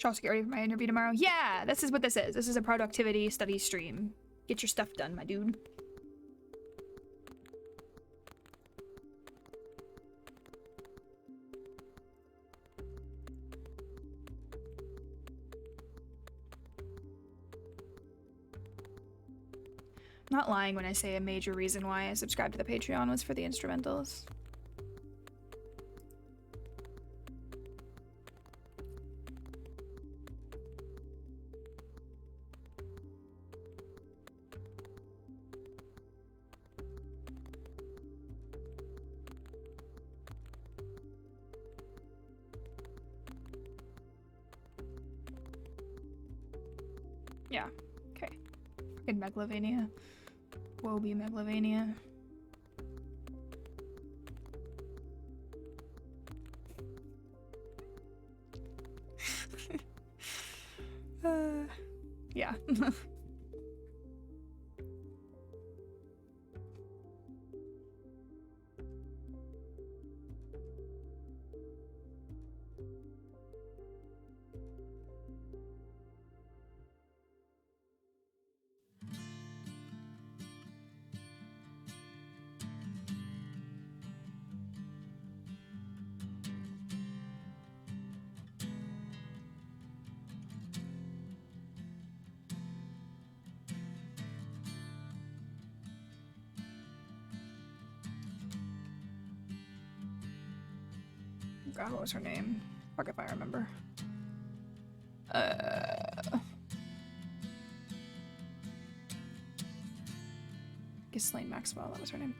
Also get ready for my interview tomorrow. Yeah, this is what this is. This is a productivity study stream. Get your stuff done, my dude. Not lying when I say a major reason why I subscribed to the Patreon was for the instrumentals. Yeah, okay. Fucking Megalovania. Woe be Megalovania. Yeah. God, what was her name? Fuck if I remember. Ghislaine Maxwell, that was her name.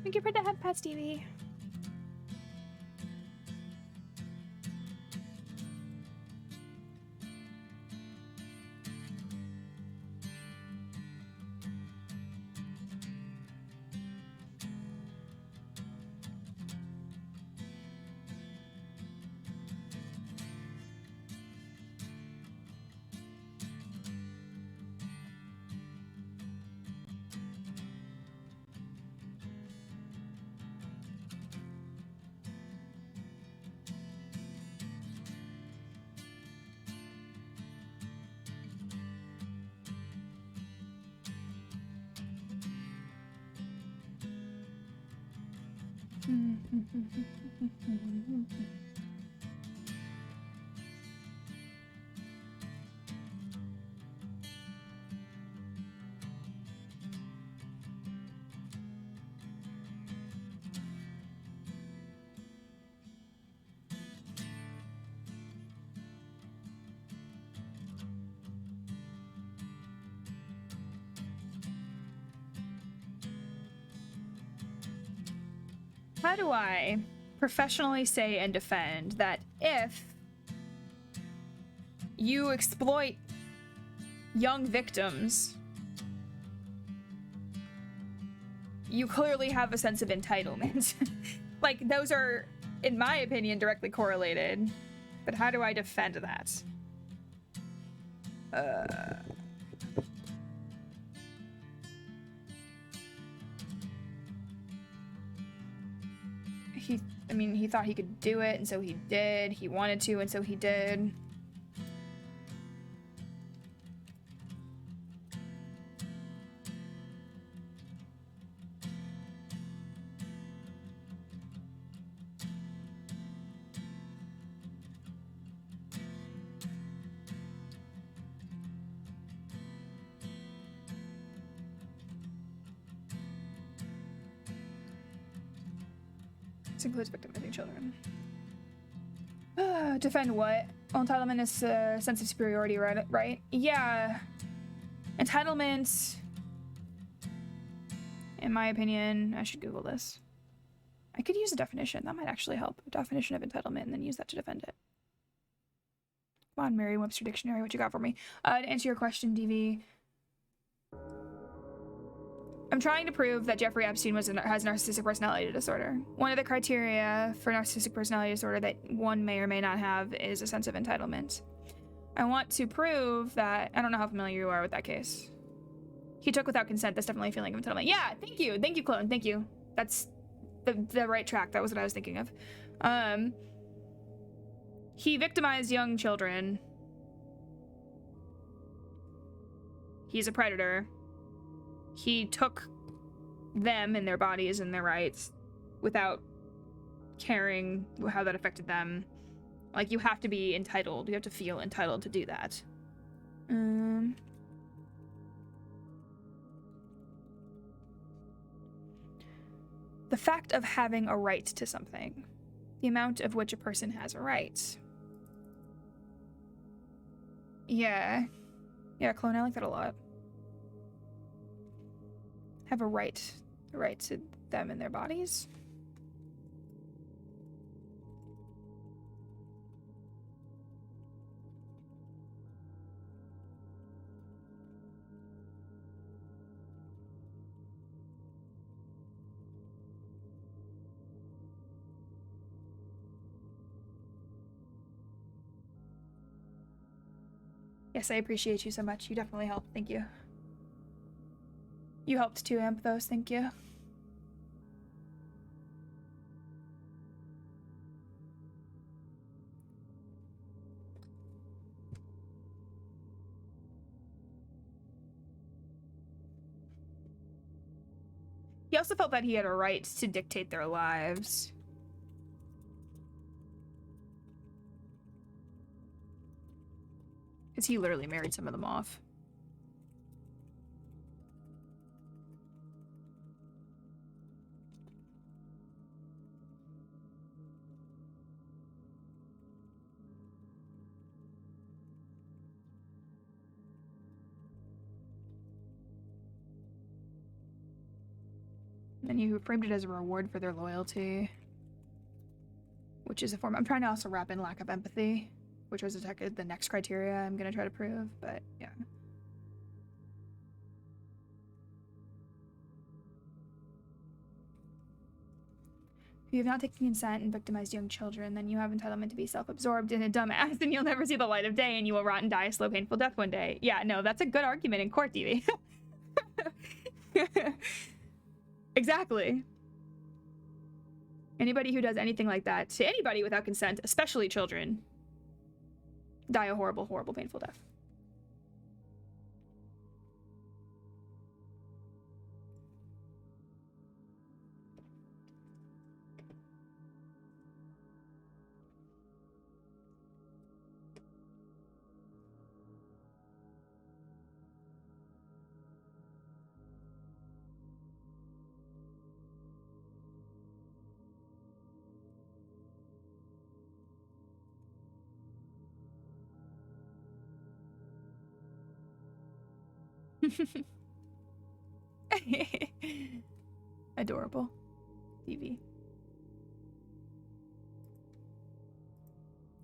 Thank you for the head pats, TV. How do I professionally say and defend that if you exploit young victims, you clearly have a sense of entitlement? Like, those are, in my opinion, directly correlated. But how do I defend that? He thought he could do it, and so he did. He wanted to, and so he did. This includes victimizing children. Defend what? Well, entitlement is a sense of superiority, right? Yeah. Entitlement, in my opinion, I should Google this. I could use a definition. That might actually help. A definition of entitlement, and then use that to defend it. Come on, Merriam-Webster Dictionary, what you got for me? To answer your question, DV, I'm trying to prove that Jeffrey Epstein has narcissistic personality disorder. One of the criteria for narcissistic personality disorder that one may or may not have is a sense of entitlement. I want to prove that, I don't know how familiar you are with that case. He took without consent, that's definitely a feeling of entitlement. Yeah, thank you, Clone, thank you. That's the right track, that was what I was thinking of. He victimized young children. He's a predator. He took them and their bodies and their rights without caring how that affected them. Like, you have to be entitled. You have to feel entitled to do that. The fact of having a right to something. The amount of which a person has a right. Yeah. Yeah, Clone, I like that a lot. Have a right. The right to them and their bodies. Yes, I appreciate you so much. You definitely helped. Thank you. You helped too, Amphos. Thank you. He also felt that he had a right to dictate their lives. Because he literally married some of them off. And you framed it as a reward for their loyalty. Which is a form. I'm trying to also wrap in lack of empathy, which was the next criteria I'm going to try to prove, but yeah. If you have not taken consent and victimized young children, then you have entitlement to be self-absorbed and a dumbass, and you'll never see the light of day, and you will rot and die a slow, painful death one day. Yeah, no, that's a good argument in court, DV. Exactly. Anybody who does anything like that to anybody without consent, especially children, die a horrible, horrible, painful death. Adorable. DV.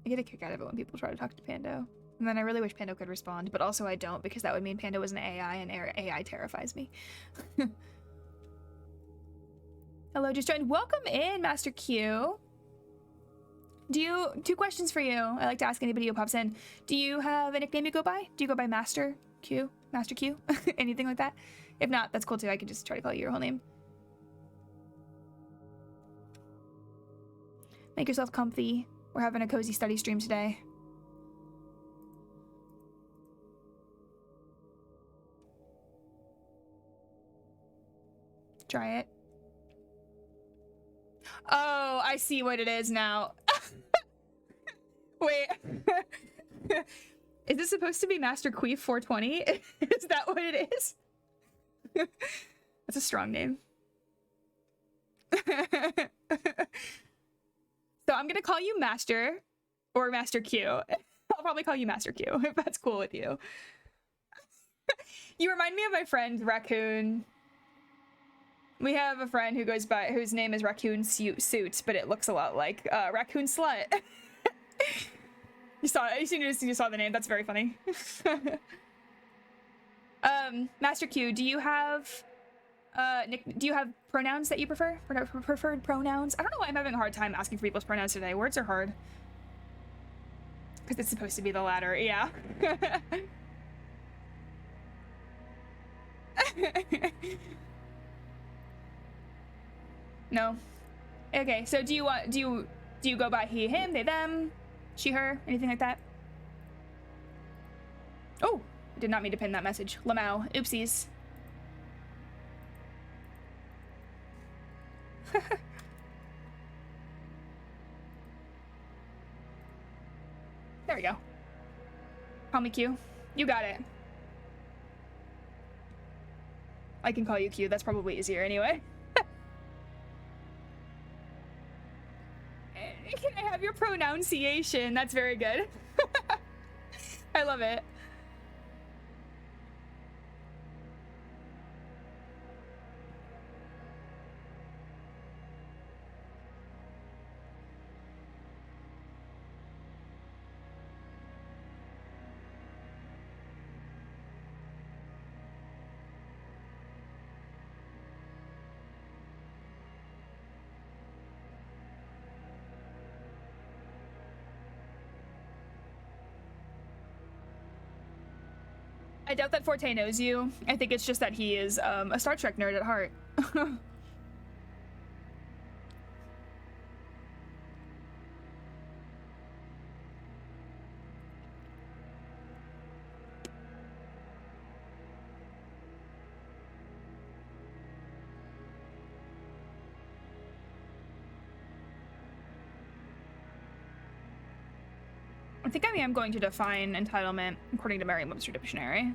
I get a kick out of it when people try to talk to Pando. And then I really wish Pando could respond, but also I don't, because that would mean Pando was an AI, and AI terrifies me. Hello, just joined. Welcome in, Master Q. Two questions for you. I like to ask anybody who pops in. Do you have a nickname you go by? Do you go by Master Q? Master Q? Anything like that? If not, that's cool too. I could just try to call you your whole name. Make yourself comfy. We're having a cozy study stream today. Try it. Oh, I see what it is now. Wait. Is this supposed to be Master Queef 420? Is that what it is? That's a strong name. So I'm gonna call you Master or Master Q. I'll probably call you Master Q if that's cool with you. You remind me of my friend Raccoon. We have a friend who goes by, whose name is Raccoon Suit, but it looks a lot like Raccoon Slut. You saw the name. That's very funny. Master Q, do you have pronouns that you prefer? Preferred pronouns? I don't know why I'm having a hard time asking for people's pronouns today. Words are hard. Because it's supposed to be the latter, yeah. No. Okay, so do you go by he, him, they, them? She, her, anything like that? Oh, I did not mean to pin that message. Lamau, oopsies. There we go. Call me Q. You got it. I can call you Q. That's probably easier anyway. Can I have your pronunciation? That's very good. I love it. I doubt that Forte knows you. I think it's just that he is a Star Trek nerd at heart. I think I am going to define entitlement according to Merriam-Webster Dictionary.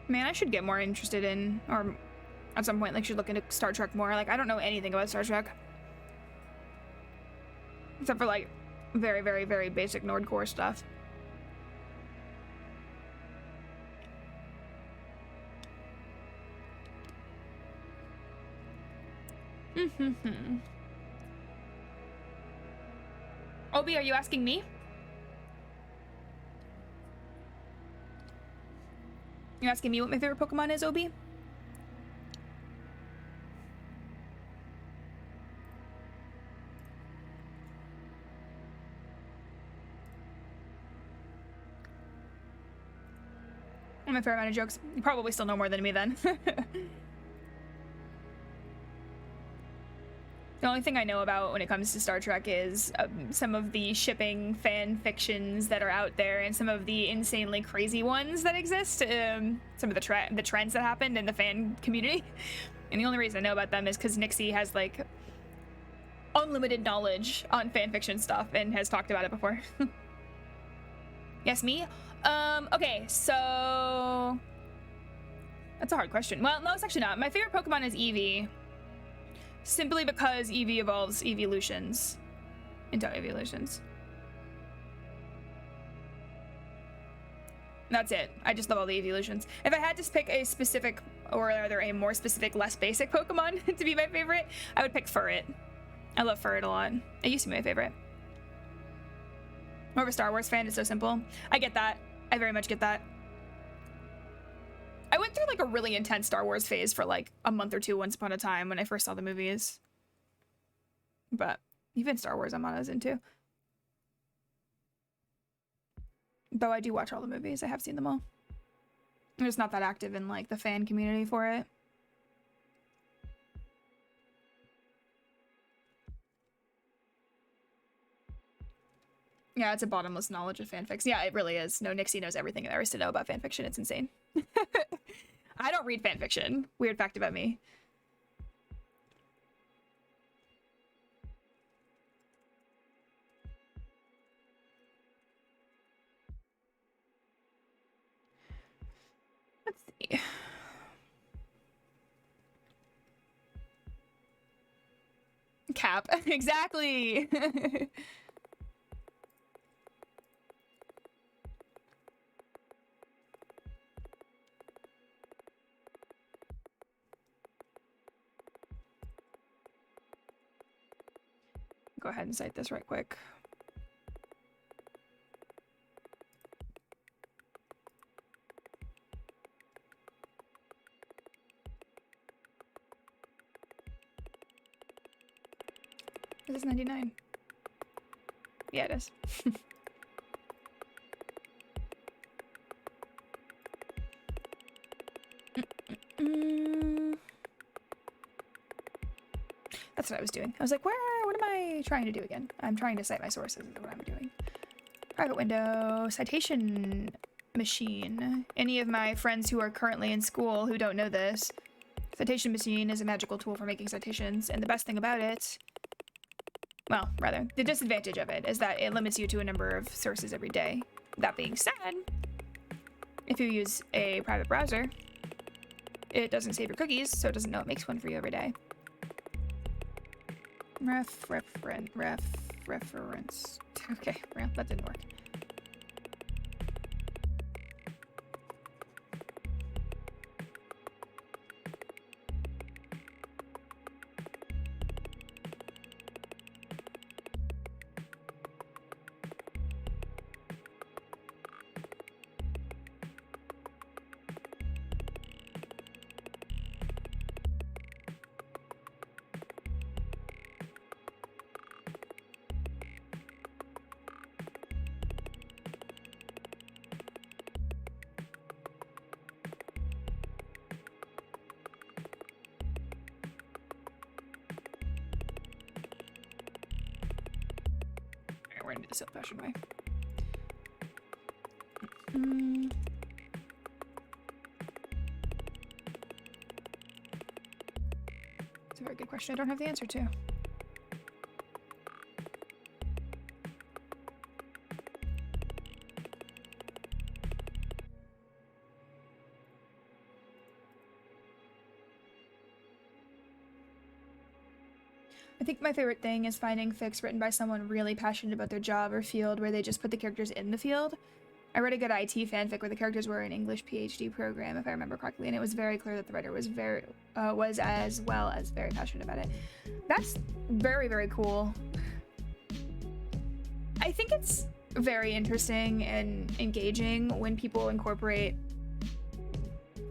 Man, I should get more interested in, or at some point, like, should look into Star Trek more. Like, I don't know anything about Star Trek. Except for, like, very, very, very basic Nordcore stuff. Obi, are you asking me? You're asking me what my favorite Pokemon is, Obi? I'm a fair amount of jokes. You probably still know more than me then. The only thing I know about when it comes to Star Trek is some of the shipping fan fictions that are out there and some of the insanely crazy ones that exist. Some of the trends that happened in the fan community. And the only reason I know about them is because Nixie has, like, unlimited knowledge on fan fiction stuff and has talked about it before. Yes, me? Okay, so... That's a hard question. Well, no, it's actually not. My favorite Pokemon is Eevee. Simply because Eevee evolves evolutions into evolutions. That's it. I just love all the evolutions. If I had to pick a specific, or rather a more specific, less basic Pokemon to be my favorite, I would pick Furret. I love Furret a lot. It used to be my favorite. More of a Star Wars fan, it's so simple. I get that. I very much get that. I went through, like, a really intense Star Wars phase for, like, a month or two once upon a time when I first saw the movies. But even Star Wars I'm not as into. Though I do watch all the movies. I have seen them all. I'm just not that active in, like, the fan community for it. Yeah, it's a bottomless knowledge of fanfics. Yeah, it really is. No, Nixie knows everything there is to know about fanfiction. It's insane. I don't read fanfiction. Weird fact about me. Let's see. Cap. Exactly. Go ahead and cite this right quick. Because it's 99. Yeah, it is. That's what I was doing. I was like, what am I trying to do again? I'm trying to cite my sources is what I'm doing. Private window, citation machine. Any of my friends who are currently in school who don't know this, citation machine is a magical tool for making citations, and the best thing about it, well, rather, the disadvantage of it is that it limits you to a number of sources every day. That being said, if you use a private browser, it doesn't save your cookies, so it doesn't know it makes one for you every day. Reference. Okay, well, that didn't work. We're gonna do this old-fashioned way. It's a very good question I don't have the answer to. I think my favorite thing is finding fics written by someone really passionate about their job or field where they just put the characters in the field. I read a good IT fanfic where the characters were an English PhD program, if I remember correctly, and it was very clear that the writer was as well as very passionate about it. That's very, very cool. I think it's very interesting and engaging when people incorporate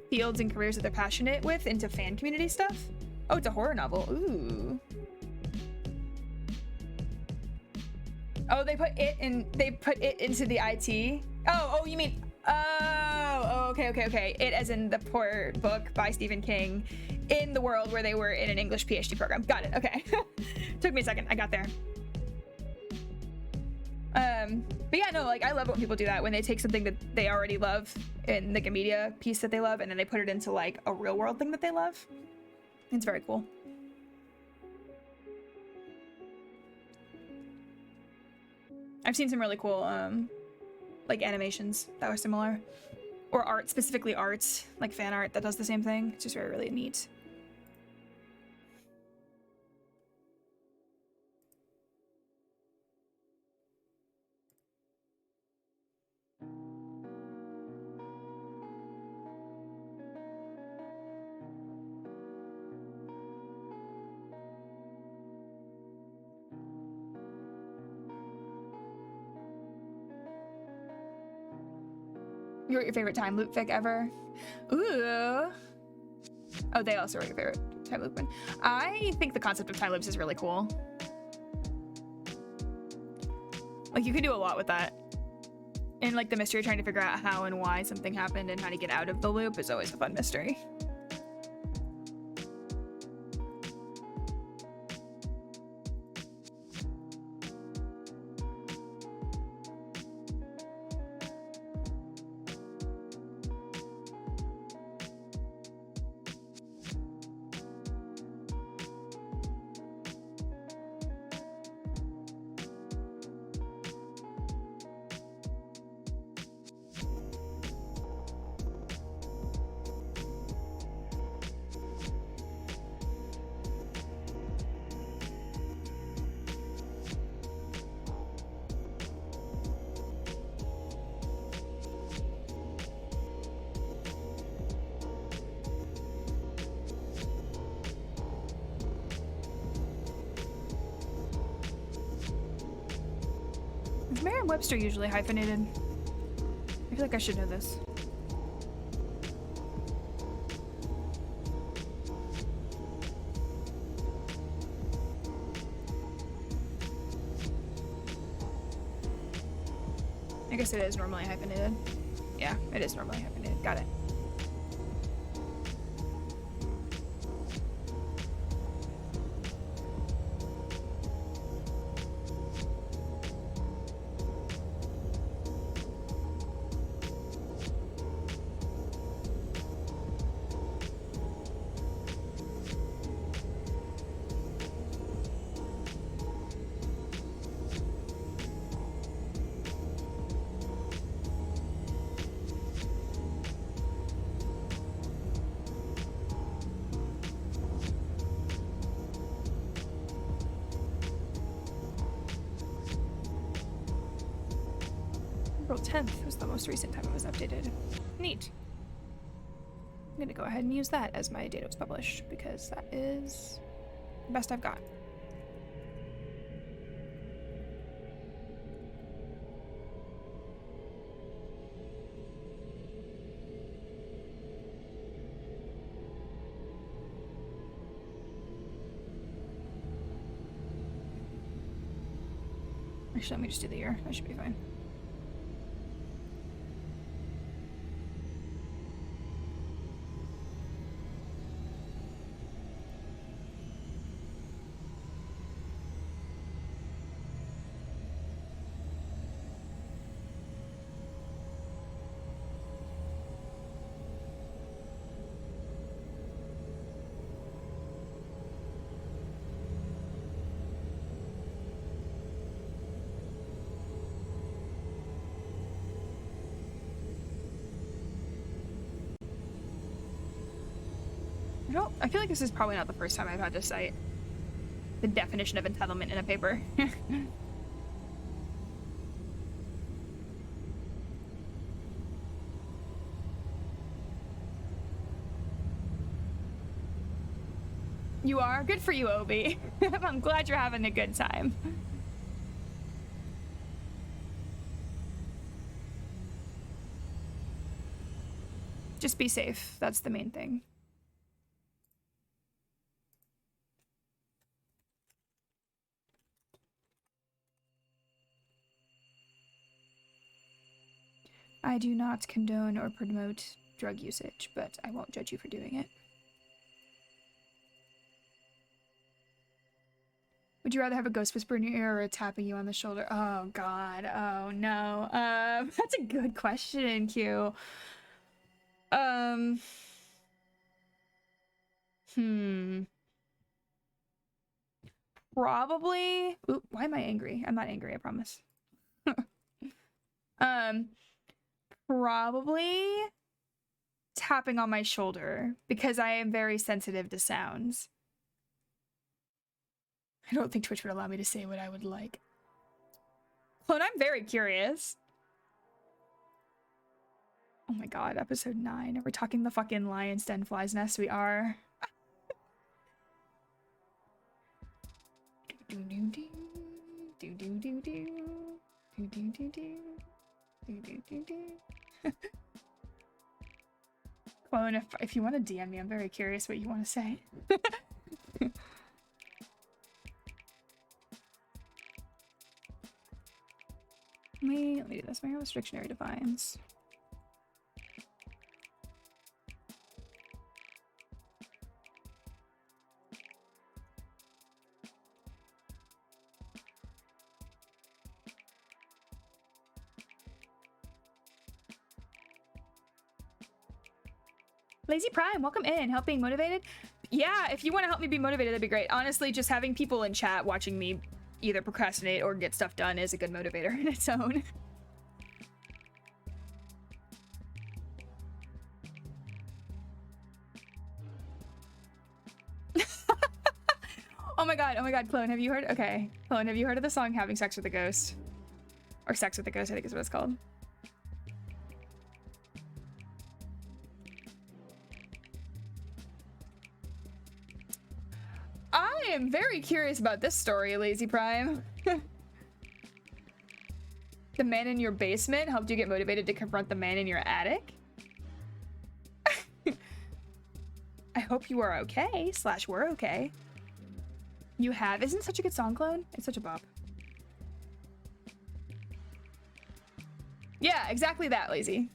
fields and careers that they're passionate with into fan community stuff. Oh, it's a horror novel. Ooh. Oh, they put it into the IT. Oh, you mean, okay. It as in the poor book by Stephen King in the world where they were in an English PhD program. Got it, okay. Took me a second, I got there. But yeah, no, like I love it when people do that, when they take something that they already love in like a media piece that they love and then they put it into like a real world thing that they love. It's very cool. I've seen some really cool, like animations that were similar. Or art, specifically art, like fan art that does the same thing. It's just very, really neat. You wrote your favorite time loop fic ever? Ooh. Oh, they also wrote your favorite time loop one. I think the concept of time loops is really cool. Like, you can do a lot with that. And, like, the mystery of trying to figure out how and why something happened and how to get out of the loop is always a fun mystery. Is Merriam-Webster usually hyphenated? I feel like I should know this. I guess it is normally hyphenated. Yeah, it is normally hyphenated. Got it. April 10th was the most recent time it was updated. Neat. I'm gonna go ahead and use that as my date it was published because that is the best I've got. Actually, let me just do the year. That should be fine. I feel like this is probably not the first time I've had to cite the definition of entitlement in a paper. You are? Good for you, Obi. I'm glad you're having a good time. Just be safe. That's the main thing. I do not condone or promote drug usage, but I won't judge you for doing it. Would you rather have a ghost whisper in your ear or a tapping you on the shoulder? Oh god, oh no. That's a good question, Q. Probably. Ooh, why am I angry? I'm not angry, I promise. Probably tapping on my shoulder because I am very sensitive to sounds. I don't think Twitch would allow me to say what I would like. Clone, I'm very curious. Oh my god, episode 9. Are we talking the fucking lion's den fly's nest? We are. Clone, if you want to DM me, I'm very curious what you want to say. Let me do this. My restrictionary defines. Lazy Prime, welcome in. Help being motivated? Yeah, if you want to help me be motivated, that'd be great. Honestly, just having people in chat watching me either procrastinate or get stuff done is a good motivator in its own. Oh my god, Clone, have you heard? Okay, Clone, have you heard of the song Having Sex with a Ghost? Or Sex with a Ghost, I think is what it's called. I am very curious about this story, Lazy Prime. The man in your basement helped you get motivated to confront the man in your attic? I hope you are okay, / we're okay. You have. Isn't it such a good song, Clone? It's such a bop. exactly that, Lazy.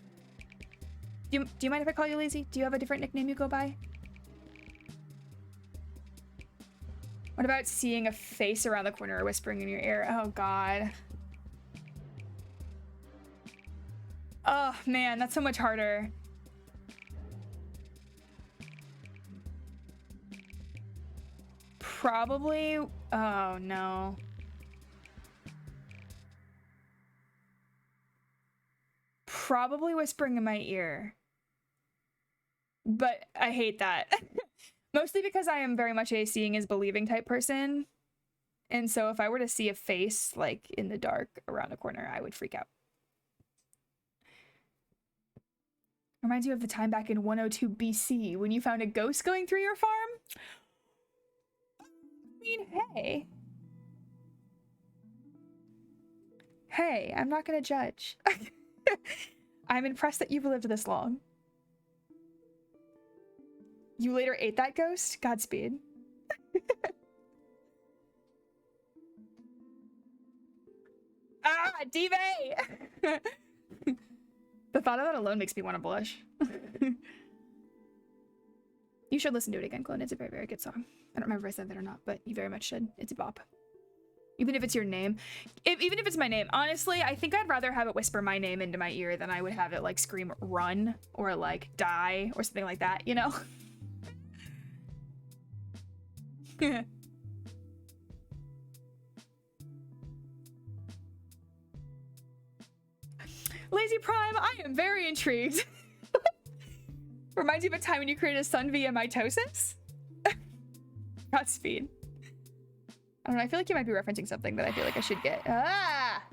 Do you mind if I call you Lazy? Do you have a different nickname you go by? What about seeing a face around the corner or whispering in your ear? Oh, God. Oh, man, that's so much harder. Probably... Oh, no. Probably whispering in my ear. But I hate that. Mostly because I am very much a seeing is believing type person. And so if I were to see a face, like, in the dark around a corner, I would freak out. Reminds you of the time back in 102 BC when you found a ghost going through your farm? I mean, hey. Hey, I'm not gonna judge. I'm impressed that you've lived this long. You later ate that ghost? Godspeed. Ah, Dive! The thought of that alone makes me want to blush. You should listen to it again, Clone. It's a very, very good song. I don't remember if I said that or not, but you very much should. It's a bop. Even if it's your name. Even if it's my name. Honestly, I think I'd rather have it whisper my name into my ear than I would have it, like, scream run or, like, die or something like that, you know? Lazy Prime, I am very intrigued. Reminds you of a time when you created a sun via mitosis? Godspeed. I don't know, I feel like you might be referencing something that I feel like I should get. Ah!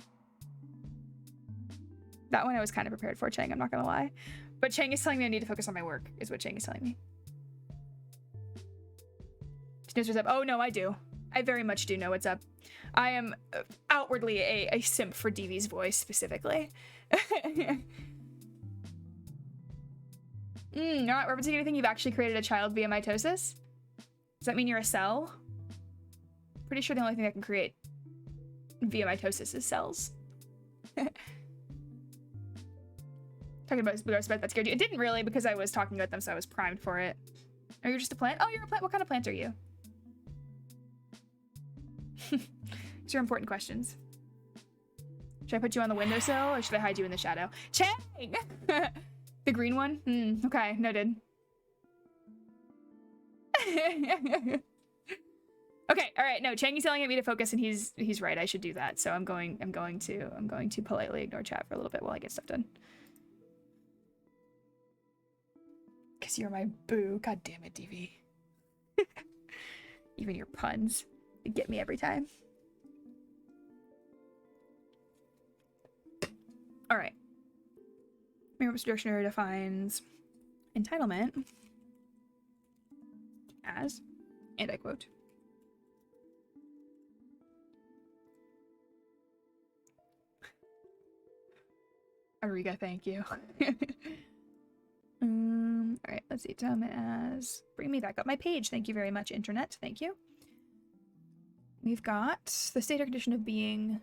That one I was kind of prepared for, Chang, I'm not gonna lie. But Chang is telling me I need to focus on my work, is what Chang is telling me. She knows what's up. Oh, no, I do. I very much do know what's up. I am outwardly a simp for DV's voice, specifically. Not referencing anything, you've actually created a child via mitosis? Does that mean you're a cell? Pretty sure the only thing I can create via mitosis is cells. Talking about respect that scared you. It didn't really, because I was talking about them, so I was primed for it. Oh, you're just a plant? Oh, you're a plant. What kind of plant are you? These are important questions. Should I put you on the windowsill or should I hide you in the shadow? Chang! The green one? Okay, noted. Okay, all right. No, Chang is yelling at me to focus, and he's right. I should do that. So I'm going to politely ignore chat for a little bit while I get stuff done. Cause you're my boo. God damn it, DV. Even your puns, they get me every time. All right. Merriam-Webster Dictionary defines entitlement as, and I quote, Ariga, thank you. All right, let's see. Entitlement as, bring me back up my page. Thank you very much, internet. Thank you. We've got the state or condition of being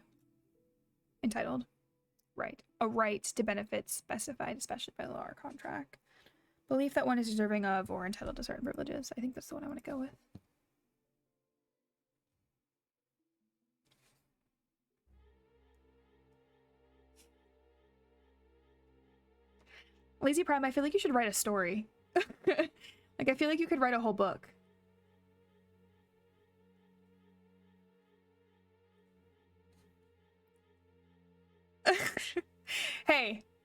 entitled. Right. A right to benefits specified, especially by law or contract. Belief that one is deserving of or entitled to certain privileges. I think that's the one I want to go with. Lazy Prime, I feel like you should write a story. Like, I feel like you could write a whole book.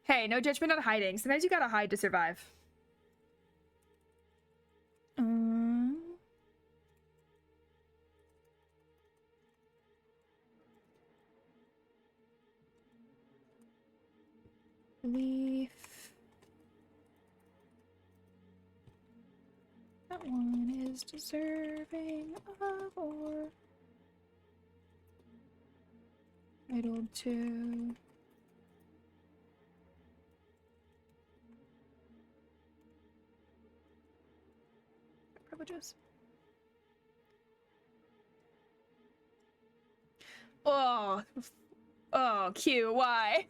Hey, no judgment on hiding. Sometimes you gotta hide to survive. Belief. That one is deserving of or entitled to privileges. Oh, Q, why?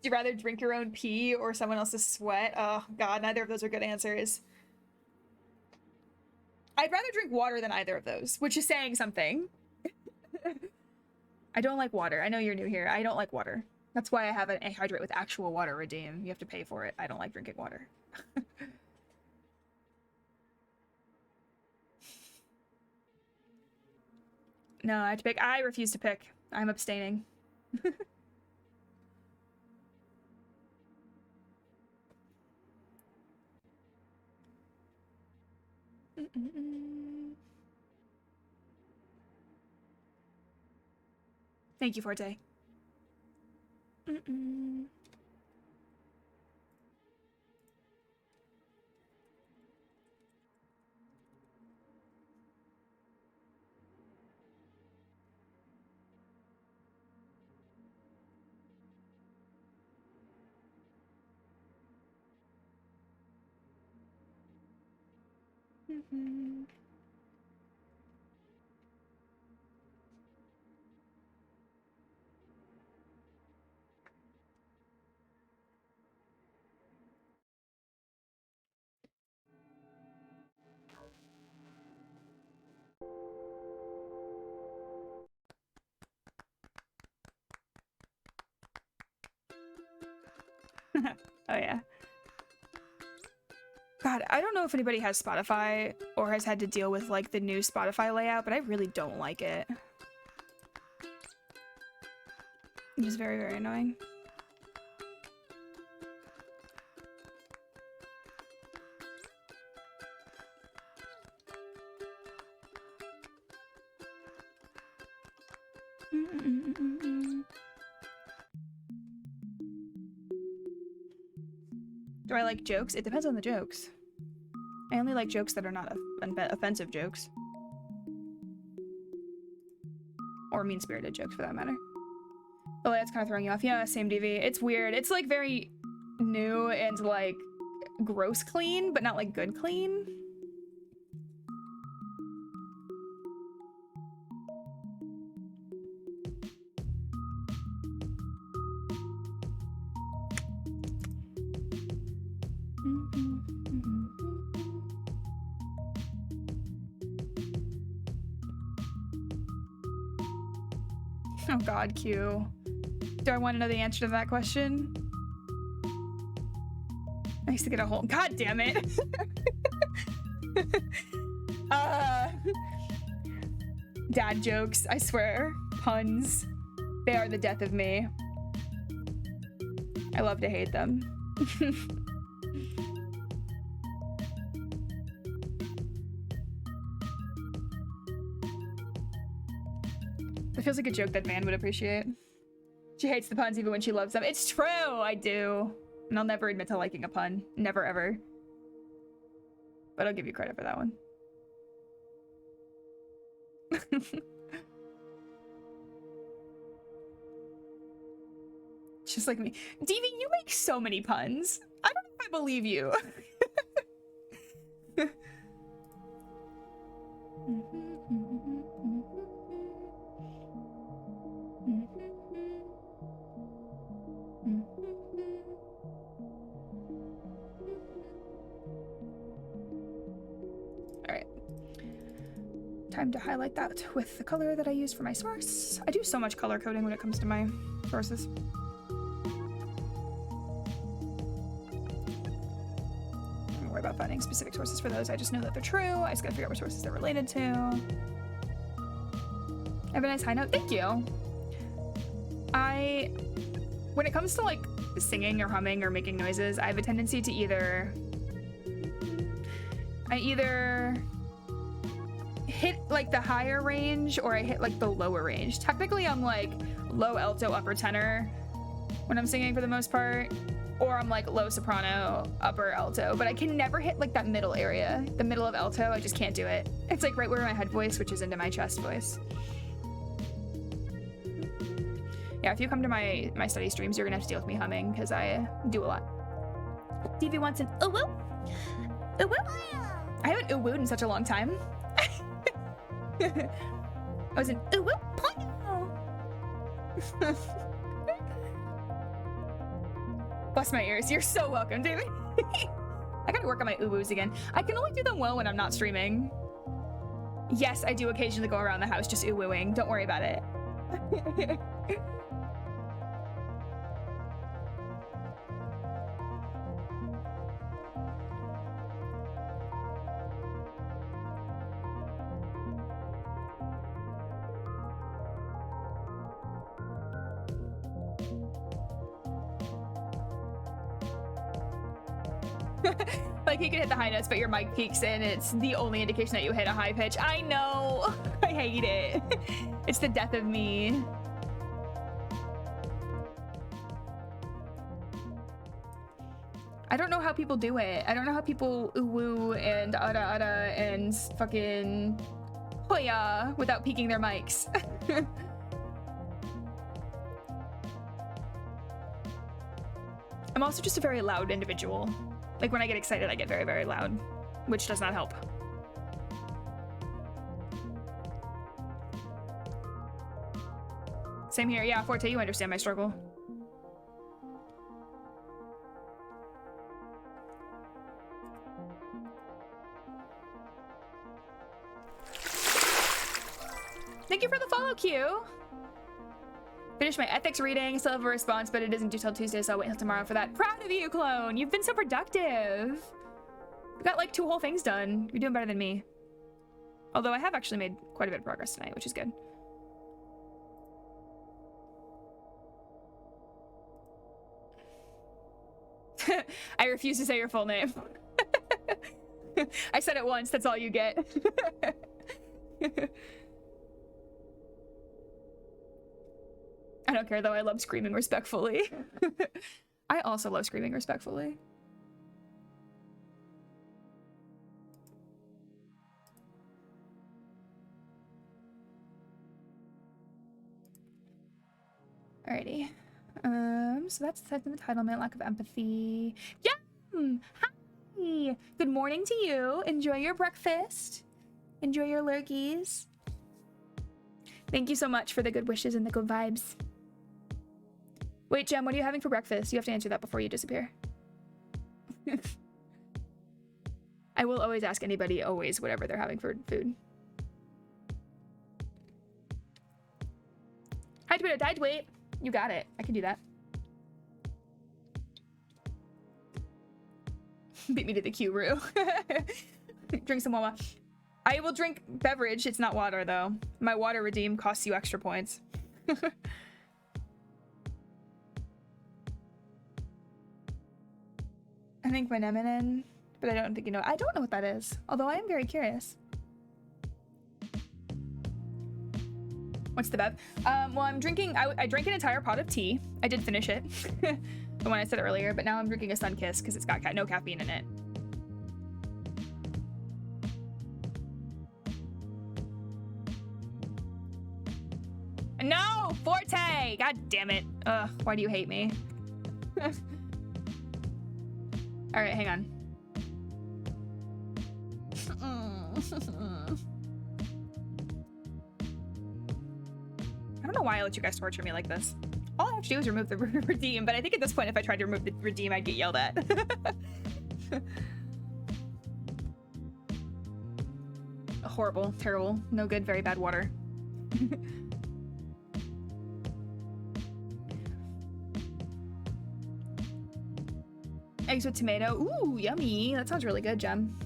you rather drink your own pee or someone else's sweat? Oh god, neither of those are good answers. I'd rather drink water than either of those, which is saying something. I don't like water. I know you're new here. I don't like water. That's why I have an hydrate with actual water redeem. You have to pay for it. I don't like drinking water. No, I have to pick. I refuse to pick. I'm abstaining. Thank you, Forte. Oh yeah. God, I don't know if anybody has Spotify or has had to deal with like the new Spotify layout, but I really don't like it. It is very, very annoying. Do I like jokes? It depends on the jokes. I only like jokes that are not offensive jokes. Or mean-spirited jokes, for that matter. Oh, that's kind of throwing you off. Yeah, same DV. It's weird. It's, like, very new and, like, gross clean, but not, like, good clean. Oh god, Q. Do I want to know the answer to that question? I used to get a whole— God damn it! Dad jokes, I swear. Puns. They are the death of me. I love to hate them. That feels like a joke that Van would appreciate. She hates the puns even when she loves them. It's true, I do. And I'll never admit to liking a pun. Never, ever. But I'll give you credit for that one. Just like me. Devi, you make so many puns. I don't know if I believe you. Alright. Time to highlight that with the color that I use for my source. I do so much color coding when it comes to my sources. Don't worry about finding specific sources for those. I just know that they're true. I just gotta figure out what sources they're related to. Have a nice high note. Thank you. When it comes to like singing or humming or making noises, I have a tendency to either hit like the higher range or I hit like the lower range. Technically I'm like low alto upper tenor when I'm singing for the most part, or I'm like low soprano upper alto, but I can never hit like that middle area. The middle of alto, I just can't do it. It's like right where my head voice switches into my chest voice. Yeah, if you come to my study streams, you're gonna have to deal with me humming because I do a lot. DV wants an ooh woo. Ooh woo. I haven't ooh wooed in such a long time. I was an ooh woo. Bless my ears. You're so welcome, David. I gotta work on my uwoos again. I can only do them well when I'm not streaming. Yes, I do occasionally go around the house just uwooing. Don't worry about it. Like you can hit the high notes, but your mic peaks and it's the only indication that you hit a high pitch. I know. I hate it. It's the death of me. I don't know how people do it. I don't know how people uwu and ara and fucking hoya without peaking their mics. I'm also just a very loud individual. Like when I get excited, I get very, very loud, which does not help. Same here. Yeah, Forte, you understand my struggle. Thank you for the follow, Q. Finished my ethics reading, still have a response, but it isn't due till Tuesday, so I'll wait until tomorrow for that. Proud of you, Clone! You've been so productive! You got like 2 whole things done. You're doing better than me. Although I have actually made quite a bit of progress tonight, which is good. I refuse to say your full name. I said it once, that's all you get. I don't care though, I love screaming respectfully. I also love screaming respectfully. Alrighty. So that's entitlement, lack of empathy. Yum! Hi! Good morning to you. Enjoy your breakfast. Enjoy your lurkies. Thank you so much for the good wishes and the good vibes. Wait, Jem, what are you having for breakfast? You have to answer that before you disappear. I will always ask anybody, always, whatever they're having for food. Hi, Twitter, died wait. You got it. I can do that. Beat me to the queue, Rue. Drink some Wawa. I will drink beverage. It's not water, though. My water redeem costs you extra points. I think Meneminen, but I don't think you know. I don't know what that is, although I am very curious. What's the bev? Well, I'm drinking, I drank an entire pot of tea. I did finish it, the one I said earlier, but now I'm drinking a Sunkiss because it's got no caffeine in it. No! Forte! God damn it. Ugh, why do you hate me? Alright, hang on. I don't know why I let you guys torture me like this. All I have to do is remove the redeem, but I think at this point if I tried to remove the redeem, I'd get yelled at. Horrible, terrible, no good, very bad water. Eggs with tomato. Ooh, yummy. That sounds really good, Jem.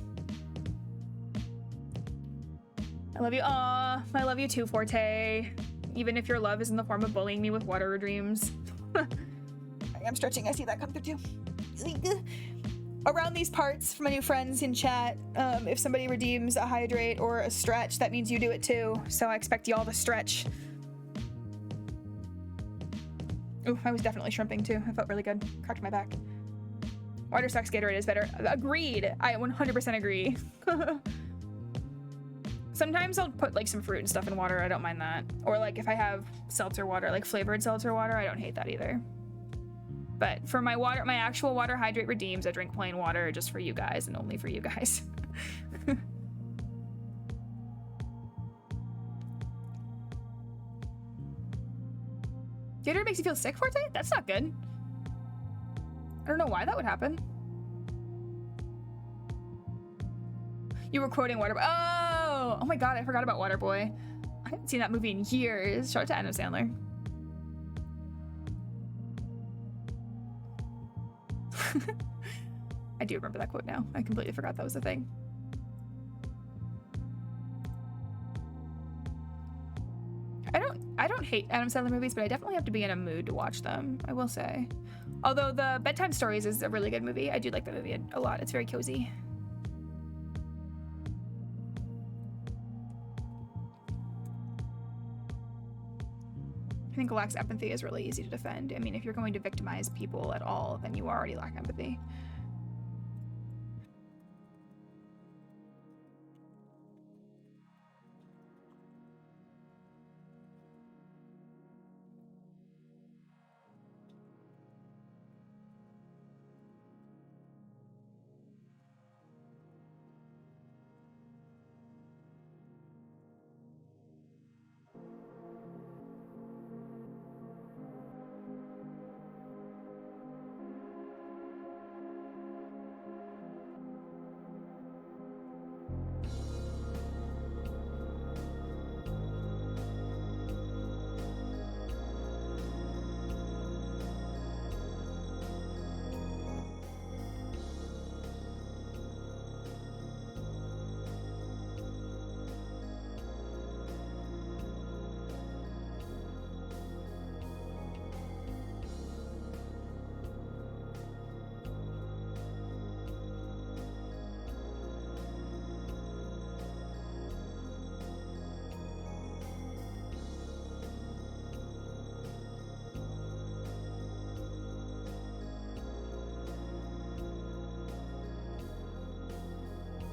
I love you. Aw, I love you too, Forte. Even if your love is in the form of bullying me with water dreams. I'm stretching. I see that come through too. Around these parts, for my new friends in chat, if somebody redeems a hydrate or a stretch, that means you do it too. So I expect y'all to stretch. Ooh, I was definitely shrimping too. I felt really good. Cracked my back. Water sucks, Gatorade is better. Agreed. I 100% agree. Sometimes I'll put like some fruit and stuff in water. I don't mind that. Or like if I have seltzer water, like flavored seltzer water, I don't hate that either. But for my water, my actual water hydrate redeems, I drink plain water just for you guys and only for you guys. Gatorade makes you feel sick, Forte? That's not good. I don't know why that would happen. You were quoting Waterboy. Oh my god, I forgot about Waterboy. I haven't seen that movie in years. Shout out to Adam Sandler. I do remember that quote now. I completely forgot that was a thing. I don't hate Adam Sandler movies, but I definitely have to be in a mood to watch them, I will say. Although the Bedtime Stories is a really good movie. I do like that movie a lot. It's very cozy. I think lacks empathy is really easy to defend. I mean, if you're going to victimize people at all, then you already lack empathy.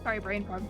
Sorry, brain fog.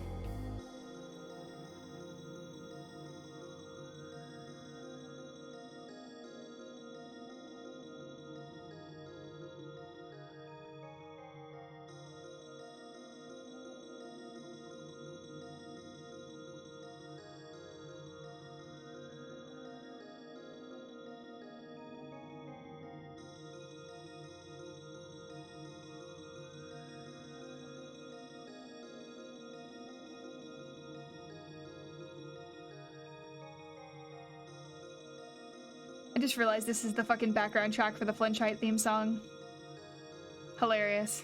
I just realized this is the fucking background track for the Flinchite theme song. Hilarious.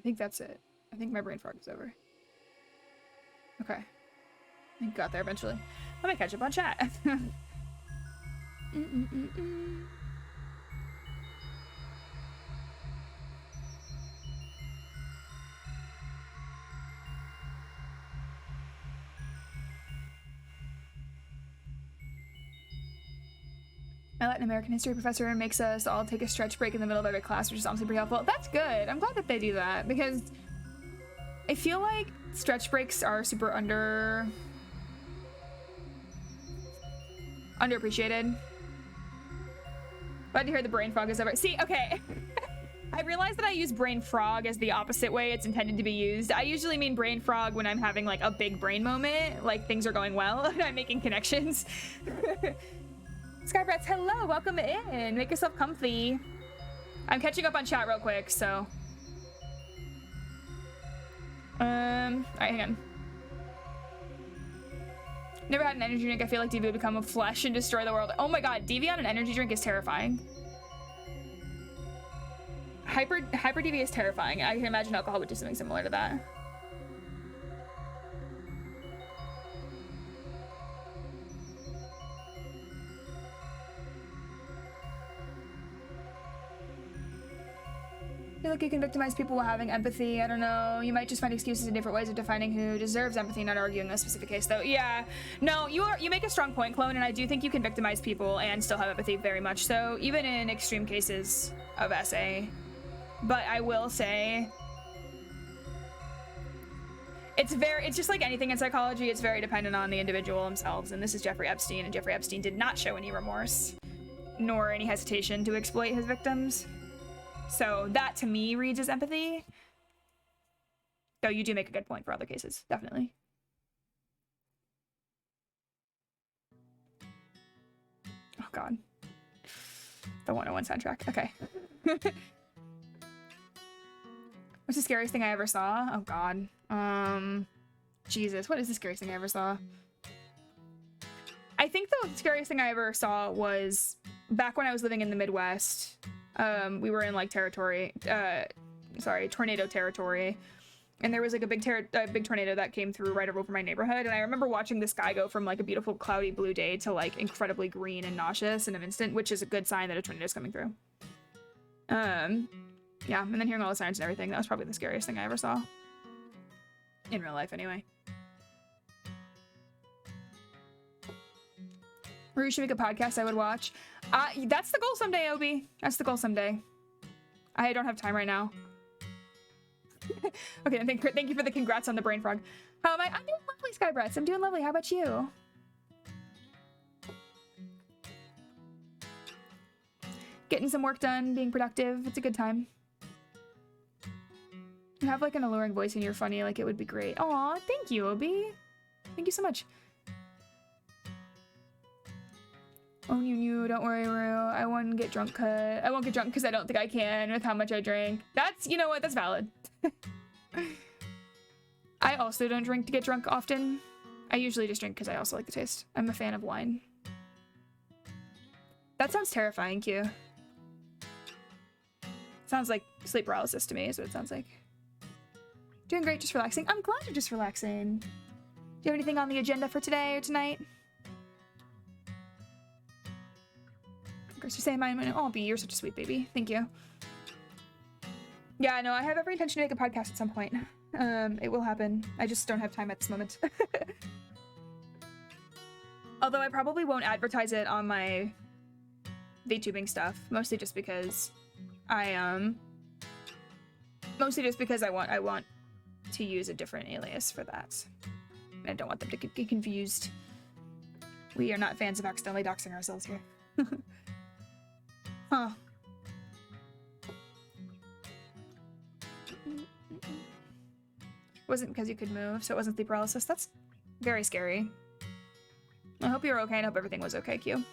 think that's it. I think my brain fog is over. Okay. I think got there eventually. Let me catch up on chat. My Latin American history professor makes us all take a stretch break in the middle of every class, which is honestly pretty helpful. That's good. I'm glad that they do that because I feel like stretch breaks are super underappreciated. Glad to hear the brain fog is over. See, okay. I realized that I use brain frog as the opposite way it's intended to be used. I usually mean brain frog when I'm having like a big brain moment, like things are going well and I'm making connections. Skybrats, hello, welcome in. Make yourself comfy. I'm catching up on chat real quick, so. Alright, hang on. Never had an energy drink. I feel like DV would become a flesh and destroy the world. Oh my god, DV on an energy drink is terrifying. Hyper DV is terrifying. I can imagine alcohol would do something similar to that. I feel like you can victimize people while having empathy. I don't know. You might just find excuses and different ways of defining who deserves empathy, not arguing a specific case, though. Yeah. No, you make a strong point, Clone, and I do think you can victimize people and still have empathy very much so, even in extreme cases of SA. But I will say, it's just like anything in psychology, it's very dependent on the individual themselves, and this is Jeffrey Epstein, and Jeffrey Epstein did not show any remorse, nor any hesitation to exploit his victims. So that, to me, reads as empathy. Though you do make a good point for other cases, definitely. Oh, God. The 101 soundtrack. Okay. What's the scariest thing I ever saw? Oh, God. Jesus, what is the scariest thing I ever saw? I think the scariest thing I ever saw was back when I was living in the Midwest. We were in like tornado territory, and there was like a big tornado that came through right over my neighborhood, and I remember watching the sky go from like a beautiful cloudy blue day to like incredibly green and nauseous in an instant, which is a good sign that a tornado is coming through. Yeah, and then hearing all the sirens and everything, that was probably the scariest thing I ever saw. In real life, anyway. Or you should make a podcast I would watch. That's the goal someday, Obi. That's the goal someday. I don't have time right now. Okay, thank you for the congrats on the brain frog. How am I? I'm doing lovely, Skybrats. I'm doing lovely. How about you? Getting some work done, being productive. It's a good time. You have like an alluring voice and you're funny. Like it would be great. Aw, thank you, Obi. Thank you so much. Oh, you don't worry, Rue. I won't get drunk because I don't think I can with how much I drink. That's, you know what, that's valid. I also don't drink to get drunk often. I usually just drink because I also like the taste. I'm a fan of wine. That sounds terrifying, Q. Sounds like sleep paralysis to me is what it sounds like. Doing great, just relaxing. I'm glad you're just relaxing. Do you have anything on the agenda for today or tonight? You're saying mine. Oh, B, you're such a sweet baby. Thank you. Yeah, no, I have every intention to make a podcast at some point. It will happen. I just don't have time at this moment. Although I probably won't advertise it on my VTubing stuff, mostly just because I want to use a different alias for that. I don't want them to get confused. We are not fans of accidentally doxing ourselves here. Huh. Wasn't because you could move, so it wasn't sleep paralysis. That's very scary. I hope you're okay and hope everything was okay, Q.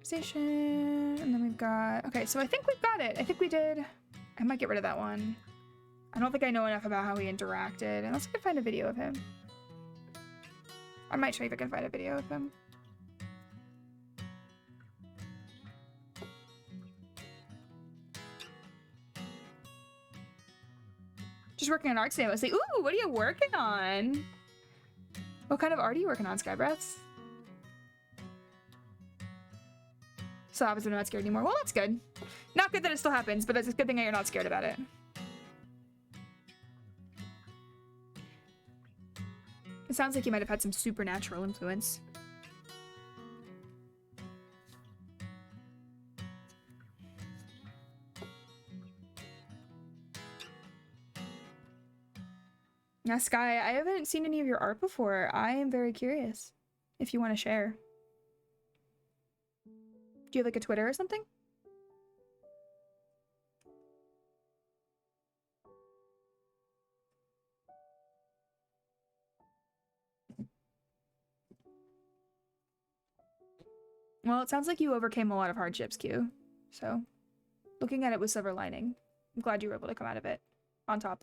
Station, and then we've got, okay, so I think we've got it. I think we did. I might get rid of that one. I don't think I know enough about how he interacted, unless I can find a video of him. I might try if I can find a video of him. Just working on art today. I was like, ooh, what are you working on? What kind of art are you working on, Skybreaths? Still happens, but I'm not scared anymore. Well, that's good. Not good that it still happens, but it's a good thing that you're not scared about it. It sounds like you might have had some supernatural influence. Yeah, Sky, I haven't seen any of your art before. I am very curious if you want to share. Do you have like a Twitter or something? Well, it sounds like you overcame a lot of hardships, Q. So, looking at it with silver lining. I'm glad you were able to come out of it on top.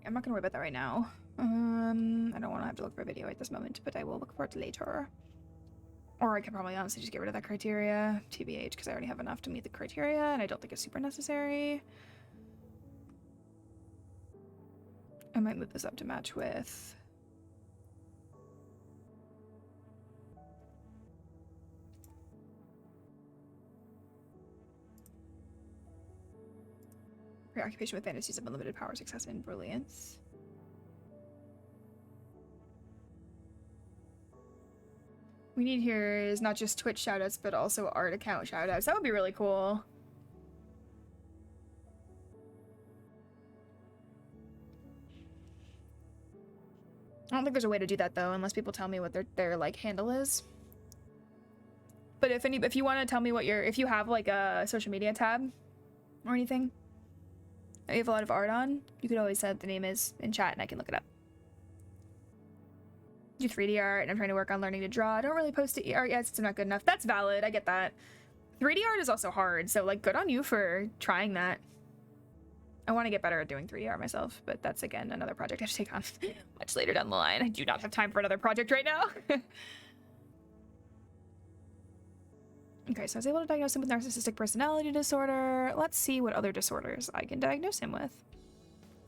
I'm not gonna worry about that right now. I don't want to have to look for a video at this moment, but I will look for it later. Or I could probably honestly just get rid of that criteria, TBH, because I already have enough to meet the criteria, and I don't think it's super necessary. I might move this up to match with... Preoccupation with fantasies of unlimited power, success, and brilliance. We need here is not just Twitch shoutouts, but also art account shoutouts. That would be really cool. I don't think there's a way to do that though, unless people tell me what their like handle is. But if you want to tell me what if you have like a social media tab or anything that you have a lot of art on, you could always say what the name is in chat and I can look it up. Do 3D art, and I'm trying to work on learning to draw. I don't really post it art yet, it's not good enough. That's valid, I get that. 3D art is also hard, so like good on you for trying that. I want to get better at doing 3D art myself, but that's again another project I have to take on much later down the line. I do not have time for another project right now. Okay, so I was able to diagnose him with narcissistic personality disorder. Let's see what other disorders I can diagnose him with.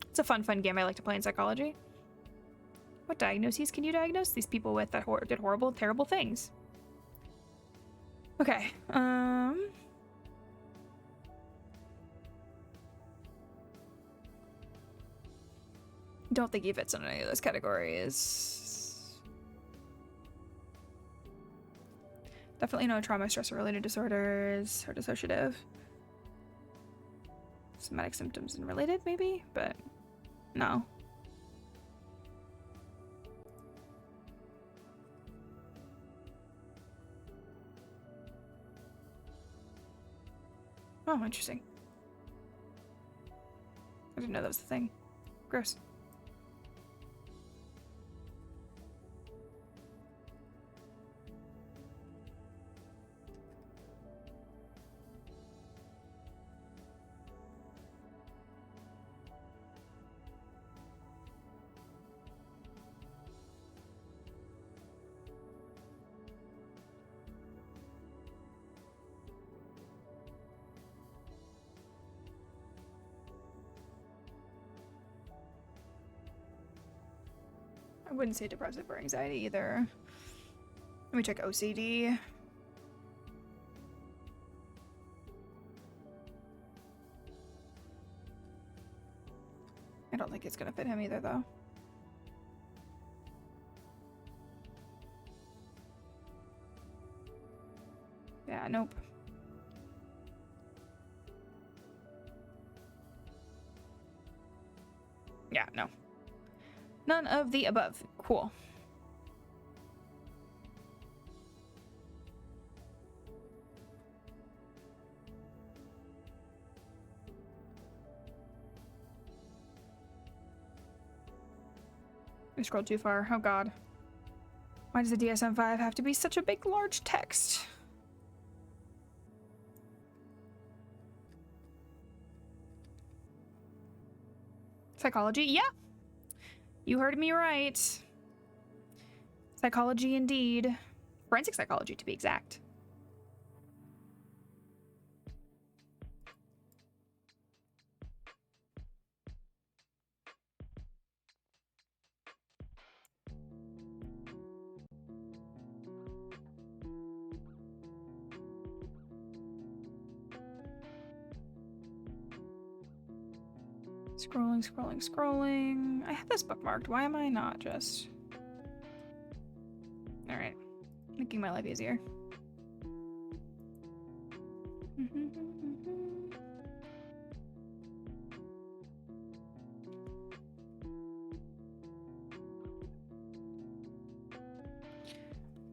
It's a fun game I like to play in psychology. What diagnoses can you diagnose these people with that did horrible, terrible things? Okay, don't think he fits in any of those categories. Definitely no trauma, stress-related disorders, or dissociative. Somatic symptoms and related, maybe? But no. Oh, interesting. I didn't know that was the thing. Gross. I wouldn't say depressive or anxiety either. Let me check OCD. I don't think it's gonna fit him either, though. Yeah, nope. Yeah, no. None of the above. Cool. I scrolled too far. Oh god. Why does the DSM-5 have to be such a big, large text? Psychology? Yeah! You heard me right. Psychology indeed. Forensic psychology, to be exact. Scrolling, scrolling, scrolling. I have this bookmarked. Why am I not just... Alright. Making my life easier.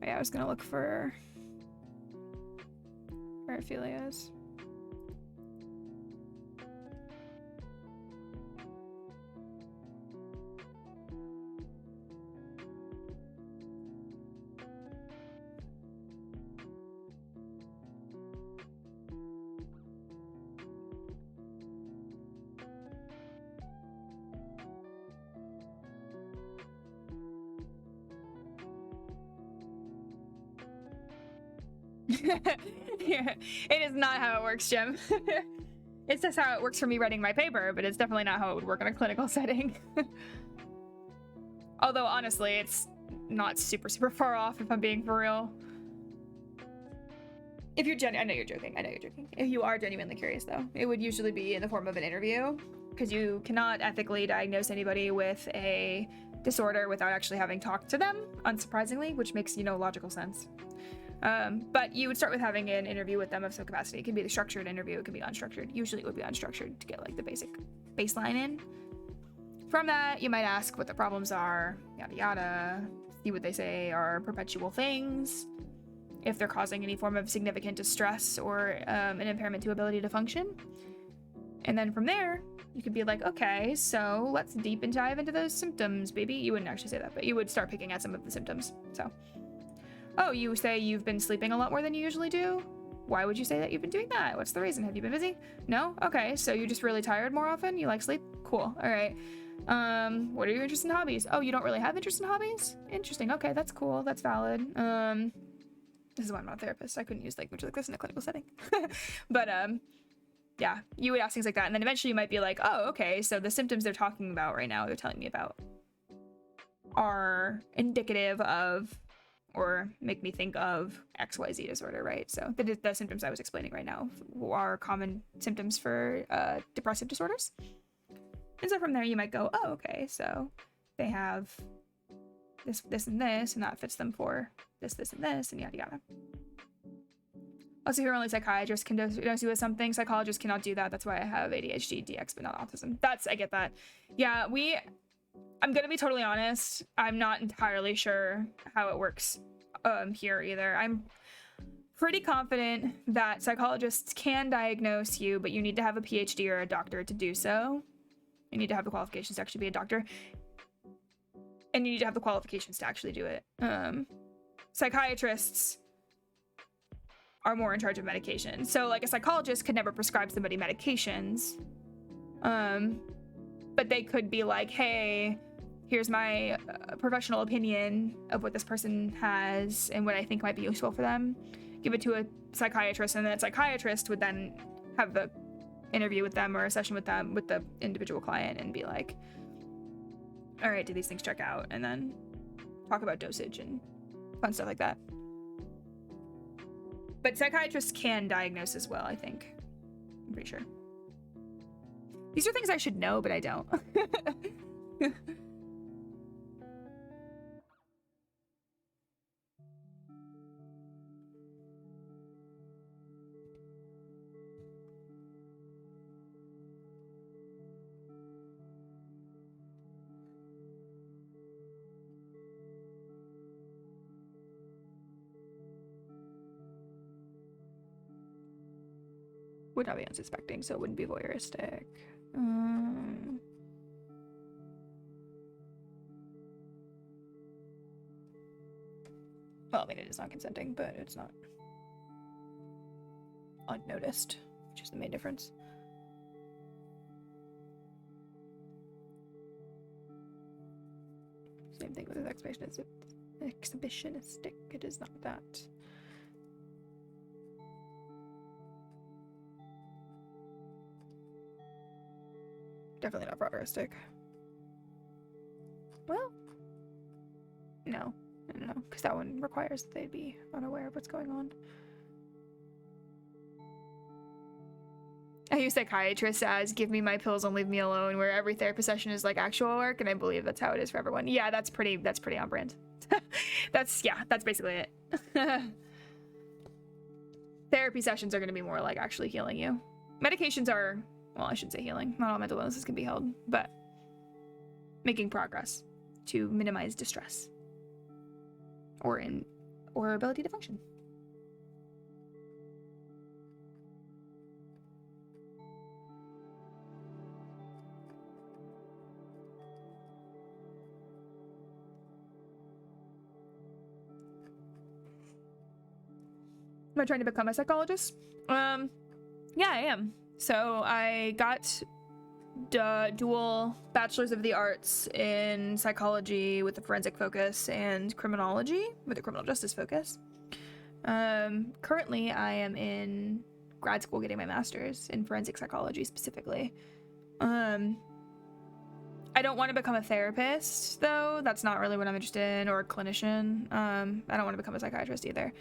Yeah, I was gonna look for paraphilias. Yeah, it is not how it works, Jim. It's just how it works for me writing my paper, but it's definitely not how it would work in a clinical setting. Although, honestly, it's not super far off, if I'm being for real. If you're I know you're joking. I know you're joking. If you are genuinely curious, though, it would usually be in the form of an interview, because you cannot ethically diagnose anybody with a disorder without actually having talked to them, unsurprisingly, which makes, you know, logical sense. But you would start with having an interview with them of some capacity. It can be the structured interview, it can be unstructured. Usually it would be unstructured to get like the basic baseline in. From that, you might ask what the problems are, yada yada, see what they say are perpetual things, if they're causing any form of significant distress or an impairment to ability to function. And then from there, you could be like, okay, so let's deep and dive into those symptoms, baby. You wouldn't actually say that, but you would start picking at some of the symptoms, so. Oh, you say you've been sleeping a lot more than you usually do? Why would you say that you've been doing that? What's the reason? Have you been busy? No? Okay, so you're just really tired more often? You like sleep? Cool, all right. What are your interests and hobbies? Oh, you don't really have interests and hobbies? Interesting, okay, that's cool, that's valid. This is why I'm not a therapist. I couldn't use language like this in a clinical setting. But, yeah, you would ask things like that, and then eventually you might be like, oh, okay, so the symptoms they're talking about right now, they're telling me about, are indicative of, or make me think of XYZ disorder, right? So the symptoms I was explaining right now are common symptoms for depressive disorders. And so from there you might go, oh, okay, so they have this, and this, and that fits them for this, and this, and yada yada. Also, here only psychiatrists can diagnose you with something. Psychologists cannot do that. That's why I have ADHD, DX, but not autism. I get that. Yeah, I'm gonna be totally honest. I'm not entirely sure how it works here either. I'm pretty confident that psychologists can diagnose you, but you need to have a PhD or a doctor to do so. You need to have the qualifications to actually be a doctor. And you need to have the qualifications to actually do it. Psychiatrists are more in charge of medication. So like a psychologist could never prescribe somebody medications. But they could be like, hey, here's my professional opinion of what this person has and what I think might be useful for them. Give it to a psychiatrist, and then a psychiatrist would then have the interview with them or a session with them, with the individual client, and be like, all right, do these things check out? And then talk about dosage and fun stuff like that. But psychiatrists can diagnose as well, I think. I'm pretty sure. These are things I should know, but I don't. Would not be unsuspecting, so it wouldn't be voyeuristic. is not consenting, but it's not unnoticed, which is the main difference. Same thing with his exhibitionistic. It is not that. Definitely not frauderistic. Well, no, because that one requires that they'd be unaware of what's going on. I use psychiatrists as give me my pills and leave me alone, where every therapy session is like actual work, and I believe that's how it is for everyone. Yeah, that's pretty on brand. That's basically it. Therapy sessions are going to be more like actually healing you. Medications are, well, I shouldn't say healing. Not all mental illnesses can be healed, but making progress to minimize distress or ability to function. Am I trying to become a psychologist? Yeah, I am. So I got dual bachelors of the arts in psychology with a forensic focus and criminology with a criminal justice focus. Currently I am in grad school getting my master's in forensic psychology specifically. I don't want to become a therapist though. That's not really what I'm interested in, or a clinician. I don't want to become a psychiatrist either.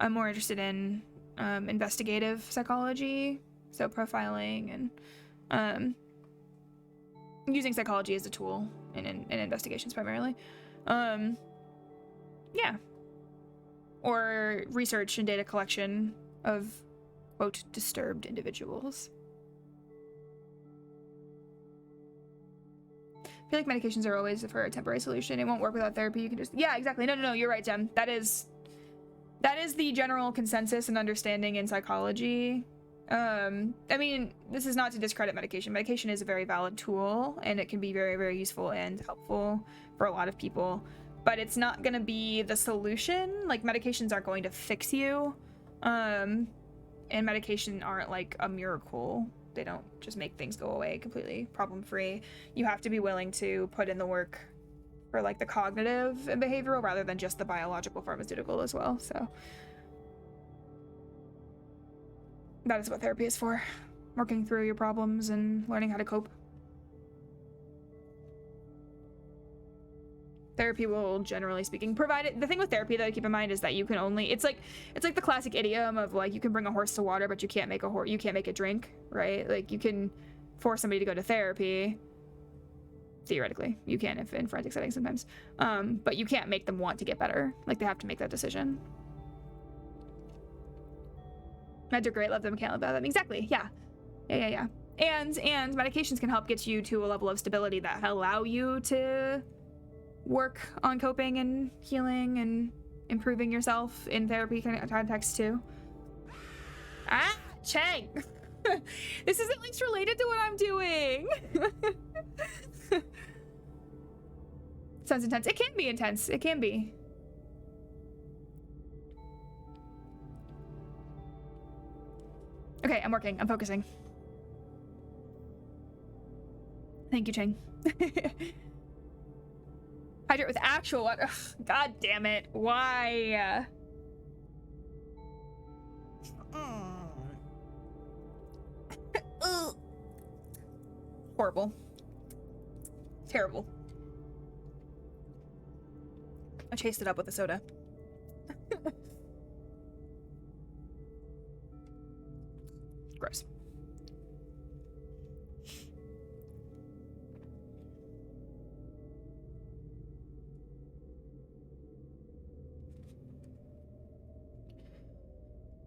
I'm more interested in investigative psychology, so profiling and using psychology as a tool in investigations primarily. Yeah. Or research and data collection of, quote, disturbed individuals. I feel like medications are always for a temporary solution. It won't work without therapy. You can just, yeah, exactly. No, you're right, Jem. That is the general consensus and understanding in psychology. I mean, this is not to discredit medication. Medication is a very valid tool, and it can be very, very useful and helpful for a lot of people, but it's not going to be the solution. Like, medications aren't going to fix you, and medication aren't like a miracle. They don't just make things go away completely problem-free. You have to be willing to put in the work for like the cognitive and behavioral rather than just the biological pharmaceutical as well. So that is what therapy is for. Working through your problems and learning how to cope. Therapy will, generally speaking, provide it. The thing with therapy that I keep in mind is that you can only, it's like the classic idiom of like, you can bring a horse to water, but you can't make it drink, right? Like, you can force somebody to go to therapy. Theoretically, you can if in forensic settings sometimes, but you can't make them want to get better. Like, they have to make that decision. Meds are great, love them, can't live without them. Exactly, yeah. And medications can help get you to a level of stability that allow you to work on coping and healing and improving yourself in therapy kind of context too. Ah, Chang! This is at least related to what I'm doing. Sounds intense. It can be intense. It can be. Okay, I'm working. I'm focusing. Thank you, Chang. Hydrate with actual water. Ugh, God damn it. Why? Horrible. Terrible. I chased it up with a soda. Gross.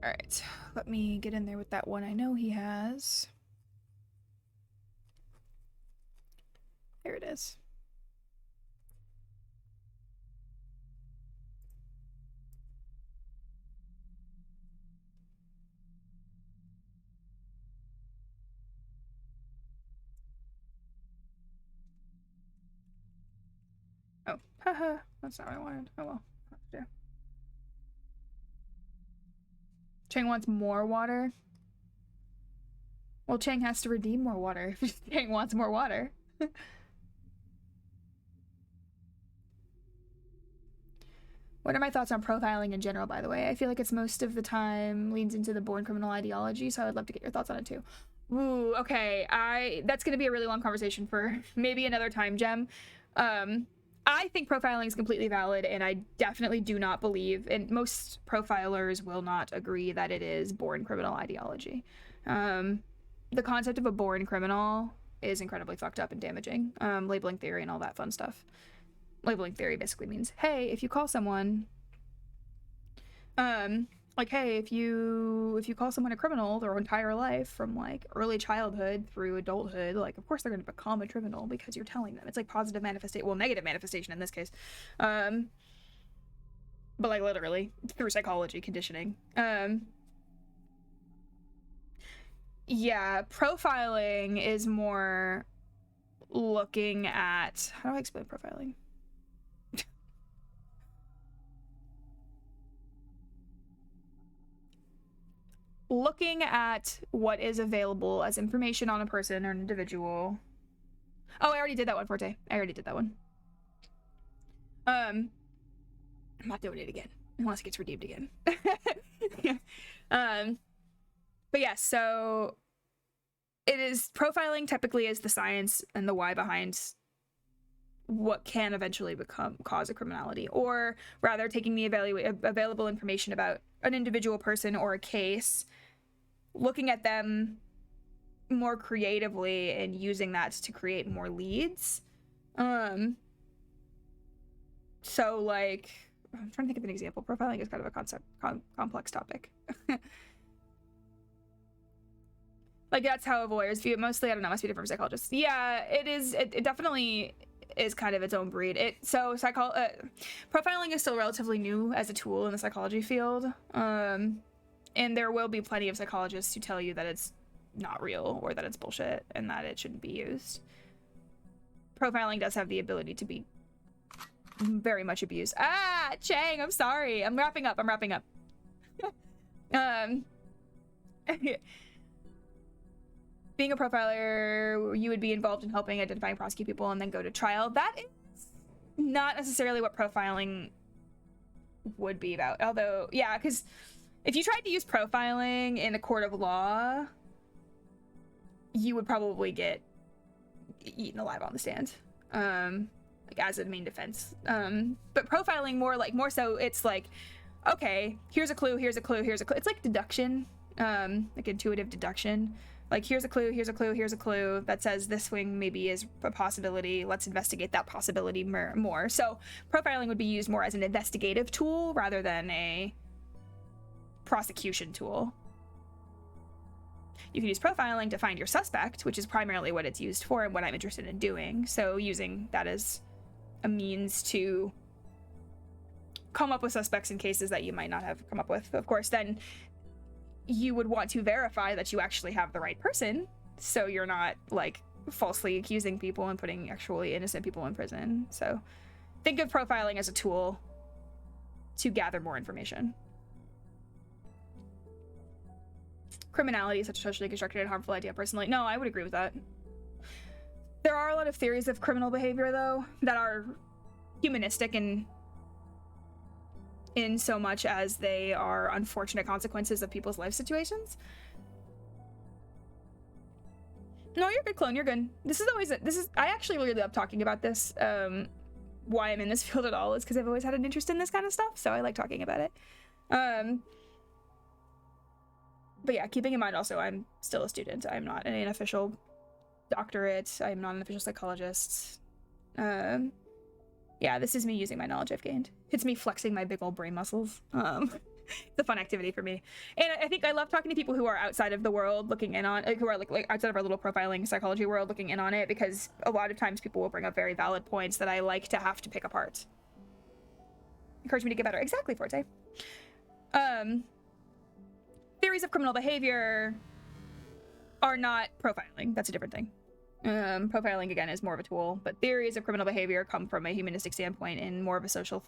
All right, let me get in there with that one I know he has. There it is. Oh, haha, that's not what I wanted. Oh well, yeah. Chang wants more water. Well, Chang has to redeem more water if Chang wants more water. What are my thoughts on profiling in general, by the way? I feel like it's most of the time leans into the born criminal ideology, so I would love to get your thoughts on it too. Ooh, okay. That's gonna be a really long conversation for maybe another time, Gem. I think profiling is completely valid, and I definitely do not believe, and most profilers will not agree that it is born criminal ideology. The concept of a born criminal is incredibly fucked up and damaging. Labeling theory and all that fun stuff. Labeling theory basically means, hey, if you call someone, like, hey, if you call someone a criminal their entire life from like early childhood through adulthood, like of course they're going to become a criminal because you're telling them. It's like positive manifestation, well, negative manifestation in this case, but like literally through psychology conditioning. Yeah, profiling is more looking at, how do I explain profiling? Looking at what is available as information on a person or an individual. Oh, I already did that one, Forte. I already did that one. I'm not doing it again unless it gets redeemed again. But yeah, so it is, profiling typically is the science and the why behind what can eventually cause a criminality, or rather taking the available information about an individual person or a case, looking at them more creatively and using that to create more leads. So like, I'm trying to think of an example. Profiling is kind of a complex topic. Like, that's how voyeurs view it mostly. I don't know, must be different for psychologists. Yeah, it is. It definitely is kind of its own breed. Profiling is still relatively new as a tool in the psychology field. And there will be plenty of psychologists who tell you that it's not real or that it's bullshit and that it shouldn't be used. Profiling does have the ability to be very much abused. Ah, Chang, I'm sorry. I'm wrapping up. Being a profiler, you would be involved in helping identify and prosecute people and then go to trial. That is not necessarily what profiling would be about. Although, yeah, because if you tried to use profiling in a court of law, you would probably get eaten alive on the stand, like as a main defense. But profiling more so, it's like, okay, here's a clue, here's a clue, here's a clue. It's like deduction, like intuitive deduction. Like, here's a clue, here's a clue, here's a clue that says this thing maybe is a possibility. Let's investigate that possibility more. So profiling would be used more as an investigative tool rather than a prosecution tool. You can use profiling to find your suspect, which is primarily what it's used for and what I'm interested in doing. So using that as a means to come up with suspects in cases that you might not have come up with. Of course, then you would want to verify that you actually have the right person, so you're not like falsely accusing people and putting actually innocent people in prison. So think of profiling as a tool to gather more information. Criminality is such a socially constructed and harmful idea, personally. No, I would agree with that. There are a lot of theories of criminal behavior, though, that are humanistic and in so much as they are unfortunate consequences of people's life situations. No, you're good, Clone, you're good. I actually really love talking about this. Why I'm in this field at all is because I've always had an interest in this kind of stuff, so I like talking about it. But yeah, keeping in mind also, I'm still a student. I'm not an official doctorate. I'm not an official psychologist. Yeah, this is me using my knowledge I've gained. It's me flexing my big old brain muscles. It's a fun activity for me. And I think I love talking to people who are outside of the world looking in on, who are like outside of our little profiling psychology world looking in on it, because a lot of times people will bring up very valid points that I like to have to pick apart. Encourage me to get better. Exactly, Forte. Theories of criminal behavior are not profiling. That's a different thing. Profiling, again, is more of a tool, but theories of criminal behavior come from a humanistic standpoint in more of a social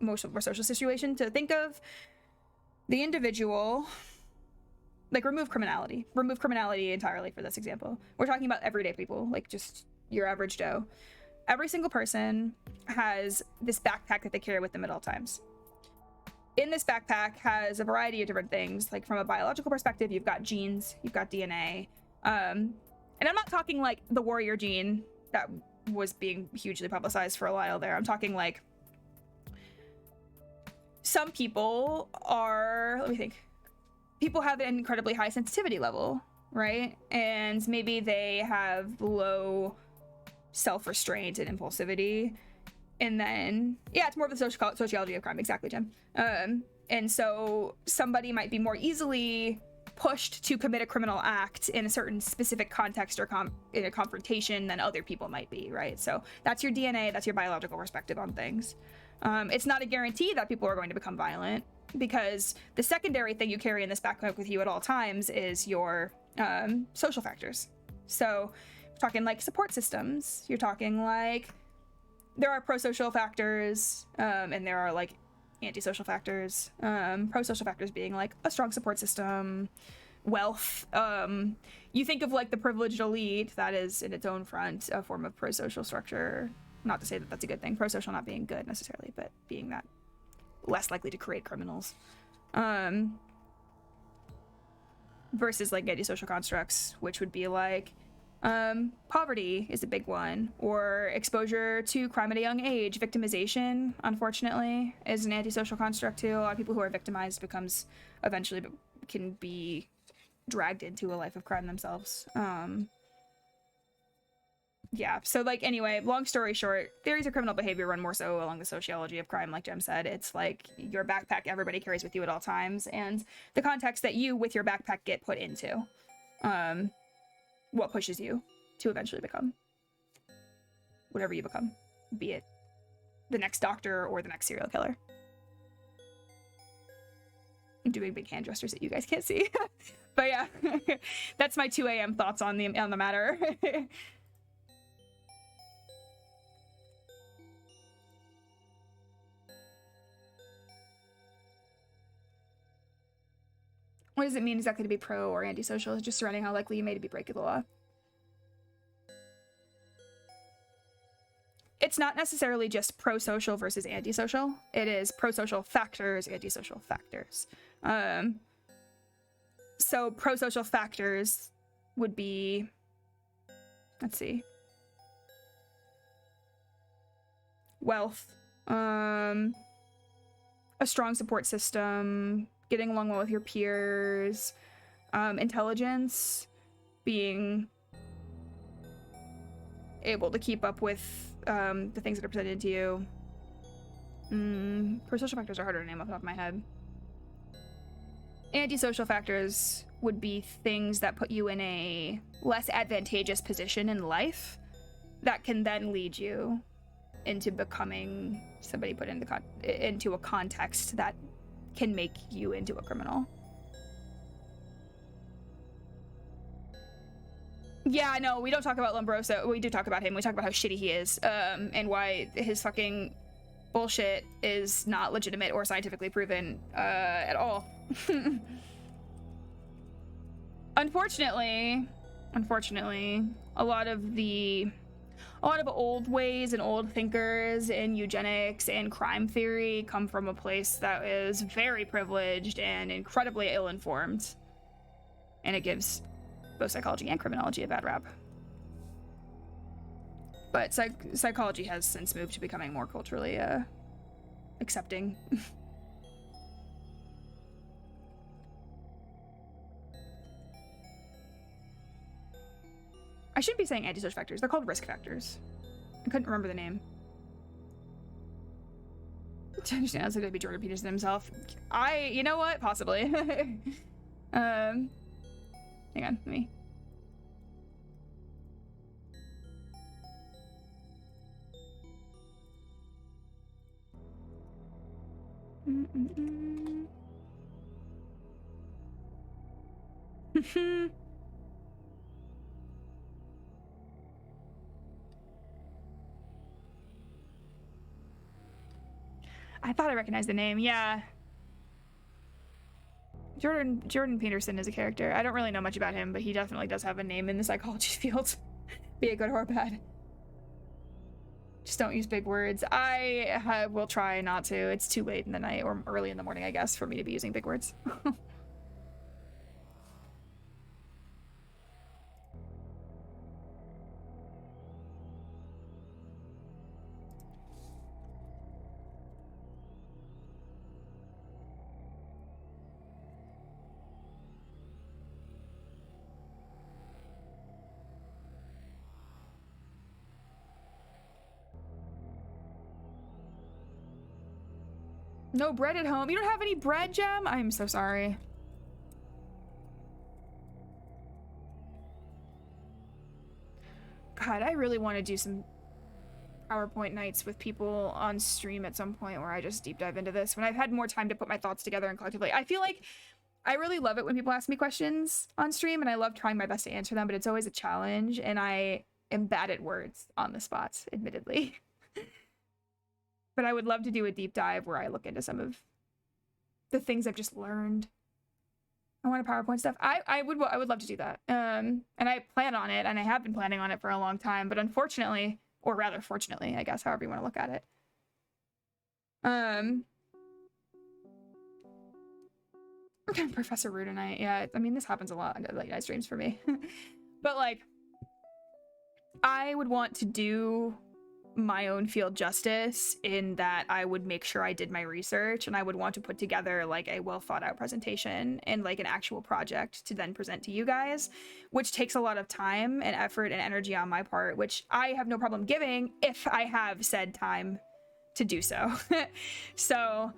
situation to think of the individual like remove criminality. Remove criminality entirely for this example. We're talking about everyday people, like just your average Joe. Every single person has this backpack that they carry with them at all times. In this backpack has a variety of different things. Like from a biological perspective, you've got genes, you've got DNA. And I'm not talking like the warrior gene that was being hugely publicized for a while there. I'm talking like some people are, let me think. People have an incredibly high sensitivity level, right? And maybe they have low self-restraint and impulsivity. And then, yeah, it's more of the sociology of crime. Exactly, Jen. And so somebody might be more easily pushed to commit a criminal act in a certain specific context or in a confrontation than other people might be, right? So that's your DNA, that's your biological perspective on things. It's not a guarantee that people are going to become violent, because the secondary thing you carry in this backpack with you at all times is your social factors. So you're talking like support systems, you're talking like there are pro-social factors, and there are like anti-social factors. Pro-social factors being like a strong support system, wealth. You think of like the privileged elite, that is in its own front a form of pro-social structure. Not to say that that's a good thing, pro-social not being good necessarily, but being that less likely to create criminals. Versus like anti-social constructs, which would be like poverty is a big one, or exposure to crime at a young age. Victimization, unfortunately, is an antisocial construct too. A lot of people who are victimized eventually can be dragged into a life of crime themselves. Yeah, so like anyway, long story short, theories of criminal behavior run more so along the sociology of crime, like Jem said. It's like your backpack everybody carries with you at all times, and the context that you with your backpack get put into. What pushes you to eventually become whatever you become, be it the next doctor or the next serial killer. I'm doing big hand gestures that you guys can't see. But yeah, that's my 2 a.m. thoughts on the matter. What does it mean exactly to be pro or antisocial? Just surrounding how likely you may to be breaking the law. It's not necessarily just pro-social versus antisocial. It is pro-social factors, antisocial factors. So pro-social factors would be, let's see, wealth, a strong support system, getting along well with your peers, intelligence, being able to keep up with the things that are presented to you. Pro-social factors are harder to name off the top of my head. Antisocial factors would be things that put you in a less advantageous position in life that can then lead you into becoming somebody put into a context that can make you into a criminal. Yeah, no, we don't talk about Lombroso. We do talk about him. We talk about how shitty he is, and why his fucking bullshit is not legitimate or scientifically proven at all. Unfortunately, a lot of old ways and old thinkers in eugenics and crime theory come from a place that is very privileged and incredibly ill-informed. And it gives both psychology and criminology a bad rap. But psychology has since moved to becoming more culturally accepting. I shouldn't be saying antisocial factors. They're called risk factors. I couldn't remember the name. To understand, it's like to be Jordan Peterson himself. You know what? Possibly. Hang on, let me. I thought I recognized the name, yeah. Jordan Peterson is a character. I don't really know much about him, but he definitely does have a name in the psychology field. Be it good or bad. Just don't use big words. I will try not to. It's too late in the night or early in the morning, I guess, for me to be using big words. No bread at home. You don't have any bread, Gem? I'm so sorry. God, I really want to do some PowerPoint nights with people on stream at some point where I just deep dive into this. When I've had more time to put my thoughts together and collectively. I feel like I really love it when people ask me questions on stream, and I love trying my best to answer them, but it's always a challenge, and I am bad at words on the spot, admittedly. But I would love to do a deep dive where I look into some of the things I've just learned. I want a PowerPoint stuff. I would love to do that. And I plan on it, and I have been planning on it for a long time, but unfortunately, or rather fortunately, I guess, however you want to look at it. Professor Rue tonight. Yeah, I mean, this happens a lot on late night streams for me. But like, I would want to do my own field justice in that I would make sure I did my research, and I would want to put together like a well thought out presentation and like an actual project to then present to you guys, which takes a lot of time and effort and energy on my part, which I have no problem giving if I have said time to do so. So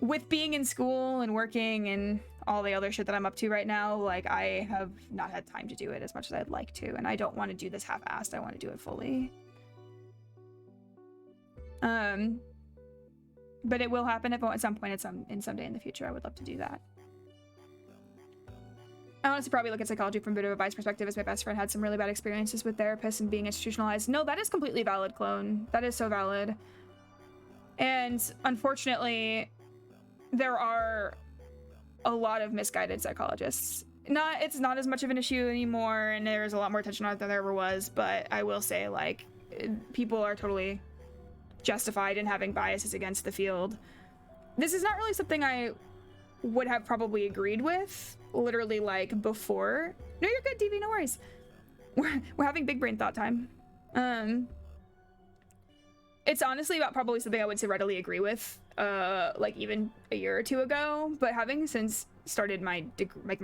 with being in school and working and all the other shit that I'm up to right now, like I have not had time to do it as much as I'd like to, and I don't want to do this half-assed. I want to do it fully. But it will happen at some point someday in the future. I would love to do that. I honestly probably look at psychology from a bit of a biased perspective, as my best friend had some really bad experiences with therapists and being institutionalized. No, that is completely valid, Clone. That is so valid. And unfortunately, there are a lot of misguided psychologists. It's not as much of an issue anymore, and there's a lot more attention on it than there ever was, but I will say, like, people are totally justified in having biases against the field. This is not really something I would have probably agreed with, literally, like, before. No, you're good, DV, no worries. We're having big brain thought time. It's honestly about probably something I would say readily agree with, like, even a year or two ago, but having since started my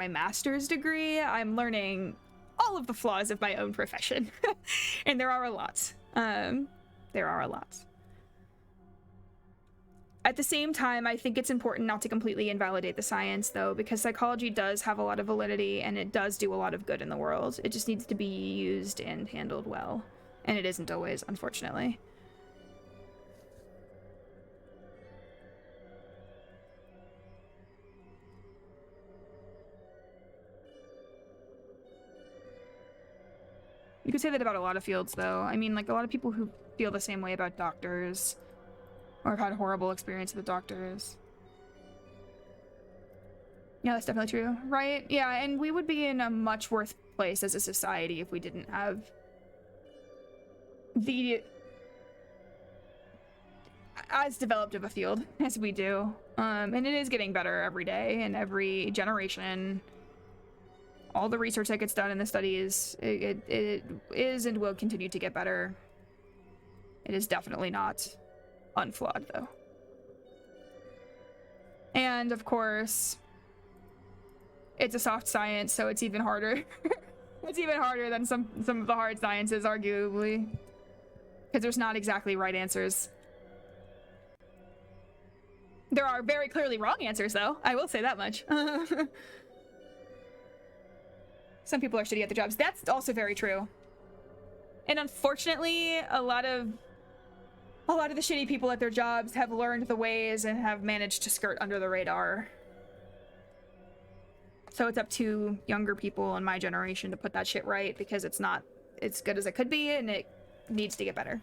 master's degree, I'm learning all of the flaws of my own profession. And there are a lot. There are a lot. At the same time, I think it's important not to completely invalidate the science, though, because psychology does have a lot of validity, and it does do a lot of good in the world. It just needs to be used and handled well. And it isn't always, unfortunately. You could say that about a lot of fields, though. I mean, like, a lot of people who feel the same way about doctors, or have had horrible experience with doctors. Yeah, that's definitely true, right? Yeah, and we would be in a much worse place as a society if we didn't have as developed of a field as we do. And it is getting better every day and every generation. All the research that gets done in the studies, it is and will continue to get better. It is definitely not unflawed, though. And of course, it's a soft science, so it's even harder. It's even harder than some of the hard sciences, arguably, because there's not exactly right answers. There are very clearly wrong answers, though. I will say that much. Some people are shitty at their jobs. That's also very true. And unfortunately, a lot of the shitty people at their jobs have learned the ways and have managed to skirt under the radar. So it's up to younger people in my generation to put that shit right, because it's not as good as it could be, and it needs to get better.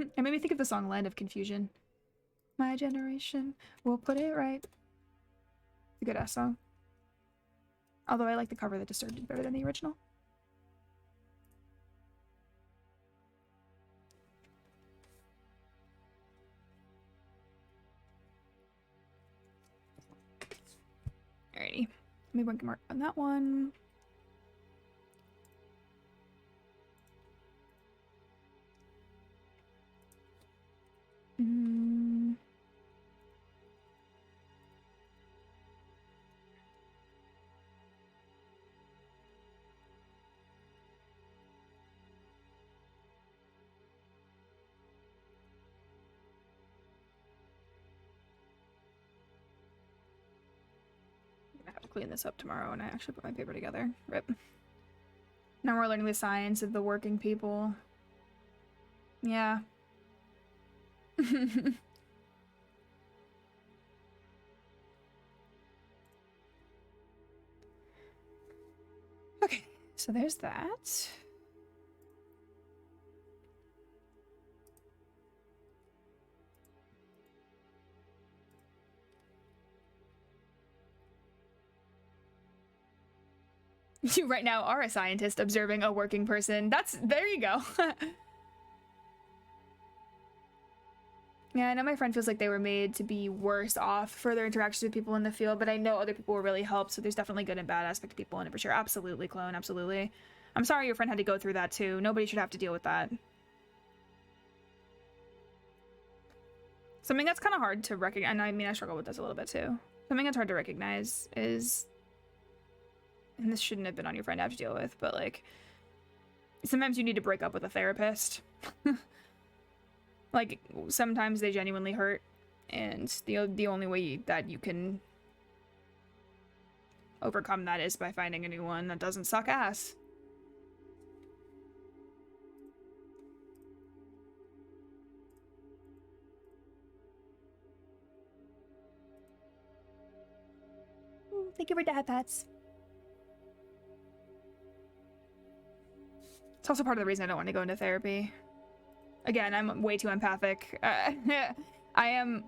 It made me think of the song Land of Confusion. My generation will put it right. It's a good ass song. Although I like the cover that Disturbed better than the original. Alrighty. Maybe one can mark on that one. I have to clean this up tomorrow when I actually put my paper together. Rip. Now we're learning the science of the working people. Yeah. Okay, so there's that. You right now are a scientist observing a working person. There you go. Yeah, I know my friend feels like they were made to be worse off for their interactions with people in the field, but I know other people were really helped, so there's definitely good and bad aspect of people in it for sure. Absolutely, Clone, absolutely. I'm sorry your friend had to go through that too. Nobody should have to deal with that. Something that's kind of hard to recognize, and I mean I struggle with this a little bit too. Something that's hard to recognize is, and this shouldn't have been on your friend to have to deal with, but like, sometimes you need to break up with a therapist. Like, sometimes they genuinely hurt, and the only way that you can overcome that is by finding a new one that doesn't suck ass. Thank you for dad pats. It's also part of the reason I don't want to go into therapy. Again, I'm way too empathic. I am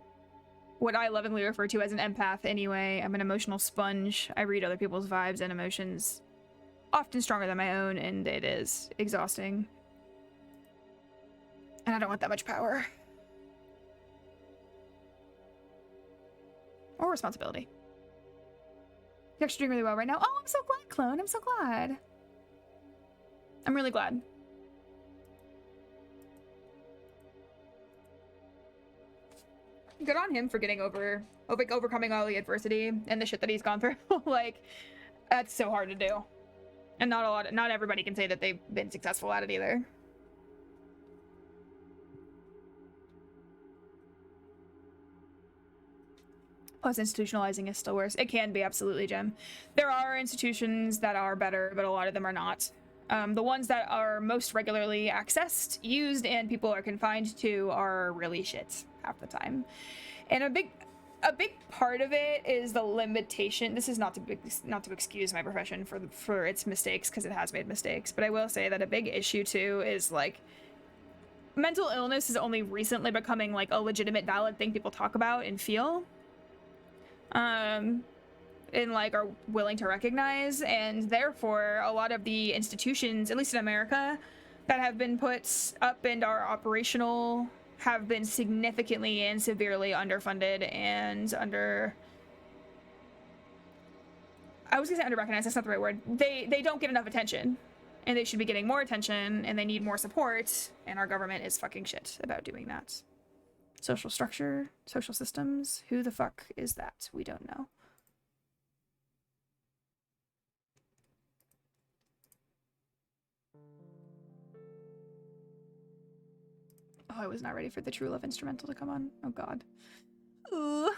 what I lovingly refer to as an empath anyway. I'm an emotional sponge. I read other people's vibes and emotions, often stronger than my own, and it is exhausting. And I don't want that much power. Or responsibility. You're actually doing really well right now. Oh, I'm so glad, Clone. I'm so glad. I'm really glad. Good on him for getting overcoming all the adversity and the shit that he's gone through. Like, that's so hard to do. And not everybody can say that they've been successful at it either. Plus, institutionalizing is still worse. It can be, absolutely, Jem. There are institutions that are better, but a lot of them are not. The ones that are most regularly accessed, used, and people are confined to are really shit half the time. And a big part of it is the limitation. This is not to excuse my profession for its mistakes, because it has made mistakes, but I will say that a big issue too is like mental illness is only recently becoming like a legitimate, valid thing people talk about and feel. And like are willing to recognize, and therefore a lot of the institutions, at least in America, that have been put up and are operational have been significantly and severely underfunded and I was gonna say under-recognized, that's not the right word. They don't get enough attention, and they should be getting more attention, and they need more support, and our government is fucking shit about doing that. Social structure, social systems, who the fuck is that? We don't know. Oh, I was not ready for the True Love instrumental to come on. Oh god. Ooh.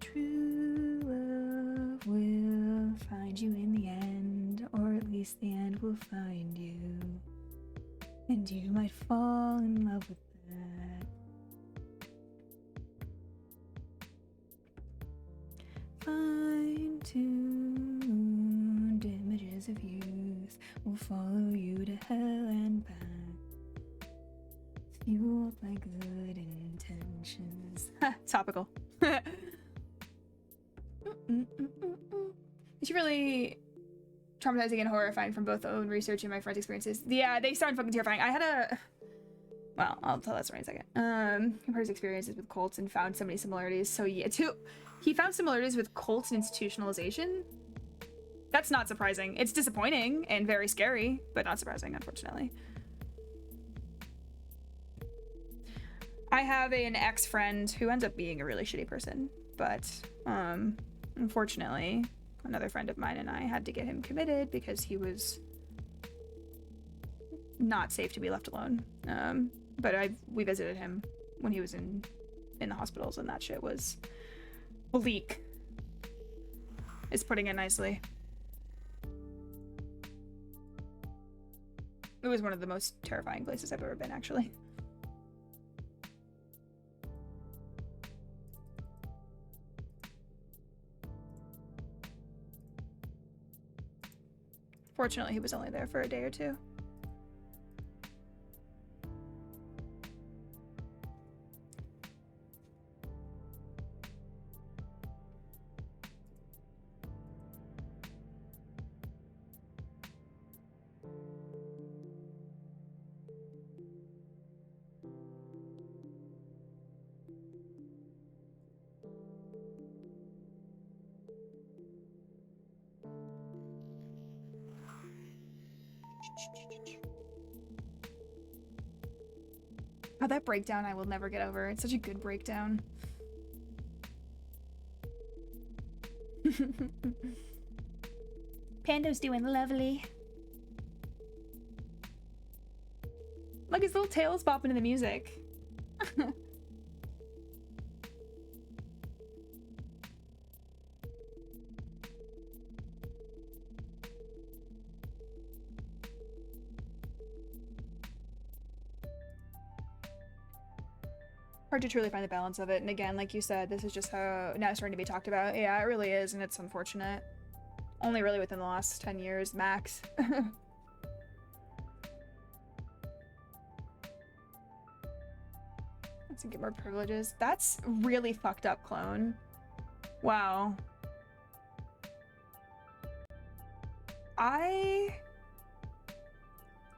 True place, the end will find you. And you might fall in love with that. Fine-tuned images of youth will follow you to hell and back. Fueled by good intentions. Topical. It's really traumatizing and horrifying from both own research and my friends' experiences. Yeah, they sound fucking terrifying. I had a... Well, I'll tell that story in a second. Compared his experiences with cults and found so many similarities. So yeah, he found similarities with cults and institutionalization. That's not surprising. It's disappointing and very scary, but not surprising, unfortunately. I have an ex-friend who ends up being a really shitty person, but unfortunately, another friend of mine and I had to get him committed because he was not safe to be left alone. But we visited him when he was in the hospitals, and that shit was bleak. Is putting it nicely. It was one of the most terrifying places I've ever been, actually. Fortunately, he was only there for a day or two. Oh, that breakdown I will never get over. It's such a good breakdown. Pando's doing lovely. Look, his little tail's bopping to the music. Hard to truly find the balance of it, and again, like you said, this is just how now starting to be talked about. Yeah, it really is, and it's unfortunate. Only really within the last 10 years, max. Let's get more privileges. That's really fucked up, clone. Wow. I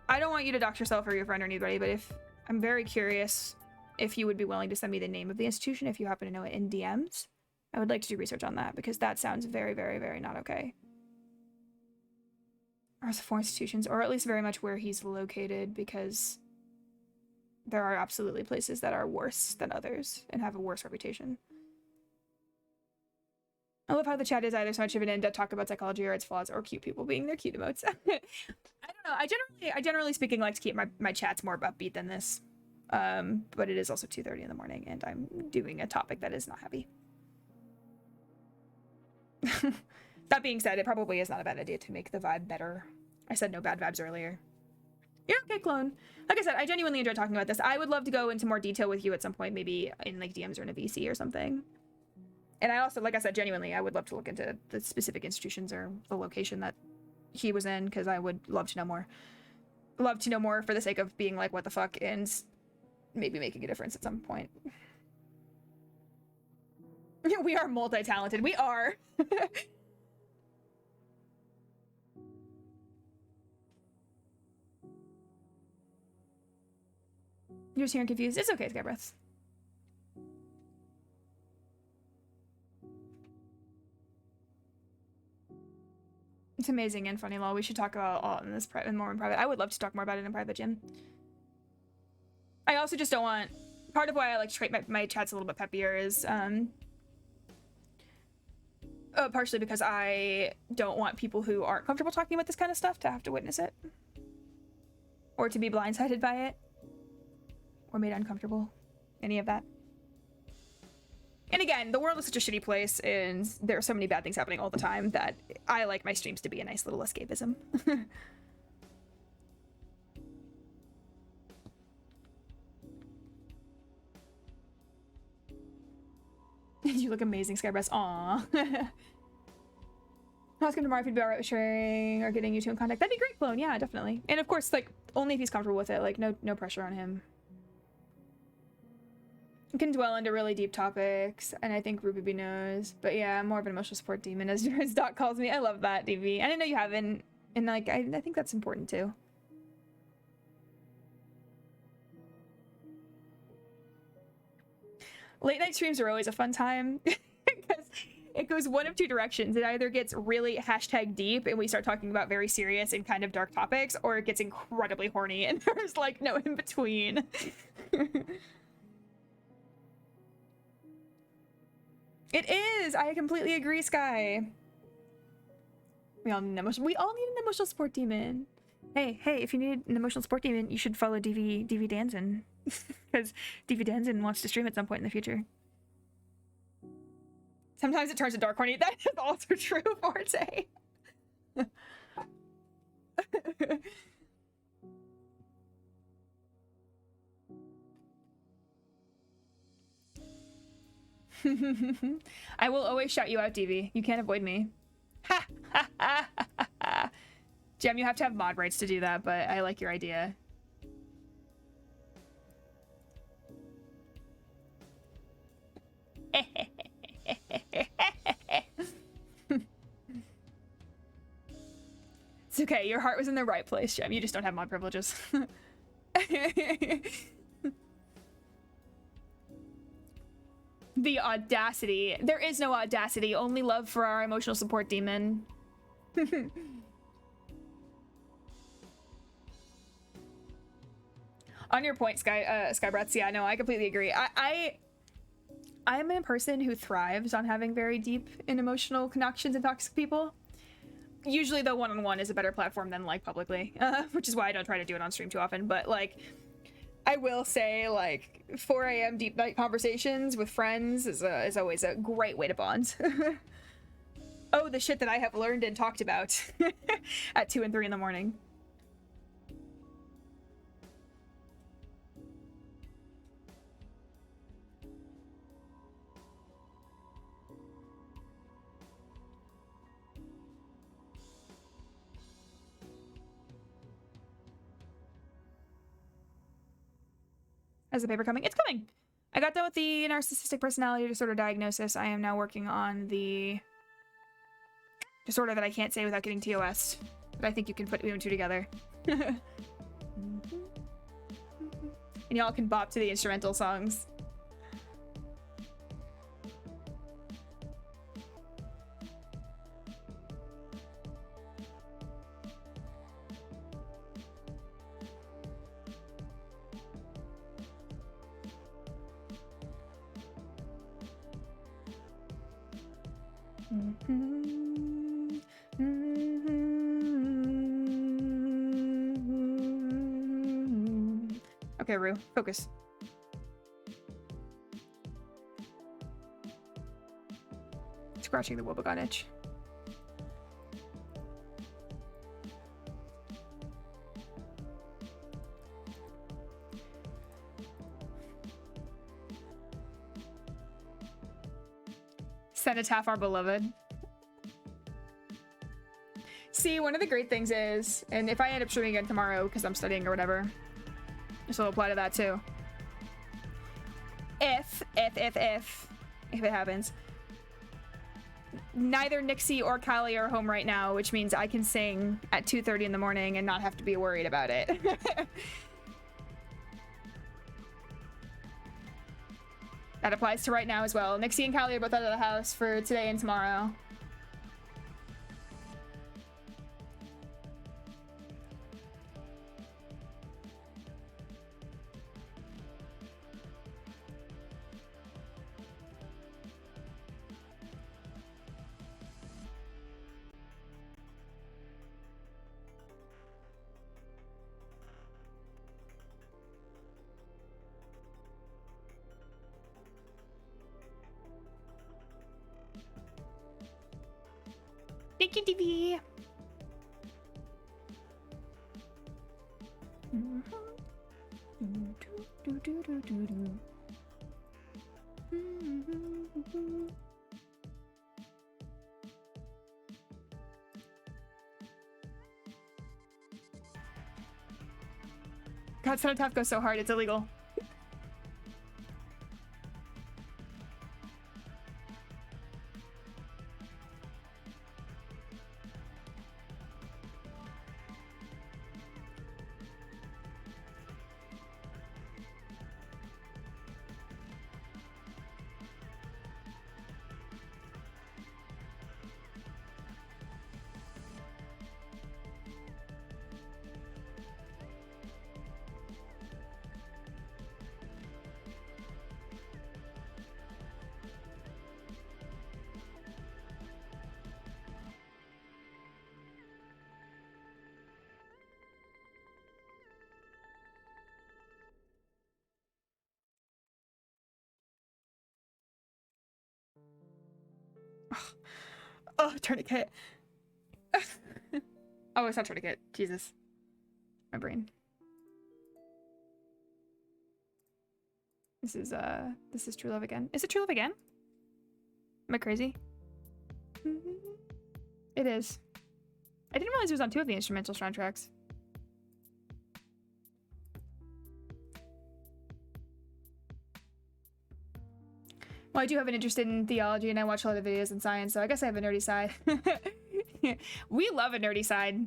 don't want you to dox yourself or your friend or anybody, but I'm very curious if you would be willing to send me the name of the institution if you happen to know it in DMs. I would like to do research on that because that sounds very, very, very not okay. Or four institutions, or at least very much where he's located, because there are absolutely places that are worse than others and have a worse reputation. I love how the chat is either so much of an in-depth talk about psychology or its flaws, or cute people being their cute emotes. I don't know. I generally speaking like to keep my chats more upbeat than this. But it is also 2:30 in the morning, and I'm doing a topic that is not happy. That being said, it probably is not a bad idea to make the vibe better. I said no bad vibes earlier. You're okay, clone. Like I said, I genuinely enjoy talking about this. I would love to go into more detail with you at some point, maybe in like DMs or in a VC or something. And I also, like I said, genuinely, I would love to look into the specific institutions or the location that he was in, because I would love to know more. Love to know more for the sake of being like, what the fuck, and maybe making a difference at some point. We are multi-talented. We are. You're just hearing confused. It's okay, Sky Breaths. It's amazing and funny, lol. We should talk about all in this more in private. I would love to talk more about it in private, Jim. I also just don't want... Part of why I like to create my chats a little bit peppier is, partially because I don't want people who aren't comfortable talking about this kind of stuff to have to witness it. Or to be blindsided by it. Or made uncomfortable. Any of that. And again, the world is such a shitty place, and there are so many bad things happening all the time that I like my streams to be a nice little escapism. You look amazing, Skybreast. Aww. Ask him tomorrow if he'd be alright with sharing or getting you two in contact. That'd be great, Clone. Yeah, definitely. And of course, like, only if he's comfortable with it. Like, no pressure on him. You can dwell into really deep topics, and I think Ruby knows. But yeah, I'm more of an emotional support demon, as Doc calls me. I love that, DV. I didn't know you haven't, and like, I think that's important too. Late night streams are always a fun time because it goes one of two directions. It either gets really hashtag deep and we start talking about very serious and kind of dark topics, or it gets incredibly horny and there's like no in between. It is. I completely agree, Sky. We all need an emotional support demon. Hey, if you need an emotional support demon, you should follow DV Danzen. Because DV Danzen wants to stream at some point in the future. Sometimes it turns to dark horny. That is also true, Forte. I will always shout you out, DV. You can't avoid me. Ha ha ha ha ha. Gem, you have to have mod rights to do that, but I like your idea. It's okay, your heart was in the right place, Gem. You just don't have mod privileges. The audacity. There is no audacity, only love for our emotional support demon. On your point, Skybrats, yeah, no, I completely agree. I'm a person who thrives on having very deep and emotional connections and talks to people. Usually, though, one-on-one is a better platform than, like, publicly, which is why I don't try to do it on stream too often, but, like, I will say, like, 4 a.m. deep night conversations with friends is always a great way to bond. Oh, the shit that I have learned and talked about at 2 and 3 in the morning. Is the paper coming? It's coming! I got done with the narcissistic personality disorder diagnosis. I am now working on the disorder that I can't say without getting TOS. But I think you can put 2 and 2 together. And y'all can bop to the instrumental songs. Okay, Rue, focus. Scratching the woebegone itch. Cenotaph our beloved. See, one of the great things is, and if I end up streaming again tomorrow because I'm studying or whatever, this will apply to that too. If it happens, neither Nixie or Callie are home right now, which means I can sing at 2:30 in the morning and not have to be worried about it. That applies to right now as well. Nixie and Callie are both out of the house for today and tomorrow. Thank you, DV. God, Cenotaph goes so hard, it's illegal. Oh, tourniquet. Oh, it's not tourniquet. Jesus. My brain. This is True Love Again. Is it True Love Again? Am I crazy? It is. I didn't realize it was on 2 of the instrumental soundtracks. Well, I do have an interest in theology and I watch a lot of videos in science, so I guess I have a nerdy side. We love a nerdy side.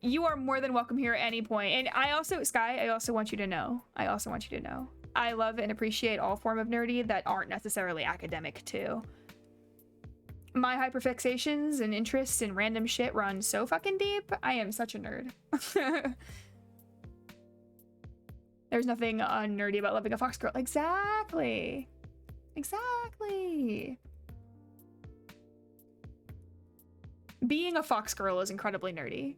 You are more than welcome here at any point. And I also, Sky, I also want you to know. I love and appreciate all form of nerdy that aren't necessarily academic too. My hyperfixations and interests in random shit run so fucking deep. I am such a nerd. There's nothing nerdy about loving a fox girl. Exactly. Exactly. Being a fox girl is incredibly nerdy.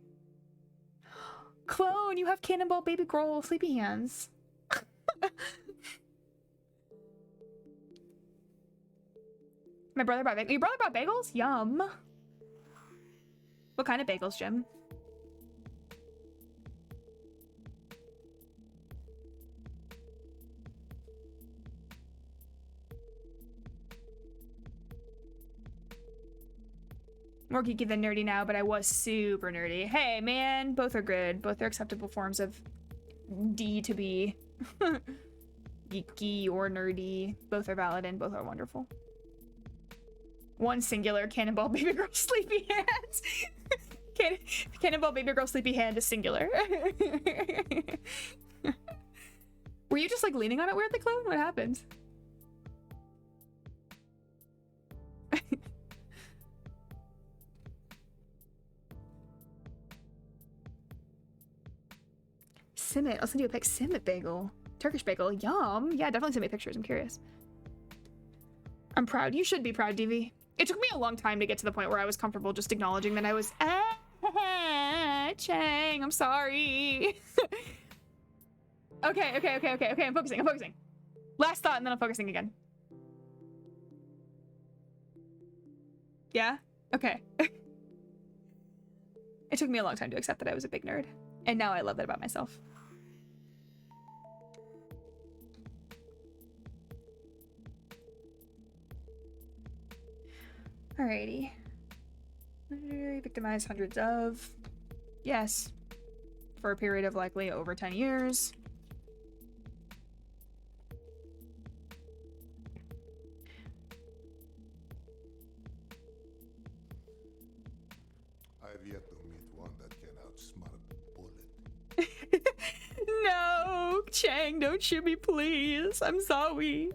Clone, you have Cannonball Baby Girl sleepy hands. My brother brought bagels. Your brother brought bagels? Yum. What kind of bagels, Jim? More geeky than nerdy now, but I was super nerdy. Hey, man, both are good. Both are acceptable forms of D to B. Geeky or nerdy. Both are valid and both are wonderful. One singular, Cannonball Baby Girl Sleepy Hands. Cannonball Baby Girl Sleepy Hand is singular. Were you just like leaning on it weirdly, Clone? What happened? Simmet. I'll send you a pic. Simmet bagel. Turkish bagel. Yum. Yeah, definitely send me pictures. I'm curious. I'm proud. You should be proud, DV. It took me a long time to get to the point where I was comfortable just acknowledging that I was Chang, I'm sorry. Okay, I'm focusing. Last thought and then I'm focusing again. Yeah? Okay. It took me a long time to accept that I was a big nerd. And now I love that about myself. Alrighty. Victimized hundreds of. Yes. For a period of likely over 10 years. I've yet to meet one that can outsmart a bullet. No, Chang, don't shoot me, please. I'm sorry.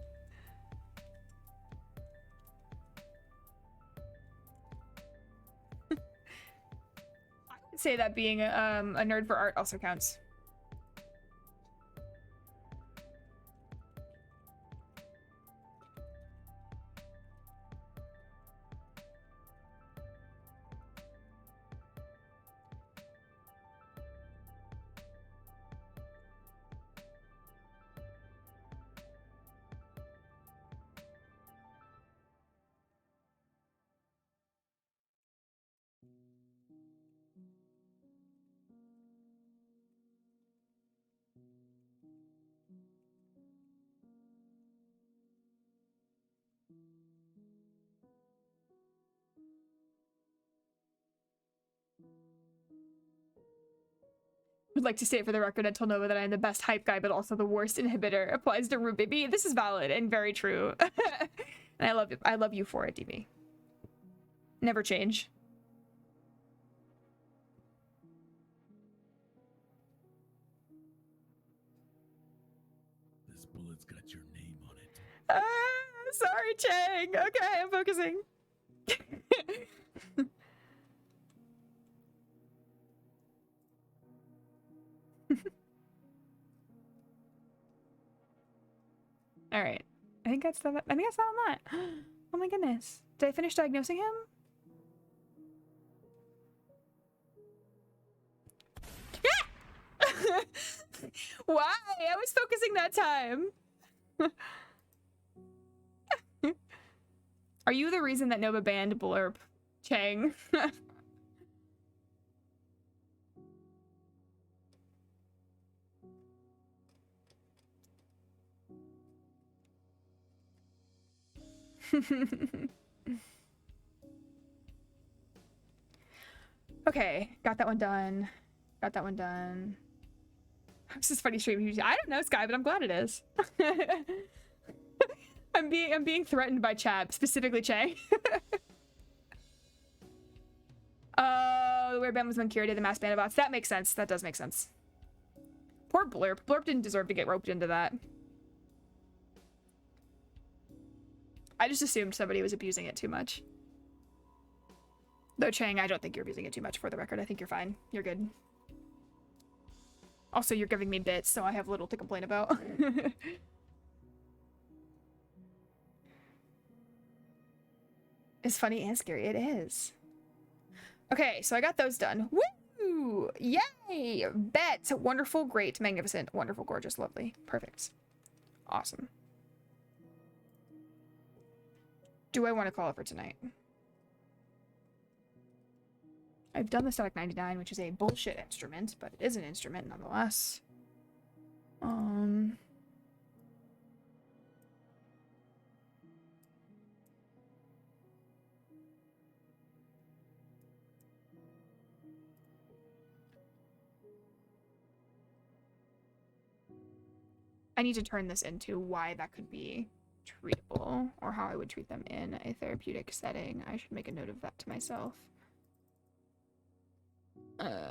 Say that being a nerd for art also counts. Would like to state for the record until Nova that I am the best hype guy, but also the worst inhibitor. Applies to w.bg. This is valid and very true. And I love it. I love you for it, DB. Never change. This bullet's got your name on it. Sorry, Chang. Okay, I'm focusing. All right. I think that's that. I think that's all on that. Oh my goodness. Did I finish diagnosing him? Why? I was focusing that time. Are you the reason that Nova banned Blurp? Chang. Okay, got that one done. Got that one done. This is funny stream. I don't know, Sky, but I'm glad it is. I'm being threatened by Chab, specifically Chang. The weird ban was when Kira did the mass ban of bots. That makes sense. That does make sense. Poor Blurp. Blurp didn't deserve to get roped into that. I just assumed somebody was abusing it too much. Though, Chang, I don't think you're abusing it too much, for the record. I think you're fine. You're good. Also, you're giving me bits, so I have little to complain about. It's funny and scary. It is. Okay, so I got those done. Woo! Yay! Bet! Wonderful, great, magnificent, wonderful, gorgeous, lovely. Perfect. Awesome. Do I want to call it for tonight? I've done the Static 99, which is a bullshit instrument, but it is an instrument nonetheless. I need to turn this into why that could be treatable, or how I would treat them in a therapeutic setting. I should make a note of that to myself. I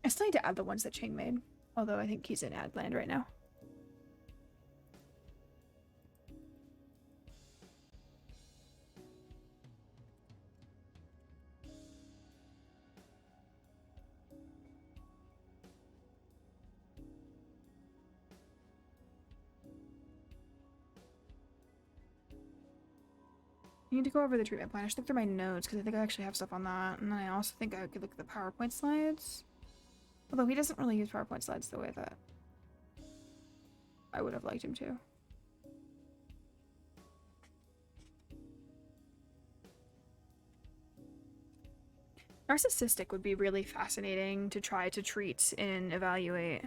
still need to add the ones that Chang made, although I think he's in ad land right now. I need to go over the treatment plan. I should look through my notes because I think I actually have stuff on that. And then I also think I could look at the PowerPoint slides. Although he doesn't really use PowerPoint slides the way that I would have liked him to. Narcissistic would be really fascinating to try to treat and evaluate.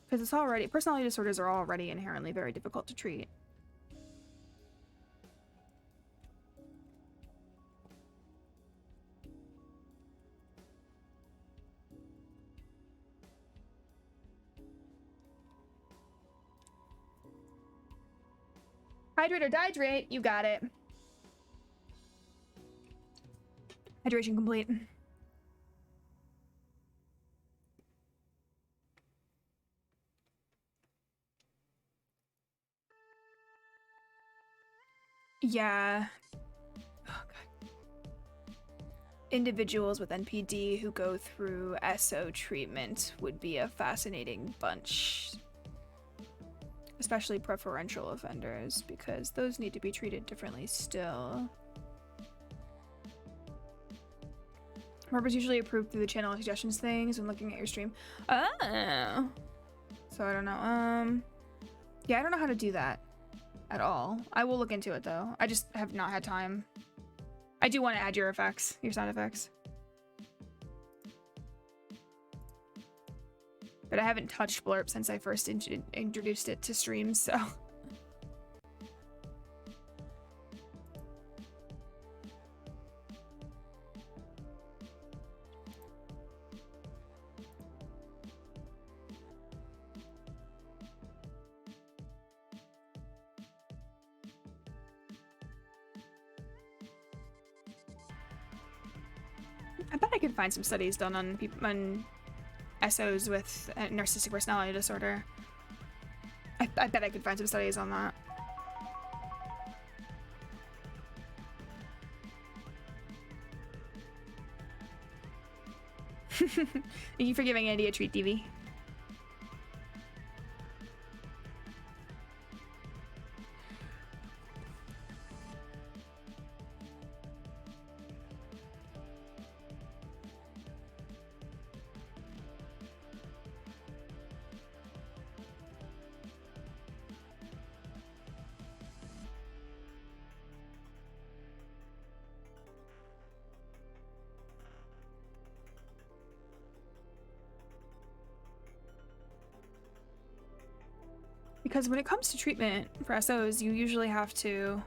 Because it's already, personality disorders are already inherently very difficult to treat. Hydrate or dihydrate, you got it. Hydration complete. Yeah. Oh, God. Individuals with NPD who go through SO treatment would be a fascinating bunch. Especially preferential offenders, because those need to be treated differently still. Robert's usually approved through the channel suggestions things when looking at your stream. Oh. So I don't know. Yeah, I don't know how to do that at all. I will look into it though. I just have not had time. I do want to add your effects, your sound effects. But I haven't touched Blurp since I first introduced it to streams, so. I bet I could find some studies done on people on SOs with narcissistic personality disorder. I bet I could find some studies on that. Thank you for giving Andy a treat, DV. Because when it comes to treatment for SOs, you usually have to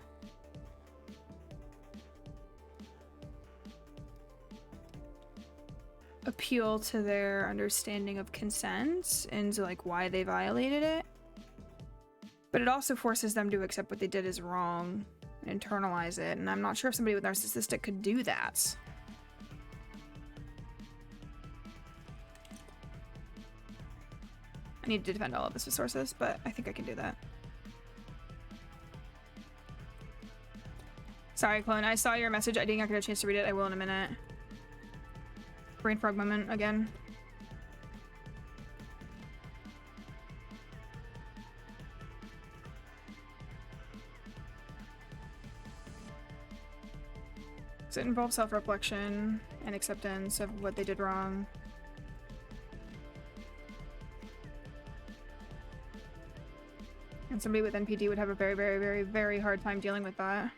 appeal to their understanding of consent and to, like, why they violated it. But it also forces them to accept what they did is wrong and internalize it. And I'm not sure if somebody with narcissistic could do that. I need to defend all of this with sources, but I think I can do that. Sorry, Clone. I saw your message. I didn't get a chance to read it. I will in a minute. Brain frog moment again. So it involves self-reflection and acceptance of what they did wrong. And somebody with NPD would have a very, very, very, very hard time dealing with that.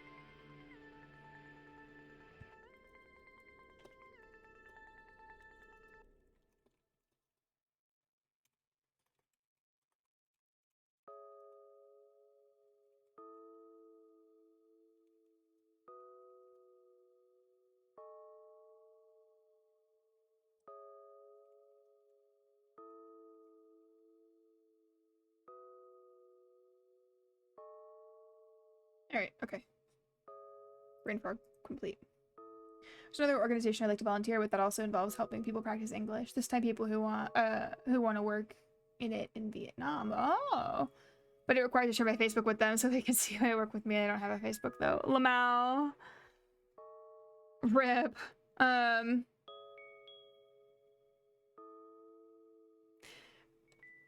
Alright, okay. Brain fog complete. There's another organization I'd like to volunteer with that also involves helping people practice English. This time people who want to work in it in Vietnam. Oh! But it requires to share my Facebook with them so they can see how I work with me. I don't have a Facebook though. Lamau. RIP.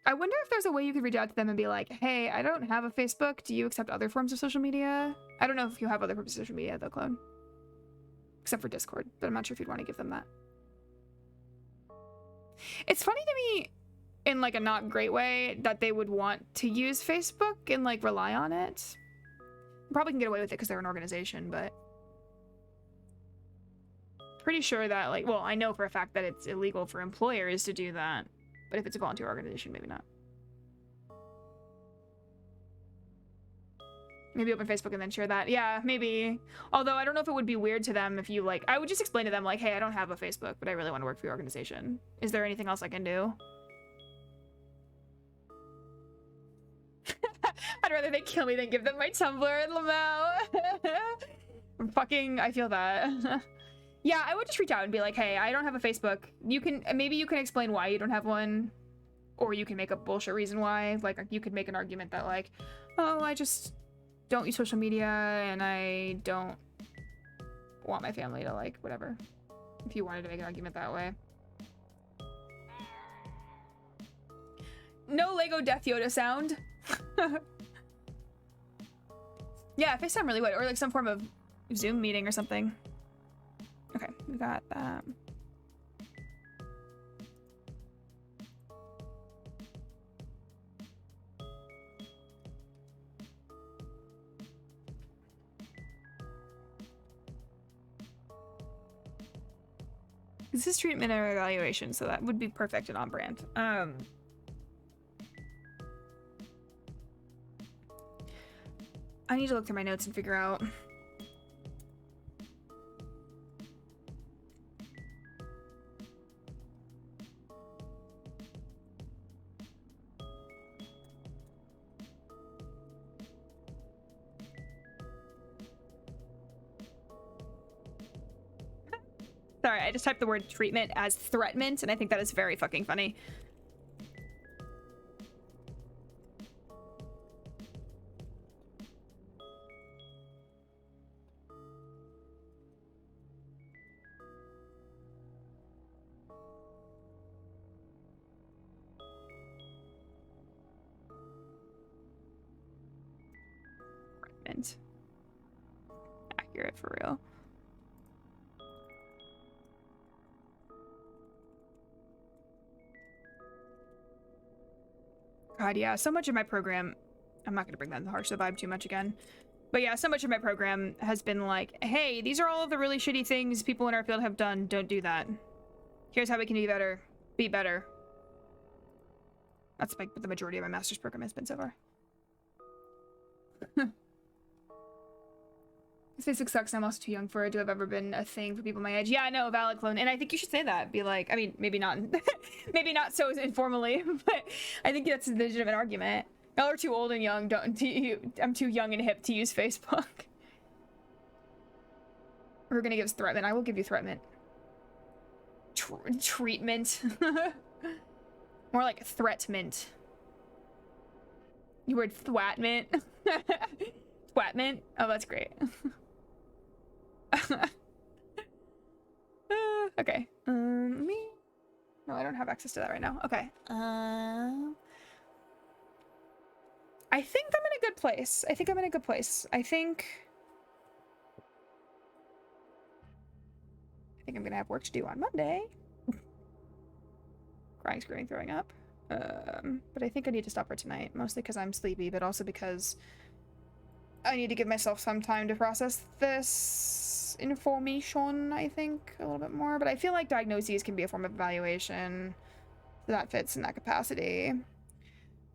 I wonder if there's a way you could reach out to them and be like, hey, I don't have a Facebook. Do you accept other forms of social media? I don't know if you have other forms of social media though, Clone. Except for Discord, but I'm not sure if you'd want to give them that. It's funny to me, in like a not great way, that they would want to use Facebook and like rely on it. Probably can get away with it because they're an organization, but pretty sure that, like, well, I know for a fact that it's illegal for employers to do that. But if it's a volunteer organization, maybe not. Maybe open Facebook and then share that. Yeah, maybe. Although I don't know if it would be weird to them if you, like, I would just explain to them, like, hey, I don't have a Facebook, but I really want to work for your organization. Is there anything else I can do? I'd rather they kill me than give them my Tumblr and Lamau. Fucking, I feel that. Yeah, I would just reach out and be like, hey, I don't have a Facebook. Maybe you can explain why you don't have one. Or you can make a bullshit reason why. Like, you could make an argument that, like, oh, I just don't use social media and I don't want my family to, like, whatever. If you wanted to make an argument that way. No Lego Death Yoda sound. Yeah, FaceTime really would. Or, like, some form of Zoom meeting or something. Okay, we got that. This is treatment and evaluation, so that would be perfect and on brand. I need to look through my notes and figure out. Sorry, I just typed the word treatment as threatment, and I think that is very fucking funny. Threatment. Accurate for real. God, yeah, so much of my program, I'm not going to bring that in the harsh the vibe too much again, but yeah, so much of my program has been like, hey, these are all of the really shitty things people in our field have done. Don't do that. Here's how we can be better. Be better. That's like what the majority of my master's program has been so far. This basic sucks. I'm also too young for it to have ever been a thing for people my age. Yeah, I know, valid clone. And I think you should say that. Be like, I mean, maybe not, maybe not so informally, but I think that's a legitimate argument. Y'all are too old and young. I'm too young and hip to use Facebook. We're gonna give us threatment. I will give you threatment. Treatment. More like threatment. You word thwatment. Thwatment. Oh, that's great. Okay. Me? No, I don't have access to that right now. Okay. I think I'm in a good place. I think I'm in a good place. I think I'm gonna have work to do on Monday. Crying, screaming, throwing up. But I think I need to stop for tonight, mostly because I'm sleepy, but also because I need to give myself some time to process this information, I think, a little bit more. But I feel like diagnoses can be a form of evaluation. So that fits in that capacity.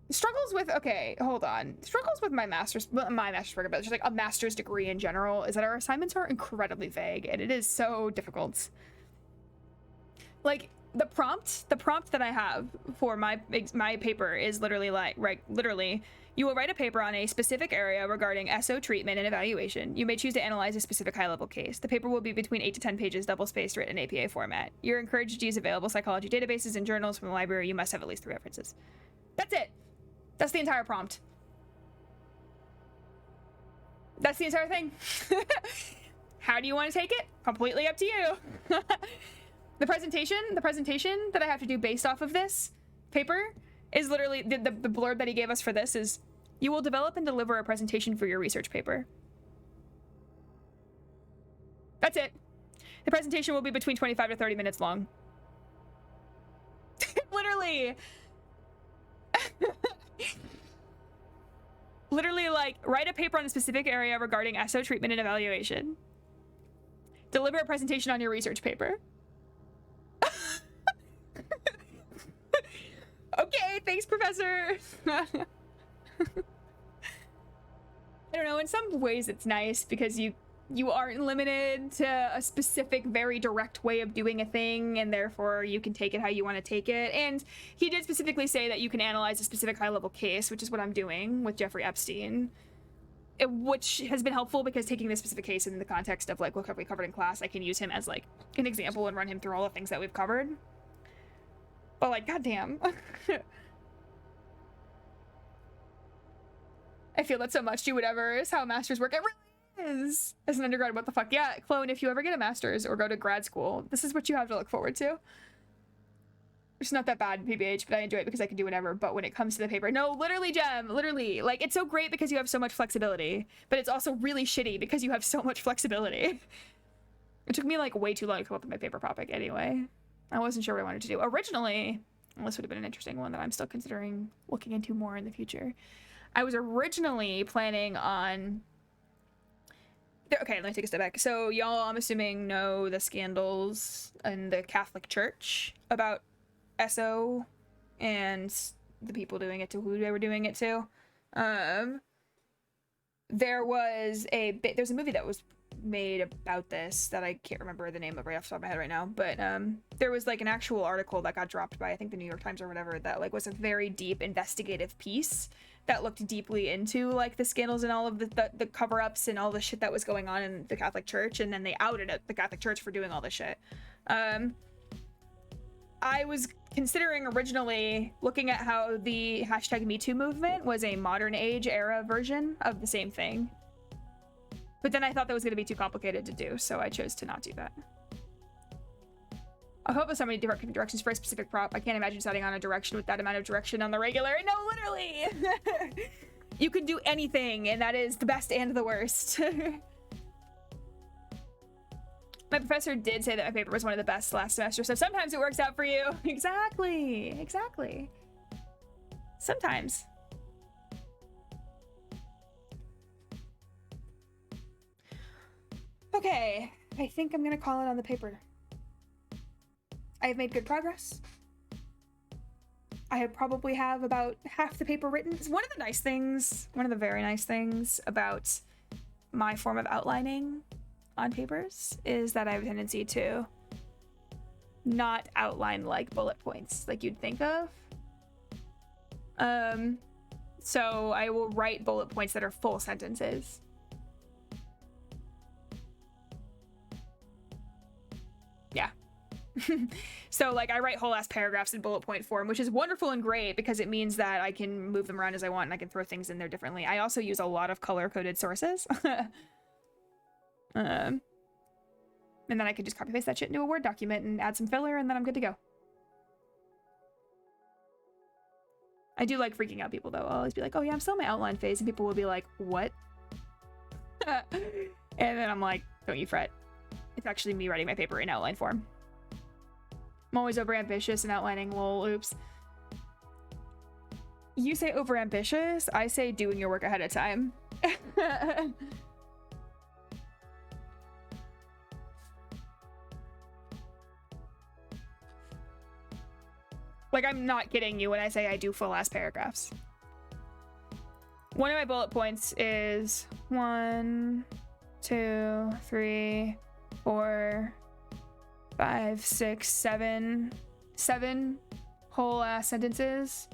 Struggles with, okay, hold on. Struggles with my master's program, but just like a master's degree in general, is that our assignments are incredibly vague, and it is so difficult. Like, the prompt that I have for my paper is literally like, literally, you will write a paper on a specific area regarding SO treatment and evaluation. You may choose to analyze a specific high-level case. The paper will be between 8 to 10 pages, double-spaced, written in APA format. You're encouraged to use available psychology databases and journals from the library. You must have at least 3 references. That's it. That's the entire prompt. That's the entire thing. How do you want to take it? Completely up to you. The presentation that I have to do based off of this paper is literally, the blurb that he gave us for this is, you will develop and deliver a presentation for your research paper. That's it. The presentation will be between 25 to 30 minutes long. Literally. Literally, like, write a paper on a specific area regarding SO treatment and evaluation. Deliver a presentation on your research paper. Okay, thanks, Professor. I don't know, in some ways it's nice because you aren't limited to a specific, very direct way of doing a thing, and therefore you can take it how you want to take it. And he did specifically say that you can analyze a specific high-level case, which is what I'm doing with Jeffrey Epstein, which has been helpful because taking this specific case in the context of, like, what have we covered in class, I can use him as, like, an example and run him through all the things that we've covered. But, like, goddamn. I feel that so much. Do whatever is how masters work. It really is. As an undergrad, what the fuck? Yeah, clone, if you ever get a master's or go to grad school, this is what you have to look forward to. It's not that bad, PBH, but I enjoy it because I can do whatever. But when it comes to the paper, no, literally, Jem, literally. Like, it's so great because you have so much flexibility, but it's also really shitty because you have so much flexibility. It took me, like, way too long to come up with my paper topic anyway. I wasn't sure what I wanted to do. Originally, well, this would have been an interesting one that I'm still considering looking into more in the future. I was originally planning on Okay, let me take a step back. So y'all, I'm assuming, know the scandals in the Catholic Church about SO and the people doing it to who they were doing it to. There's a movie that was made about this that I can't remember the name of right off the top of my head right now, but there was like an actual article that got dropped by I think the New York Times or whatever that like was a very deep investigative piece that looked deeply into like the scandals and all of the cover-ups and all the shit that was going on in the Catholic Church, and then they outed the Catholic Church for doing all this shit. I was considering originally looking at how the #MeToo movement was a modern age era version of the same thing. But then I thought that was going to be too complicated to do, so I chose to not do that. I hope there's so many different directions for a specific prop. I can't imagine setting on a direction with that amount of direction on the regular. No, literally! You can do anything, and that is the best and the worst. My professor did say that my paper was one of the best last semester, so sometimes it works out for you. Exactly, exactly. Sometimes. Okay, I think I'm gonna call it on the paper. I have made good progress. I probably have about half the paper written. It's one of the nice things, one of the very nice things about my form of outlining on papers is that I have a tendency to not outline like bullet points like you'd think of. So I will write bullet points that are full sentences. Yeah. So like I write whole ass paragraphs in bullet point form, which is wonderful and great because it means that I can move them around as I want and I can throw things in there differently. I also use a lot of color-coded sources. And then I can just copy paste that shit into a Word document and add some filler and then I'm good to go. I do like freaking out people though. I'll always be like, oh yeah, I'm still in my outline phase, and people will be like, what? And then I'm like, don't you fret. It's actually me writing my paper in outline form. I'm always overambitious in outlining, lol, oops. You say overambitious, I say doing your work ahead of time. Like, I'm not kidding you when I say I do full ass paragraphs. One of my bullet points is 1, 2, 3, 4, 5, 6, 7 whole ass sentences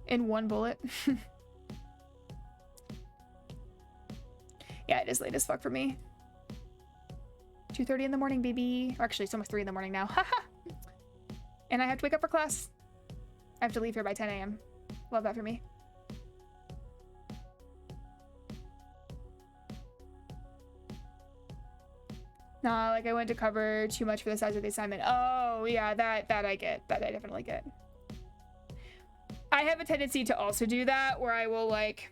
in one bullet. Yeah, it is late as fuck for me. 2:30 in the morning, baby. Or actually, it's almost 3 in the morning now. Haha. And I have to wake up for class. I have to leave here by 10 a.m. Love that for me. Nah, like I went to cover too much for the size of the assignment. Oh, yeah, that I get. That I definitely get. I have a tendency to also do that where I will like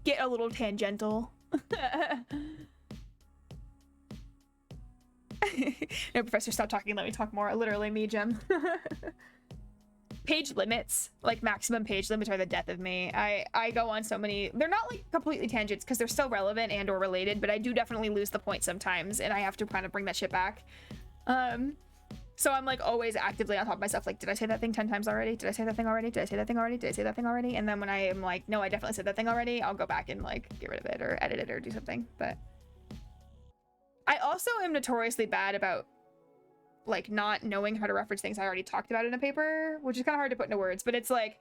get a little tangential. No, professor, stop talking. Let me talk more. Literally me, Gem. Page limits, like maximum page limits, are the death of me. I go on so many. They're not like completely tangents because they're still relevant and or related, but I do definitely lose the point sometimes, and I have to kind of bring that shit back. So I'm like always actively on top of myself. Like, did I say that thing 10 times already? Did I say that thing already? Did I say that thing already? Did I say that thing already? And then when I am like, no, I definitely said that thing already, I'll go back and like get rid of it or edit it or do something. But I also am notoriously bad about like not knowing how to reference things I already talked about in a paper, which is kind of hard to put into words, but it's like,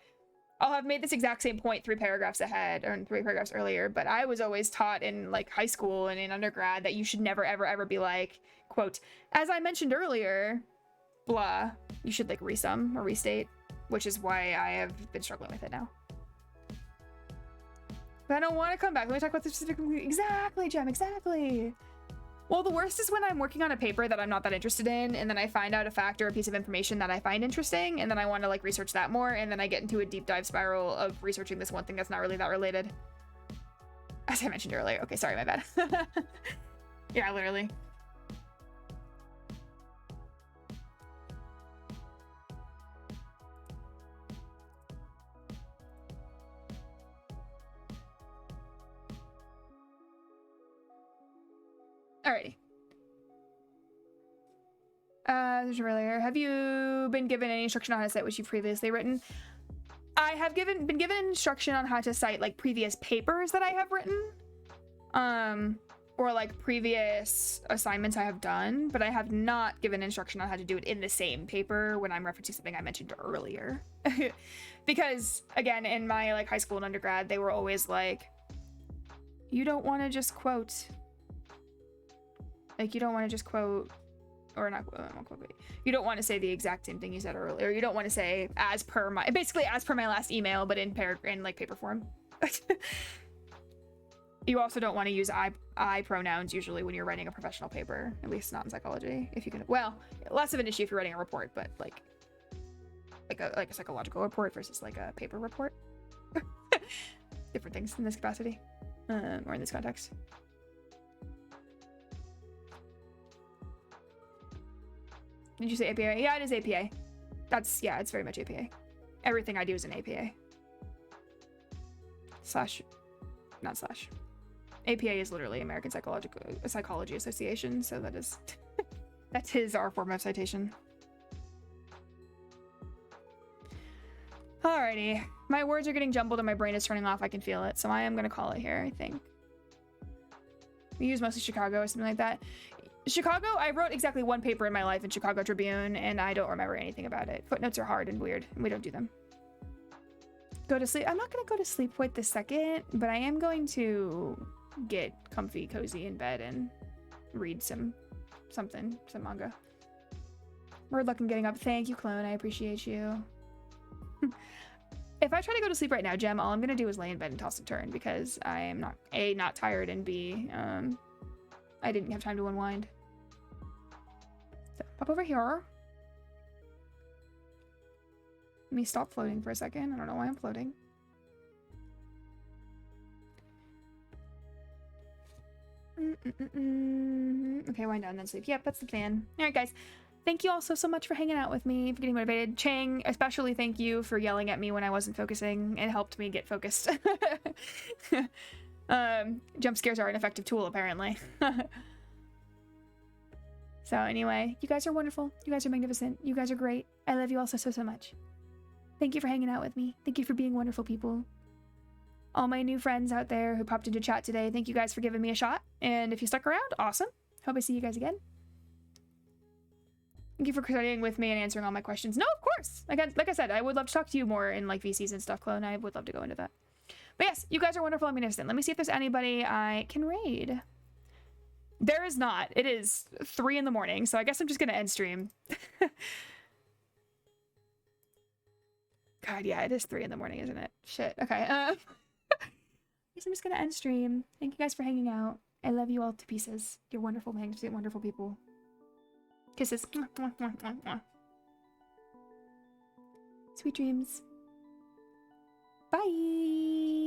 I'll have made this exact same point 3 paragraphs ahead or 3 paragraphs earlier, but I was always taught in like high school and in undergrad that you should never, ever, ever be like, quote, as I mentioned earlier, blah. You should like resum or restate, which is why I have been struggling with it now. But I don't want to come back. Let me talk about the specific. Exactly, Jem, exactly. Well, the worst is when I'm working on a paper that I'm not that interested in, and then I find out a fact or a piece of information that I find interesting, and then I want to like research that more, and then I get into a deep dive spiral of researching this one thing that's not really that related. As I mentioned earlier. Okay, sorry, my bad. Yeah, literally. Alrighty. There's earlier. Have you been given any instruction on how to cite what you've previously written? I have been given instruction on how to cite like previous papers that I have written. Or like previous assignments I have done, but I have not given instruction on how to do it in the same paper when I'm referencing something I mentioned earlier. Because again, in my like high school and undergrad, they were always like, you don't want to just quote, like you don't want to just quote, or not quote, you don't want to say the exact same thing you said earlier. You don't want to say as per my last email, but in like paper form. You also don't want to use I pronouns usually when you're writing a professional paper, at least not in psychology. If you can, well, less of an issue if you're writing a report, but like a psychological report versus like a paper report. Different things in this capacity, or in this context. Did you say APA? Yeah, it is APA. Yeah, it's very much APA. Everything I do is an APA. APA is literally American Psychology Association, so that is our form of citation. Alrighty. My words are getting jumbled and my brain is turning off. I can feel it, so I am gonna call it here, I think. We use mostly Chicago or something like that. Chicago, I wrote exactly one paper in my life in Chicago Tribune, and I don't remember anything about it. Footnotes are hard and weird, and we don't do them. Go to sleep. I'm not gonna go to sleep quite this second, but I am going to get comfy, cozy in bed and read some manga. Word luck in getting up. Thank you, Clone. I appreciate you. If I try to go to sleep right now, Gem, all I'm gonna do is lay in bed and toss and turn because I am not not tired, and B, I didn't have time to unwind. So, pop over here. Let me stop floating for a second. I don't know why I'm floating. Okay, wind down, then sleep. Yep, that's the plan. All right, guys. Thank you all so much for hanging out with me, for getting motivated. Chang, especially thank you for yelling at me when I wasn't focusing. It helped me get focused. Jump scares are an effective tool, apparently. So anyway, you guys are wonderful. You guys are magnificent. You guys are great. I love you all so much. Thank you for hanging out with me. Thank you for being wonderful people. All my new friends out there who popped into chat today, thank you guys for giving me a shot. And if you stuck around, awesome. Hope I see you guys again. Thank you for studying with me and answering all my questions. No, of course. Like I said, I would love to talk to you more in like VCs and stuff, Clone. I would love to go into that. But yes, you guys are wonderful and magnificent. Let me see if there's anybody I can raid. There is not. It is 3 in the morning, so I guess I'm just going to end stream. God, yeah, it is 3 in the morning, isn't it? Shit. Okay. I guess I'm just going to end stream. Thank you guys for hanging out. I love you all to pieces. You're wonderful, magnificent, wonderful people. Kisses. Sweet dreams. Bye.